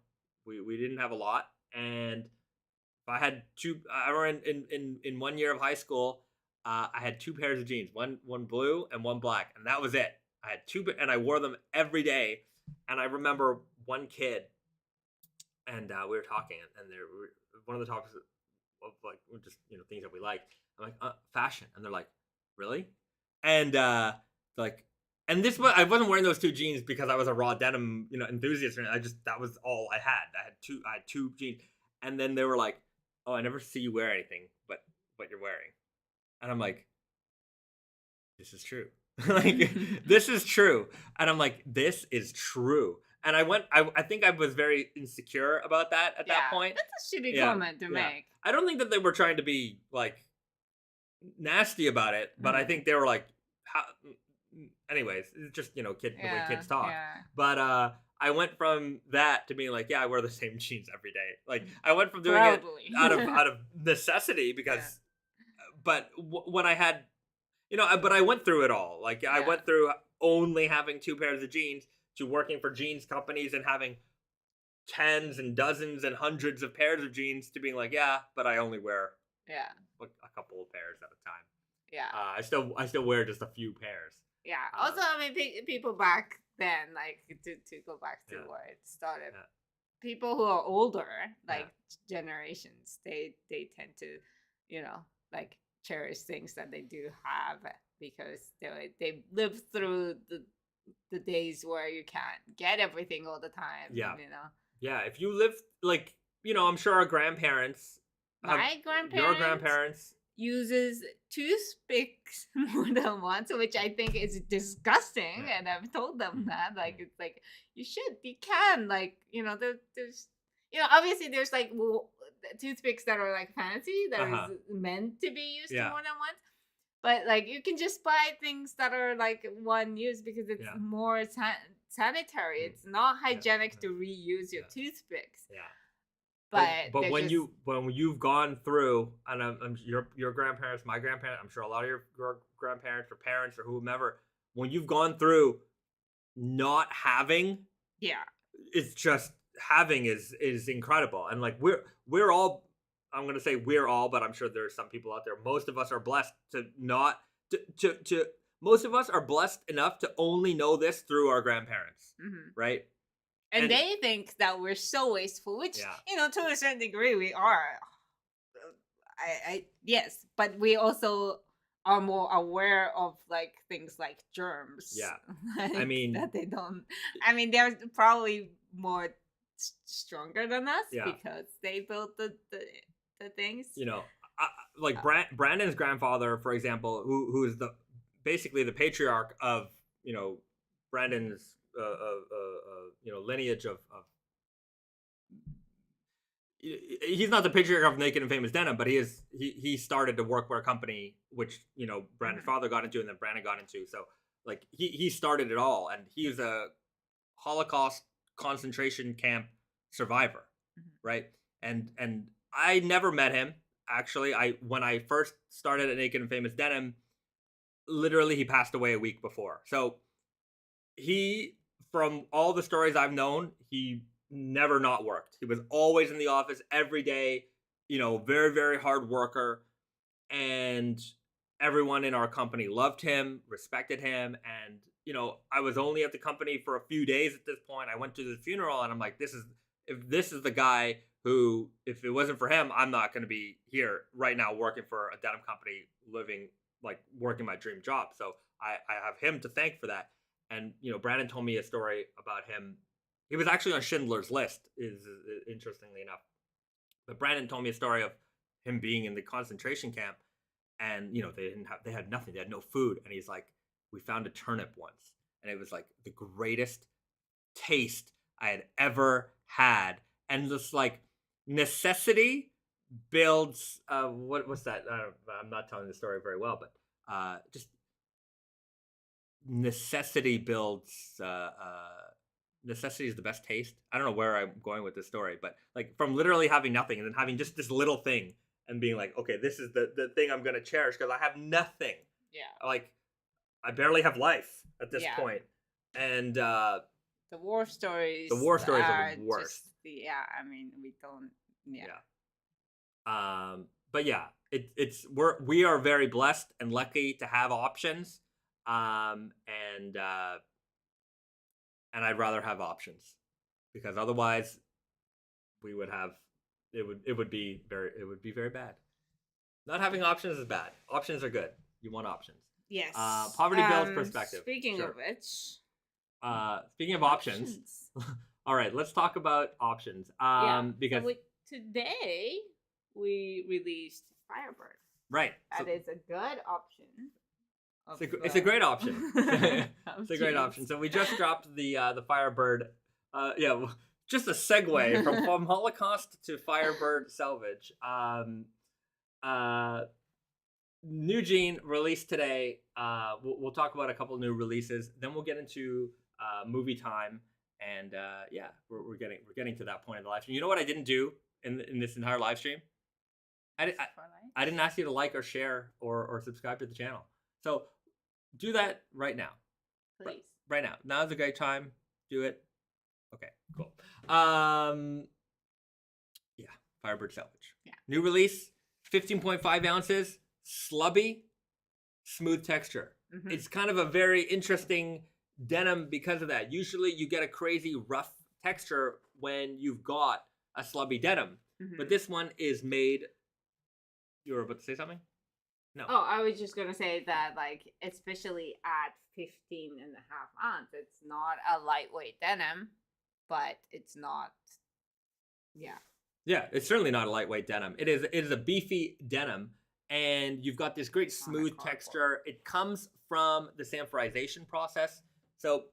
we didn't have a lot. And if I had I remember in 1 year of high school, I had 2 pairs of jeans, one blue and one black, and that was it. I had 2, and I wore them every day. And I remember one kid, and we were talking, and there were one of the topics of, like, just, you know, things that we liked. I'm like, fashion, and they're like, really? And like, and this was, I wasn't wearing those 2 jeans because I was a raw denim, enthusiast. I just, that was all I had. I had 2 jeans, and then they were like, "Oh, I never see you wear anything, but what you're wearing," and I'm like, "This is true." Like, this is true, and I'm like, "This is true." And I think I was very insecure about that at that Yeah, point. that's a shitty Yeah, comment to yeah. make. I don't think that they were trying to be like nasty about it, but I think they were like, how, anyways, it's just, the way Yeah, kids talk. yeah. But I went from that to being like, yeah, I wear the same jeans every day. Like, I went from doing Proudly. it out of necessity because, but when I had, but I went through it all. Like, I Yeah. went through only having 2 pairs of jeans to working for jeans companies and having tens and dozens and hundreds of pairs of jeans to being like, yeah, but I only wear Yeah, a couple of pairs at a time. yeah. I still wear just a few pairs. Yeah. Also, I mean, people back then, like to go back to Yeah. where it started, Yeah. people who are older, like generations, they tend to, like cherish things that they do have because they live through the days where you can't get everything all the time. Yeah. You know. Yeah, if you live like, I'm sure our grandparents, My grandparents, your grandparents, uses toothpicks more than once, which I think is disgusting. Yeah. And I've told them that, like, it's like you can, like, there's, obviously there's like toothpicks that are like fancy that is meant to be used Yeah. more than once. But like you can just buy things that are like one use because it's Yeah. more sanitary. It's not hygienic to reuse your toothpicks. yeah. But when you've gone through, and your grandparents, my grandparents, I'm sure a lot of your grandparents or parents or whomever, when you've gone through not having, it's just having is incredible. And like we're all, I'm gonna say we're all, but I'm sure there's some people out there. Most of us are blessed to not to most of us are blessed enough to only know this through our grandparents, right? And they think that we're so wasteful, which, to a certain degree we are. Yes, but we also are more aware of like things like germs. Yeah. Like, I mean, that they don't. I mean, they're probably more stronger than us because they built the things. Like Brandon's grandfather, for example, who is basically the patriarch of Brandon's lineage of he's not the patriarch of Naked and Famous Denim, but he started to workwear company which Brandon's father got into and then Brandon got into. So like he started it all, and he was a Holocaust concentration camp survivor, right? And I never met him. Actually, when I first started at Naked and Famous Denim, literally he passed away a week before. So he, from all the stories I've known, he never not worked. He was always in the office every day, very, very hard worker. And everyone in our company loved him, respected him. And, I was only at the company for a few days at this point. I went to the funeral and I'm like, if this is the guy who, if it wasn't for him, I'm not going to be here right now working for a denim company, working my dream job. So I have him to thank for that. And, Brandon told me a story about him. He was actually on Schindler's List, is interestingly enough. But Brandon told me a story of him being in the concentration camp, and they had nothing. They had no food, and he's like, we found a turnip once, and it was like the greatest taste I had ever had. And just like necessity builds what's that? I'm not telling the story very well, but just necessity builds necessity is the best taste. I don't know where I'm going with this story, but like from literally having nothing and then having just this little thing and being like, okay, this is the thing I'm gonna cherish because I have nothing. Yeah. Like I barely have life at this point. And the war stories are the worst. I mean, we don't. But yeah, we are very blessed and lucky to have options. And I'd rather have options because otherwise we would have it would be very bad. Not having options is bad. Options are good. You want options. Yes. Poverty Bill's perspective. Speaking Sure. of which. Speaking of options. All right, let's talk about options. Because today we released Firebird. Right. That is a good option. It's a great option. It's a great option. So we just dropped the Firebird. Just a segue from Holocaust to Firebird Selvedge. New jean released today. We'll talk about a couple new releases. Then we'll get into movie time, and we're getting to that point of the live stream. You know what I didn't do in this entire live stream? I didn't ask you to like or share or subscribe to the channel. So do that right now. Please. Right now. Now's a great time. Do it. Okay, cool. Firebird Selvedge. Yeah. New release, 15.5 ounces, slubby, smooth texture. Mm-hmm. It's kind of a very interesting denim because of that. Usually you get a crazy rough texture when you've got a slubby denim. Mm-hmm. But this one is made... You were about to say something? No. Oh, I was just going to say that, like, especially at 15.5 ounce, it's not a lightweight denim, but it's not, Yeah, it's certainly not a lightweight denim. It is a beefy denim, and you've got this great smooth texture. It comes from the sanforization process. So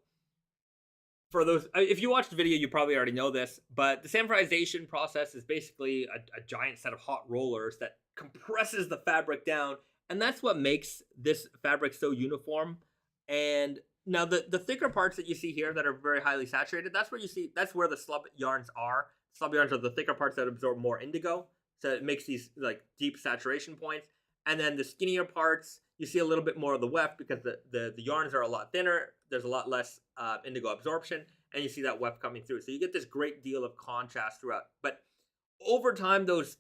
for those, if you watched the video, you probably already know this, but the sanforization process is basically a giant set of hot rollers that compresses the fabric down, and that's what makes this fabric so uniform. And now the thicker parts that you see here that are very highly saturated, that's where the slub yarns are. Slub yarns are the thicker parts that absorb more indigo, so it makes these like deep saturation points. And then the skinnier parts, you see a little bit more of the weft because the yarns are a lot thinner. There's a lot less indigo absorption, and you see that weft coming through. So you get this great deal of contrast throughout. But over time, those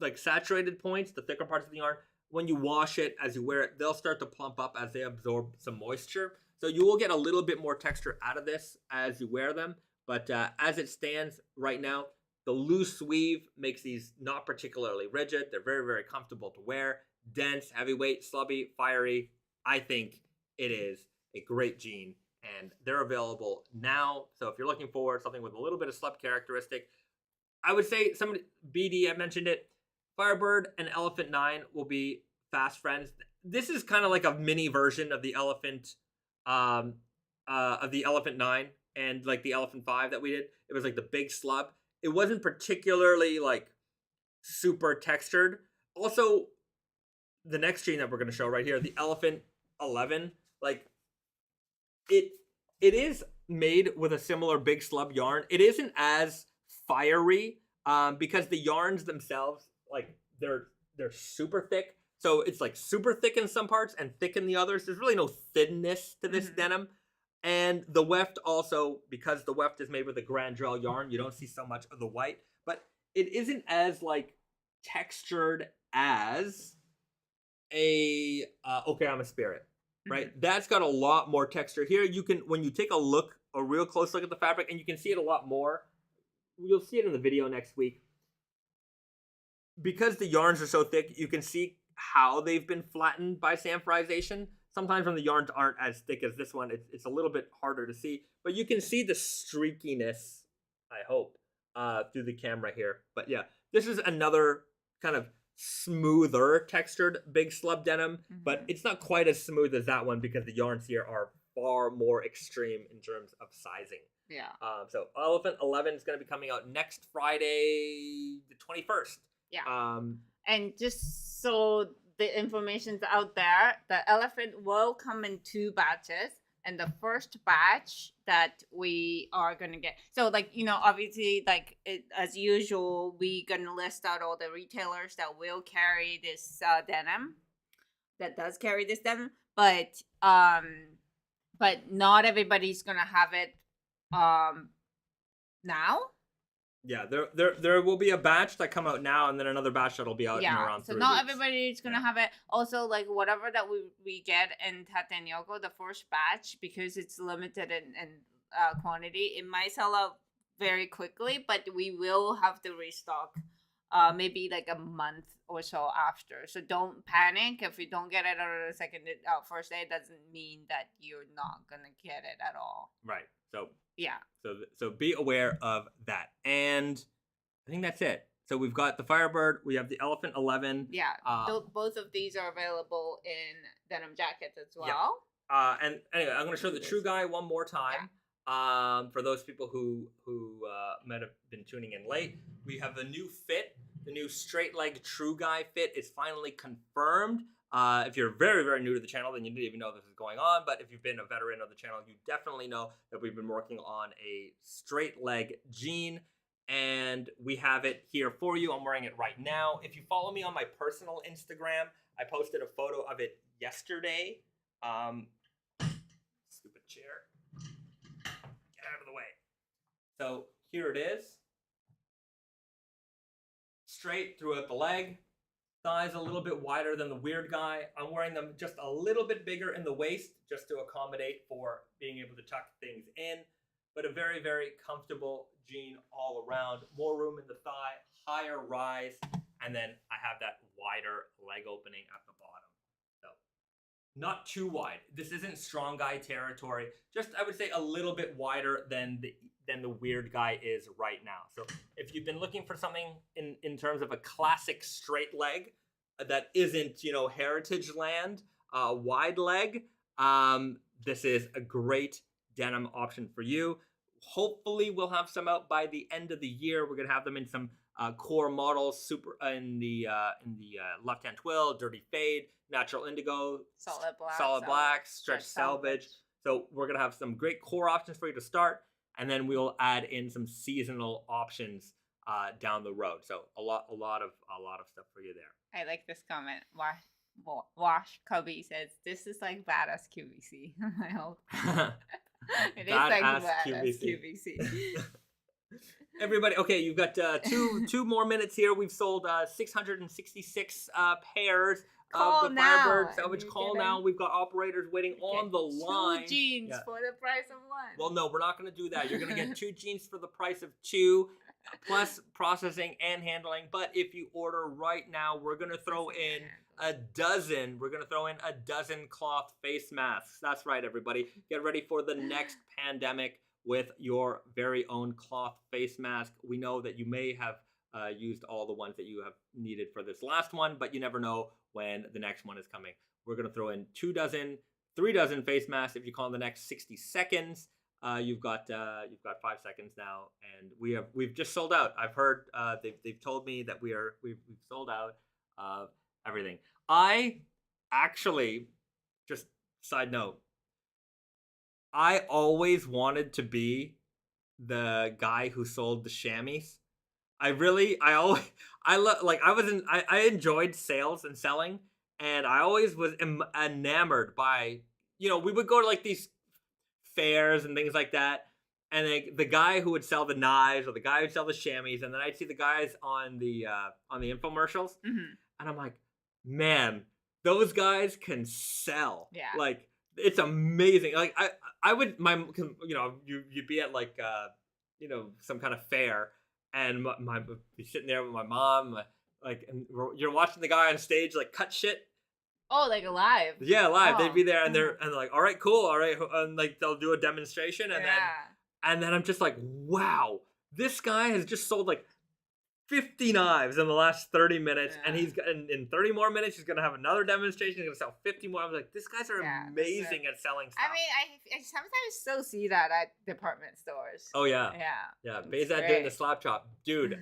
like saturated points, the thicker parts of the yarn, when you wash it, as you wear it, they'll start to plump up as they absorb some moisture. So you will get a little bit more texture out of this as you wear them. But as it stands right now, the loose weave makes these not particularly rigid. They're very, very comfortable to wear. Dense, heavyweight, slubby, fiery. I think it is a great jean, and they're available now. So if you're looking for something with a little bit of slub characteristic, I would say BD, I mentioned it, Firebird and Elephant 9 will be fast friends. This is kind of like a mini version of the Elephant 9 and like the Elephant 5 that we did. It was like the big slub. It wasn't particularly like super textured. Also, the next jean that we're going to show right here, the Elephant 11, like it is made with a similar big slub yarn. It isn't as fiery because the yarns themselves, like they're super thick. So it's like super thick in some parts and thick in the others. There's really no thinness to this denim. And the weft also, because the weft is made with a grandrel yarn, you don't see so much of the white. But it isn't as like textured as a Okayama Spirit, right? That's got a lot more texture. Here you can, when you take a real close look at the fabric, and you can see it a lot more. You'll see it in the video next week. Because the yarns are so thick, you can see how they've been flattened by sanforization. Sometimes when the yarns aren't as thick as this one, it's a little bit harder to see. But you can see the streakiness, I hope, through the camera here. But yeah, this is another kind of smoother textured big slub denim. But it's not quite as smooth as that one because the yarns here are far more extreme in terms of sizing. Yeah. So Elephant 11 is going to be coming out next Friday, the 21st. Yeah. And just so the information's out there, the Elephant will come in 2 batches. And the first batch that we are going to get, so like, you know, obviously, like as usual, we going to list out all the retailers that will carry this denim, that does carry this denim, but not everybody's going to have it now. Yeah, there will be a batch that come out now, and then another batch that'll be out in around 3 so not weeks. everybody's gonna have it. Also, like whatever that we get in Tatenyoko, the first batch, because it's limited in quantity, it might sell out very quickly, but we will have to restock maybe like a month or so after. So don't panic if you don't get it on the first day. It doesn't mean that you're not gonna get it at all. Right. So yeah. So be aware of that. And I think that's it. So we've got the Firebird. We have the Elephant 11. Yeah. Both of these are available in denim jackets as well. Yeah. And anyway, I'm going to show the True Guy one more time. Yeah. For those people who might have been tuning in late, we have the new fit. The new straight leg True Guy fit is finally confirmed. If you're very, very new to the channel, then you didn't even know this is going on. But if you've been a veteran of the channel, you definitely know that we've been working on a straight leg jean. And we have it here for you. I'm wearing it right now. If you follow me on my personal Instagram, I posted a photo of it yesterday. Stupid chair. Get out of the way. So here it is. Straight throughout the leg. Thighs a little bit wider than the Weird Guy. I'm wearing them just a little bit bigger in the waist just to accommodate for being able to tuck things in. But a very, very comfortable jean all around. More room in the thigh, higher rise, and then I have that wider leg opening at the bottom. So not too wide. This isn't strong guy territory. Just, I would say, a little bit wider than the Weird Guy is right now. So if you've been looking for something in terms of a classic straight leg that isn't, you know, heritage land, wide leg, this is a great denim option for you. Hopefully we'll have some out by the end of the year. We're gonna have them in some core models, super in the left-hand twill, dirty fade, natural indigo, solid black, stretch selvage. So we're gonna have some great core options for you to start, and then we'll add in some seasonal options down the road. So a lot of stuff for you there. I like this comment. Wash Cubby says this is like badass QVC. I hope. It is like badass QVC. Everybody, okay, you've got two more minutes here. We've sold 666 pairs of the Firebird Selvedge. Call now. We've got operators waiting on the line. 2 jeans for the price of 1. Well, no, we're not going to do that. You're going to get 2 jeans for the price of 2, plus processing and handling. But if you order right now, we're going to throw in a dozen. We're going to throw in a dozen cloth face masks. That's right, everybody. Get ready for the next pandemic with your very own cloth face mask. We know that you may have used all the ones that you have needed for this last one, but you never know when the next one is coming. We're going to throw in 2 dozen, 3 dozen face masks if you call in the next 60 seconds. You've got 5 seconds now, and we've just sold out. I've heard they've told me that we've sold out of everything. I actually, just side note, I always wanted to be the guy who sold the chamois. I enjoyed sales and selling, and I always was enamored by, you know, we would go to like these fairs and things like that, and the guy who would sell the knives or the guy who would sell the chamois, and then I'd see the guys on the infomercials, and I'm like, man, those guys can sell. Yeah. Like, it's amazing. Like I would, you know, you'd be at like you know, some kind of fair, and my be sitting there with my mom, like, and you're watching the guy on stage like cut shit. Oh, like live? Yeah, live. Oh. They'd be there, and they're like, all right, cool, all right, and like they'll do a demonstration, and then I'm just like, wow, this guy has just sold like 50 knives in the last 30 minutes, and he's got in 30 more minutes he's gonna have another demonstration. He's gonna sell 50 more. I was like, these guys are amazing at selling stuff. I mean, I sometimes still see that at department stores. Oh yeah, Bezat doing the slap chop, dude.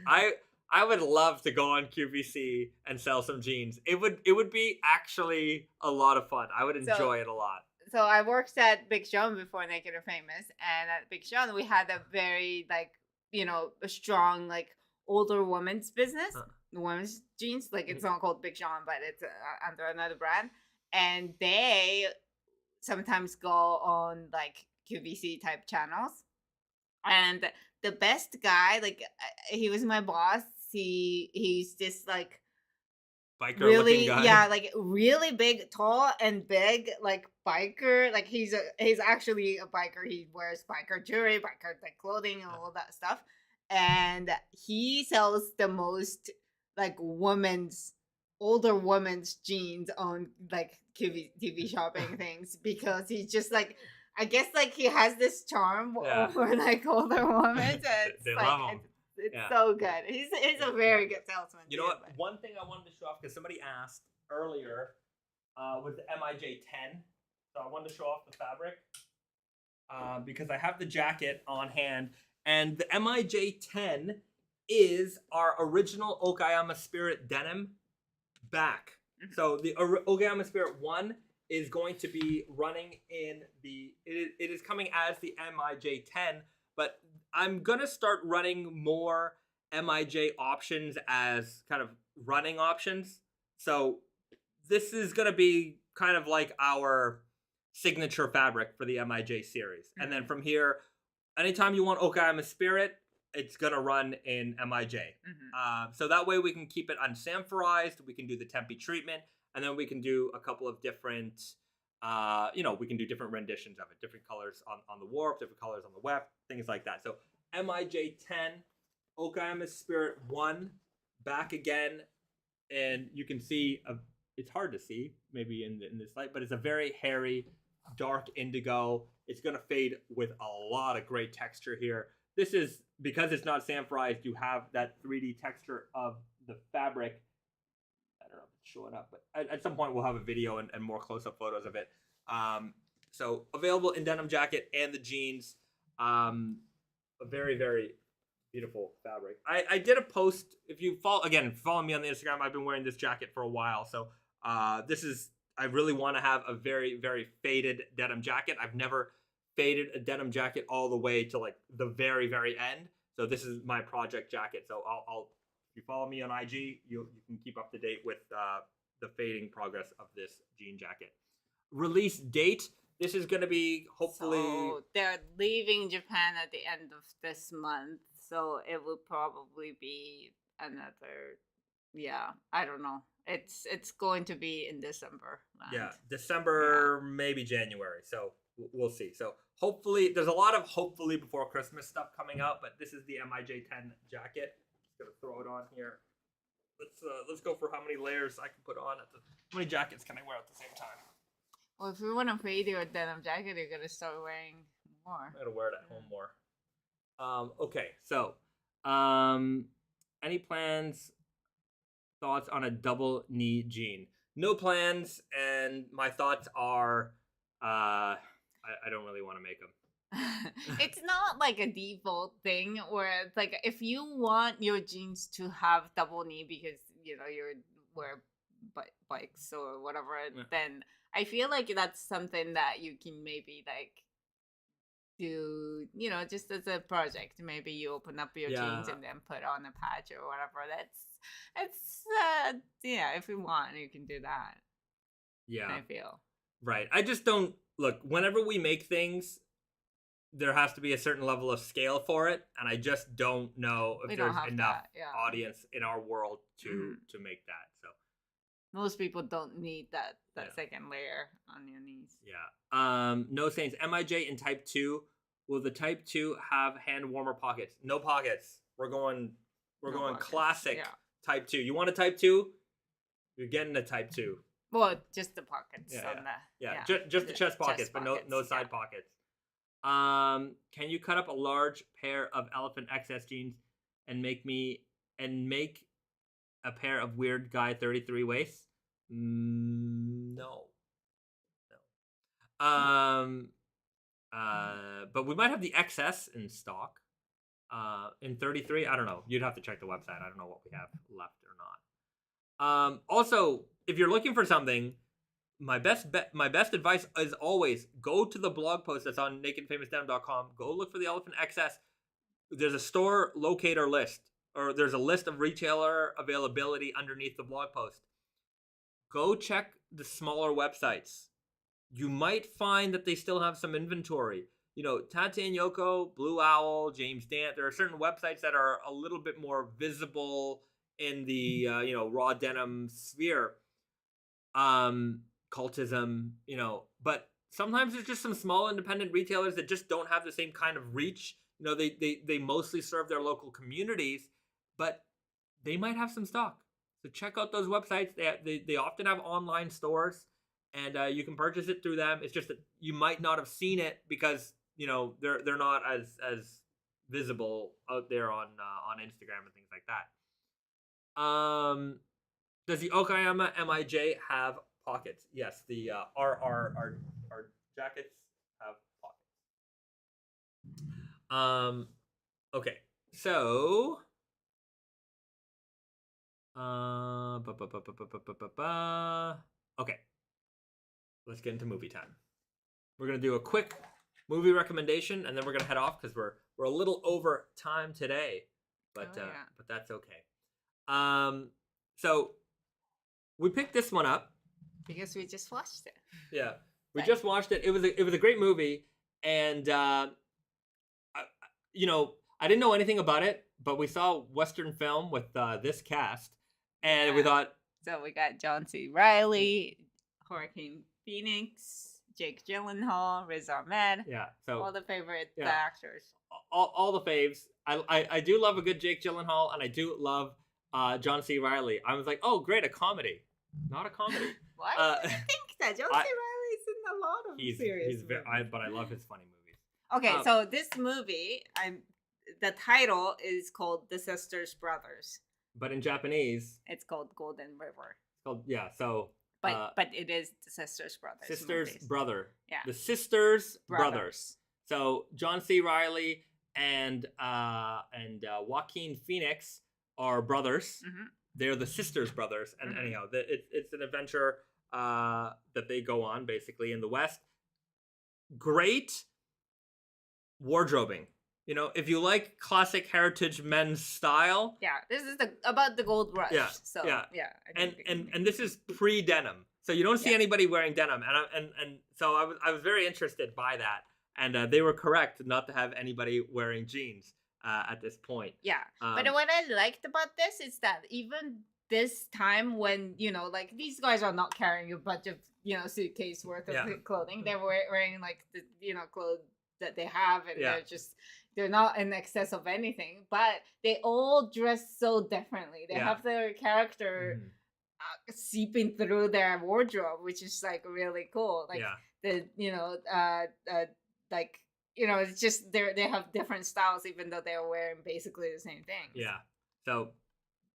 I would love to go on QVC and sell some jeans. It would be actually a lot of fun. I would enjoy it a lot. So I worked at Big Sean before Naked Famous, and at Big Sean we had a very, like, you know, a strong, like, older women's business, women's jeans. Like, it's not called Big Sean, but it's under another brand, and they sometimes go on like QVC type channels. And the best guy, like, he was my boss. He's just like biker really, looking guy. Yeah, like really big, tall and big, like biker. Like he's actually a biker. He wears biker jewelry, biker like clothing, and all that stuff. And he sells the most like older women's jeans on like TV shopping things because he's just like, I guess like he has this charm over like older women. So it's They like love him. it's so good. He's a very good salesman. You know what? One thing I wanted to show off because somebody asked earlier was the MIJ 10. So I wanted to show off the fabric because I have the jacket on hand, and the MIJ 10 is our original Okayama Spirit denim back. So the Okayama Spirit 1 is going to be running in the it is coming as the MIJ 10, but I'm gonna start running more MIJ options as kind of running options. So this is gonna be kind of like our signature fabric for the MIJ series. And then from here, anytime you want Okayama Spirit, it's gonna run in MIJ. So that way we can keep it unsanforized, we can do the Tempe treatment, and then we can do a couple of different, we can do different renditions of it, different colors on the warp, different colors on the weft, things like that. So MIJ 10, Okayama Spirit 1, back again, and you can see, it's hard to see maybe in this light, but it's a very hairy, dark indigo. It's gonna fade with a lot of great texture here. This is, because it's not sanforized, you have that 3D texture of the fabric. I don't know if it's showing up, but at some point we'll have a video and more close-up photos of it. So available in denim jacket and the jeans. A very, very beautiful fabric. I did a post, if you follow me on the Instagram, I've been wearing this jacket for a while. So I really want to have a very, very faded denim jacket. I've never faded a denim jacket all the way to like the very, very end. So this is my project jacket. So I'll if you follow me on IG, you can keep up to date with the fading progress of this jean jacket. Release date. This is going to be hopefully. So they're leaving Japan at the end of this month. So it will probably be another. Yeah, I don't know. It's going to be in December. Yeah, December, maybe January. So we'll see. So hopefully, there's a lot of hopefully before Christmas stuff coming out, but this is the MIJ 10 jacket. Just gonna throw it on here. Let's go for how many layers I can put on how many jackets can I wear at the same time? Well, if you want to fade your denim jacket, you're gonna start wearing more. I'm gonna wear it at home more. Okay, so any plans? Thoughts on a double knee jean? No plans, and my thoughts are I don't really want to make them. It's not like a default thing where it's like if you want your jeans to have double knee because you wear bikes or whatever, then I feel like that's something that you can maybe like do, just as a project. Maybe you open up your jeans and then put on a patch or whatever. If you want, you can do that. Yeah, I feel right. I just don't look. Whenever we make things, there has to be a certain level of scale for it, and I just don't know if there's enough audience in our world to make that. So most people don't need that second layer on your knees. Yeah. No Saints. MIJ in Type 2. Will the Type 2 have hand warmer pockets? No pockets. We're going pockets. Classic Type 2. You want a Type 2? You're getting a Type 2. Well, just the pockets. Just the chest pockets, but no side pockets. Can you cut up a large pair of Elephant XS jeans and make a pair of weird guy 33 waists? No. But we might have the XS in stock. In 33, I don't know. You'd have to check the website. I don't know what we have left or not. Also, if you're looking for something, my best advice is always go to the blog post that's on nakedfamousdenim.com. Go look for the Elephant XS. There's a store locator list, or there's a list of retailer availability underneath the blog post. Go check the smaller websites. You might find that they still have some inventory. Tata and Yoko, Blue Owl, James Dant, there are certain websites that are a little bit more visible in the, raw denim sphere. Cultism, but sometimes there's just some small independent retailers that just don't have the same kind of reach. They mostly serve their local communities, but they might have some stock. So check out those websites. They often have online stores, and you can purchase it through them. It's just that you might not have seen it because they're not as visible out there on Instagram and things like that. Does the Okayama MIJ have pockets? Yes, the our jackets have pockets. Okay, so okay, let's get into movie time. We're gonna do a quick movie recommendation, and then we're gonna head off because we're a little over time today, but that's okay. So we picked this one up because we just watched it. Yeah, we just watched it. It was a great movie, and I didn't know anything about it, but we saw Western film with this cast, and we thought. So we got John C. Reilly, Joaquin Phoenix, Jake Gyllenhaal, Riz Ahmed. Yeah, so all the favorite actors. All the faves. I do love a good Jake Gyllenhaal, and I do love John C. Reilly. I was like, oh, great, a comedy, not a comedy. Why do you think that? John C. Reilly's in a lot of serious movies. But I love his funny movies. Okay, so this movie, the title is called The Sisters Brothers. But in Japanese, it's called Golden River. But it is The Sisters Brothers. Sisters movies. Brother. Yeah. The Sisters Brothers. So John C. Reilly and Joaquin Phoenix are brothers. Mm-hmm. They're the Sisters Brothers, and anyhow, it's an adventure that they go on basically in the West. Great wardrobing. If you like classic heritage men's style. Yeah, this is about the gold rush. Yeah, so and this is pre-denim, so you don't see anybody wearing denim, and so I was very interested by that, and they were correct not to have anybody wearing jeans at this point. Yeah, but what I liked about this is that even this time when these guys are not carrying a bunch of suitcase worth of clothing, they're wearing like the clothes that they have, and they're not in excess of anything, but they all dress so differently. They have their character seeping through their wardrobe, which is like really cool. Like it's just they have different styles, even though they're wearing basically the same thing. Yeah, so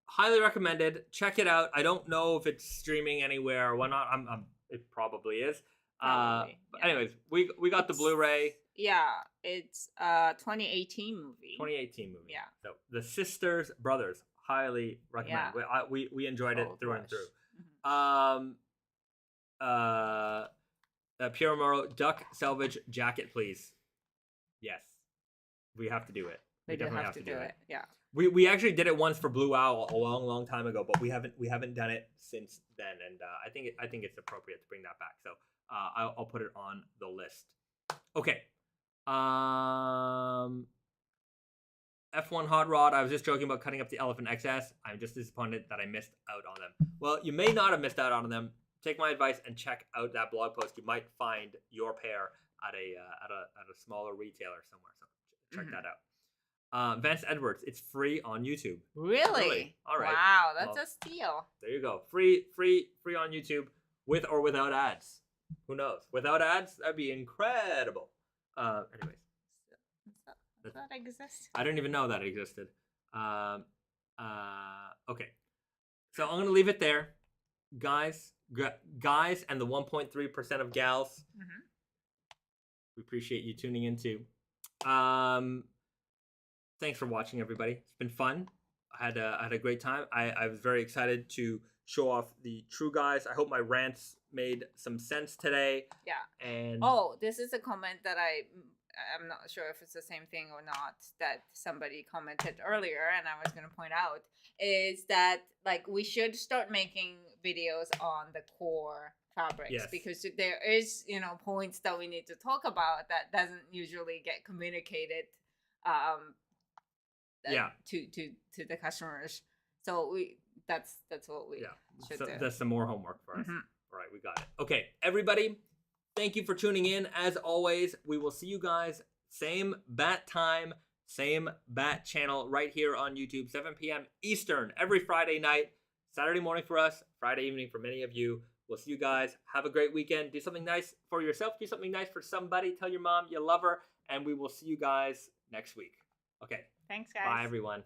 highly recommended. Check it out. I don't know if it's streaming anywhere or whatnot. It probably is. But anyways, we got the Blu-ray. Yeah, it's 2018 movie. 2018 movie. Yeah. So The Sisters Brothers, highly recommend. Yeah. We enjoyed it through and through. Pierre Morrow, duck Selvedge jacket, please. Yes, we have to do it. We definitely have to do it. Yeah. We actually did it once for Blue Owl a long time ago, but we haven't done it since then, and I think it's appropriate to bring that back. So I'll put it on the list. Okay. F1 Hot Rod. I was just joking about cutting up the Elephant XS. I'm just disappointed that I missed out on them. Well, you may not have missed out on them. Take my advice and check out that blog post. You might find your pair at a smaller retailer somewhere. So check that out. Vance Edwards. It's free on YouTube. Really? All right. Wow, that's a steal. There you go. Free on YouTube, with or without ads. Who knows? Without ads, that'd be incredible. Anyways, does that exist? I didn't even know that existed. Okay, so I'm gonna leave it there, guys, and the 1.3% of gals. We appreciate you tuning in too. Thanks for watching, everybody. It's been fun. I had a great time. I was very excited to show off the True Guys. I hope my rants made some sense today. Yeah. And this is a comment that I'm not sure if it's the same thing or not, that somebody commented earlier, and I was going to point out, is that like we should start making videos on the core fabrics, because there is points that we need to talk about that doesn't usually get communicated to the customers. So that's what we should do. That's some more homework for us. All right, we got it. Okay, everybody, thank you for tuning in. As always, we will see you guys same bat time, same bat channel right here on YouTube, 7 p.m. Eastern every Friday night. Saturday morning for us, Friday evening for many of you. We'll see you guys. Have a great weekend. Do something nice for yourself. Do something nice for somebody. Tell your mom you love her. And we will see you guys next week. Okay. Thanks, guys. Bye, everyone.